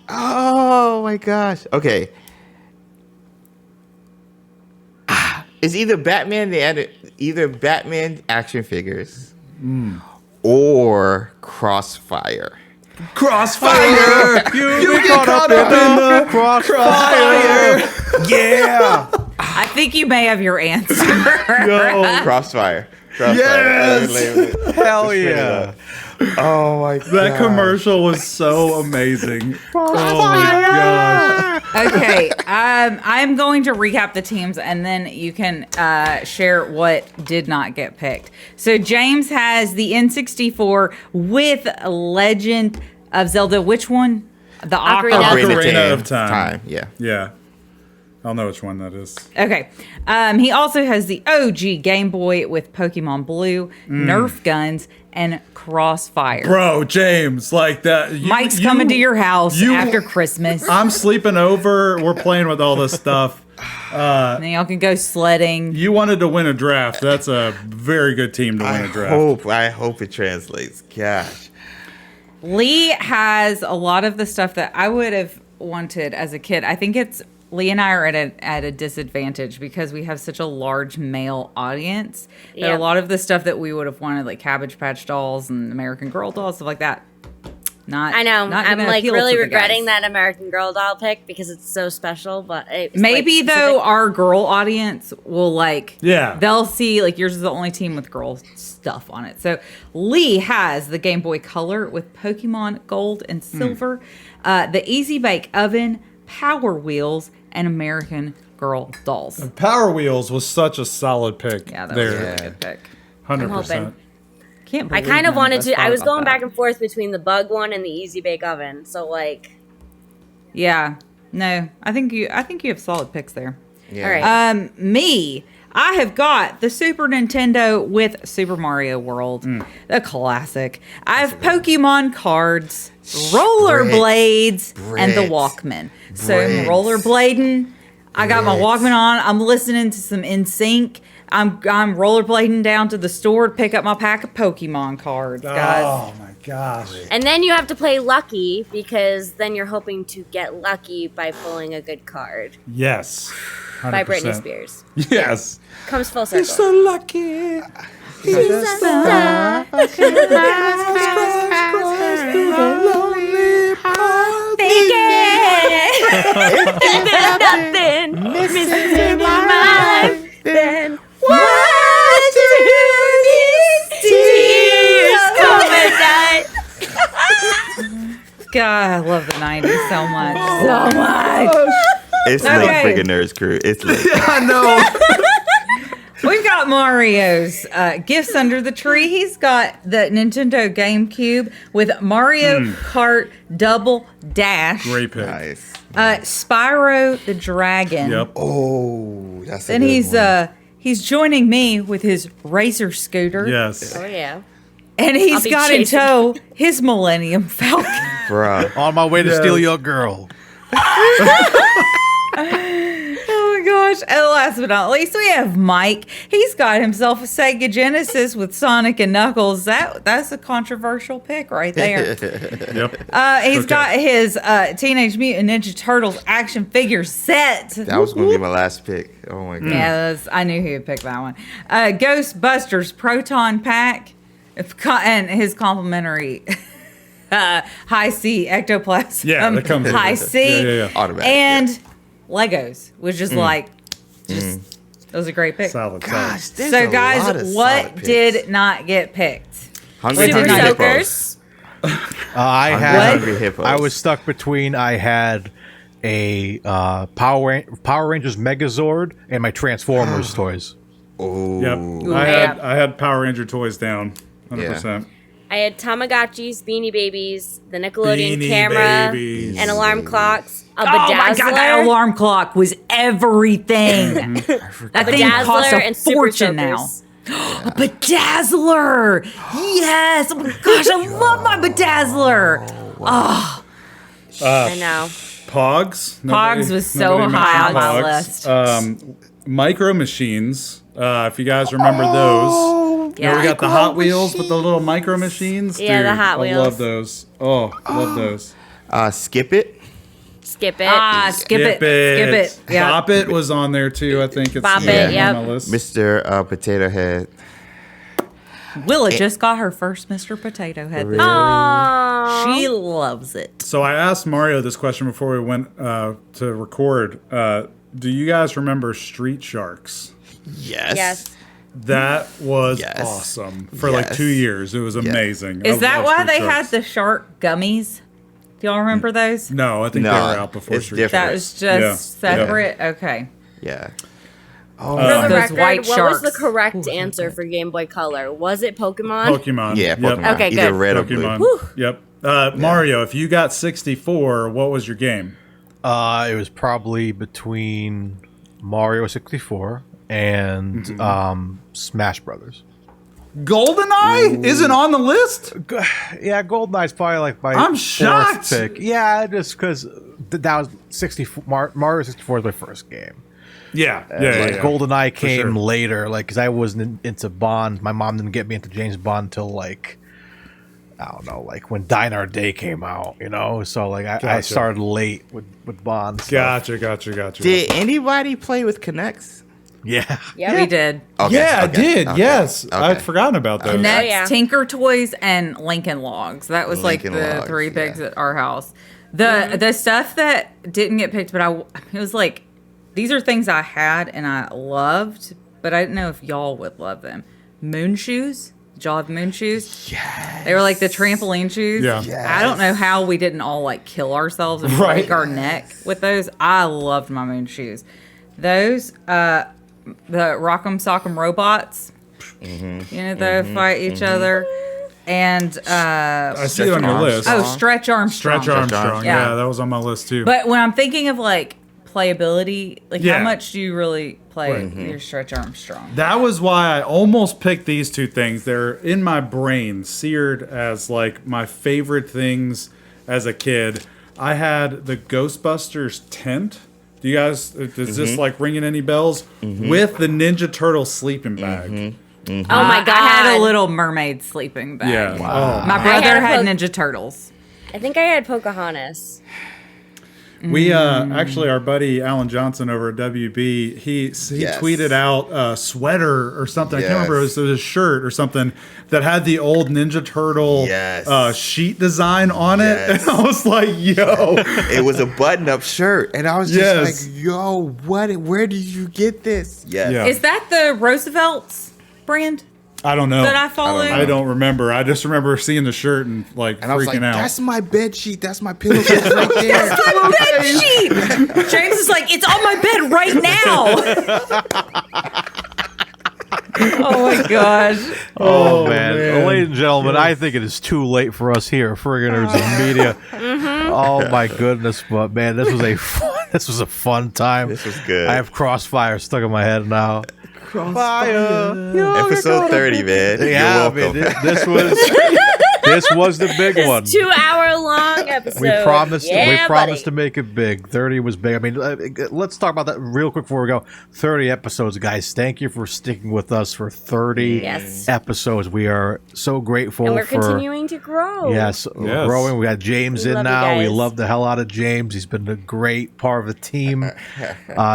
D: Oh my gosh. Okay. It's either Batman action figures or Crossfire.
C: Crossfire! You get caught up in the crossfire! Yeah!
E: I think you may have your answer.
C: Yo,
D: Crossfire.
C: Yes!
A: Hell yeah.
D: Oh my god.
C: that commercial was so amazing. Oh my gosh.
E: Okay, I'm going to recap the teams, and then you can share what did not get picked. So James has the N64 with Legend of Zelda. Which one? The
B: Ocarina.
C: Ocarina of Time.
D: Yeah.
C: Yeah. I'll know which one that is.
E: Okay. He also has the OG Game Boy with Pokemon Blue, Nerf Guns, and Crossfire.
C: Bro, James, like that.
E: Mike's coming to your house after Christmas.
C: I'm sleeping over. We're playing with all this stuff.
E: And then y'all can go sledding.
C: You wanted to win a draft. That's a very good team to win a draft.
D: I hope it translates. Gosh.
E: Lee has a lot of the stuff that I would have wanted as a kid. I think it's Lee and I are at a disadvantage because we have such a large male audience that
B: Yeah.
E: a lot of the stuff that we would have wanted, like Cabbage Patch dolls and American Girl dolls, stuff like that,
B: I know.
E: not
B: I'm
E: gonna
B: like
E: appeal
B: really
E: to the
B: regretting
E: guys.
B: that American Girl doll pick because it's so special. But it's
E: Maybe
B: like,
E: though our girl audience will
C: Yeah.
E: they'll see like yours is the only team with girl stuff on it. So Lee has the Game Boy Color with Pokemon Gold and Silver, the Easy Bake Oven, Power Wheels, and American Girl dolls.
C: Power Wheels was such a solid pick.
E: Yeah, that was a
C: there.
E: really good pick.
C: 100%.
E: Can't
B: I
E: believe
B: kind of
E: none
B: wanted
E: us
B: to. I
E: thought
B: was
E: about
B: going
E: that.
B: back and forth between the bug one and the Easy Bake Oven. So like,
E: Yeah, no, I think you have solid picks there.
D: Yeah.
B: all right.
E: Me, I have got the Super Nintendo with Super Mario World, the classic. I have Pokemon cards, rollerblades, and the
D: Bricks.
E: Walkman. So I'm
D: Bricks.
E: rollerblading. I got my
D: Bricks.
E: Walkman on. I'm listening to some NSYNC. I'm rollerblading down to the store to pick up my pack of Pokemon cards, guys.
C: Oh my gosh.
B: And then you have to play lucky because then you're hoping to get lucky by pulling a good card
C: Yes. 100%.
B: by Britney Spears.
C: Yes.
B: Comes full circle.
C: So lucky.
B: Nothing missing in my life. Then what do these tears come at night?
E: God, I love the 90s so much. So much.
D: It's
E: Okay.
D: late, Friggin Nerds crew. It's late.
G: I know.
E: We've got Mario's gifts under the tree. He's got the Nintendo GameCube with Mario Kart Double Dash.
C: Great pick.
D: Nice.
E: Spyro the Dragon.
C: Yep.
D: Oh, that's a
E: Then
D: good one.
E: he's joining me with his Razor scooter.
C: Yes.
B: Oh yeah.
E: And
B: I'll
E: he's
B: be
E: got in
B: chasing.
E: tow his Millennium Falcon.
D: Bruh.
A: On my way to steal your girl.
E: Oh my gosh. And last but not least, we have Mike. He's got himself a Sega Genesis with Sonic and Knuckles. That's a controversial pick right there.
C: Yep.
E: He's
C: Okay.
E: got his Teenage Mutant Ninja Turtles action figure set.
D: That was going to be my last pick. Oh my god.
E: Yeah, I knew he would pick that one. Ghostbusters Proton Pack and his complimentary High C Ectoplasm.
C: Yeah, that comes with
E: High
C: it.
E: C.
C: Yeah.
D: Automatic.
E: And Legos was just that was a great pick.
C: Solid.
D: Gosh,
C: Solid.
D: there's
E: So
D: a lot of
E: guys,
D: solid
E: what
D: picks.
E: did not get picked?
D: Hungry
E: Super
D: Hungry
B: Soakers.
D: Hippos.
A: I
D: Hungry
A: had.
D: Hungry Hippos.
A: I was stuck between. I had a Power Rangers Megazord and my Transformers toys.
D: Oh.
C: Yep.
E: yeah.
C: I had Power Ranger toys down. 100%.
B: I had Tamagotchis, Beanie Babies, the Nickelodeon
C: Beanie
B: camera,
C: Babies.
B: and alarm clocks. A
E: Oh my god, that
B: bedazzler.
E: alarm clock was everything. That thing costs
B: Bedazzler
E: a
B: and Super
E: fortune now.
B: Soakers.
E: A bedazzler! Yes! Oh my gosh, I love my bedazzler!
B: I know.
C: Pogs.
E: Pogs was so
C: nobody
E: high
C: mentioned
E: on my
C: Pogs.
E: list.
C: Micro Machines. If you guys remember those.
B: Yeah.
C: We got the Hot Wheels with the little micro machines.
B: Yeah, the
C: Dude,
B: Hot
C: I
B: Wheels.
C: love those. Oh, love those.
D: Skip It.
B: Skip it.
E: Skip it. Yeah.
C: Bop It was on there too. I think it's
B: Bop
D: It,
C: on
B: yep.
C: my list.
D: Mr. Potato Head.
E: Willa just got her first Mr. Potato Head. This
B: Aww.
E: week. She loves it.
C: So I asked Mario this question before we went to record. Do you guys remember Street Sharks?
D: Yes.
B: Yes.
C: That was
D: Yes.
C: awesome for like
D: Yes.
C: 2 years. It was amazing.
E: Is
C: I
E: that
C: love
E: why
C: Street
E: they
C: Sharks.
E: had the shark gummies? Do y'all remember those?
C: No, I think
D: No,
C: they were out before
D: it's
C: Street
D: different.
E: That was just
C: Yeah.
E: separate? Okay.
D: Yeah.
B: For the
E: Those
B: record,
E: white
B: what was the
E: sharks.
B: correct answer for Game Boy Color? Was it Pokemon?
C: Pokemon.
D: Yeah,
C: Yep.
D: Pokemon.
B: Okay,
D: Either
B: good.
D: red or blue.
C: Pokemon. Yep. Mario, if you got 64, what was your game?
A: It was probably between Mario 64 and Smash Brothers.
C: GoldenEye isn't on the list?
A: Yeah, GoldenEye's probably like my
C: I'm
A: fourth
C: shocked.
A: pick. Yeah, just because that was 64. Mario 64 was my first game.
C: Yeah.
A: Like GoldenEye came
C: sure.
A: later, like because I wasn't into Bond. My mom didn't get me into James Bond until like I don't know, like when Dine Our Day came out, you know. So like I
C: Gotcha.
A: started late with Bond. Stuff.
C: Gotcha.
D: Did anybody play with Connects?
A: Yeah.
B: Yep.
E: We did.
D: Okay,
C: Yeah, I
D: okay,
C: did.
D: okay,
C: Yes,
D: okay.
C: I'd forgotten about those.
E: Next,
B: yeah.
E: Tinker Toys and Lincoln Logs. That was
D: Lincoln
E: like the
D: Logs,
E: three bigs
D: yeah.
E: at our house. The stuff that didn't get picked, but it was like, these are things I had and I loved, but I didn't know if y'all would love them. Moon shoes. Did y'all have moon shoes?
D: Yes.
E: They were like the trampoline shoes.
C: Yeah.
E: I don't know how we didn't all like kill ourselves and
C: Right.
E: break our neck with those. I loved my moon shoes. Those, the Rock'em Sock'em robots, they fight each other. And
C: I see it on your list.
E: Stretch Armstrong.
C: Stretch Armstrong.
E: Yeah.
C: Yeah, that was on my list too.
E: But when I'm thinking of like playability, like
C: Yeah.
E: how much do you really play
C: Right.
E: your Stretch Armstrong?
C: That was why I almost picked these two things. They're in my brain, seared as like my favorite things as a kid. I had the Ghostbusters tent. Do you guys, is this like ringing any bells? With the Ninja Turtle sleeping bag.
B: Oh my god!
E: I had a Little Mermaid sleeping bag.
C: Yeah. Wow.
E: My
B: I
E: brother
B: had
E: had
B: a
E: Ninja Turtles.
B: I think I had Pocahontas.
C: We actually, our buddy Alan Johnson over at WB, he
D: Yes.
C: tweeted out a sweater or something. I can't remember. It was a shirt or something that had the old Ninja Turtle
D: Yes.
C: sheet design on it,
D: Yes.
C: and I was like, "Yo,
D: It was a button-up shirt, and I was just
C: Yes.
D: like, "Yo, what? Where did you get this?" Yes.
C: Yeah.
E: Is that the Roosevelt's brand
C: I don't know.
E: that I follow?
C: I don't remember. I just remember seeing the shirt and like
D: And I was
C: freaking
D: like,
C: out.
D: "That's my bed sheet. That's my pillowcase right there."
E: Bed sheet. James is like, it's on my bed right now. Oh my gosh.
A: Oh, man. Ladies and gentlemen, I think it is too late for us here at Friggin Nerds Media. Oh my goodness, but man, this was a fun time.
D: This was good.
A: I have Crossfire stuck in my head now. Crossfire.
D: Episode 30, man.
A: Yeah,
D: You're welcome.
A: this was the big one.
B: 2 hour long episode.
A: We promised.
B: Yeah,
A: we promised
B: buddy.
A: to make it big. 30 was big. I mean, let's talk about that real quick before we go. 30 episodes, guys. Thank you for sticking with us for 30
B: Yes.
A: episodes. We are so grateful.
B: And we're
A: for
B: continuing to grow.
A: Yes, we're growing. We got James
B: We
A: in
B: love you
A: now. We
B: guys.
A: love the hell out of James. He's been a great part of the team.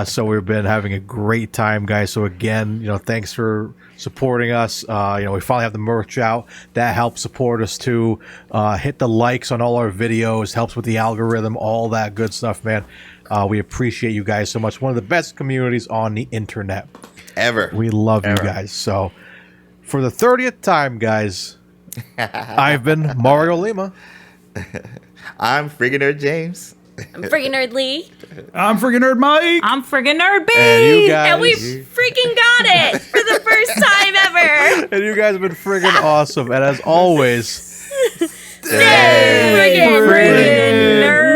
A: So we've been having a great time, guys. So again, thanks for supporting us. We finally have the merch out. That helps support us too. Hit the likes on all our videos. Helps with the algorithm. All that good stuff, man. We appreciate you guys so much. One of the best communities on the internet.
D: Ever.
A: We love you guys. So for the 30th time, guys, I've been Mario Lima.
D: I'm Friggin Nerd James.
B: I'm Friggin Nerd Lee.
C: I'm freaking Nerd Mike.
E: I'm friggin' Nerd B.
A: And you guys.
B: And we freaking got it for the first time ever.
A: And you guys have been friggin' awesome. And as always,
B: Friggin'
E: Friggin' Nerd.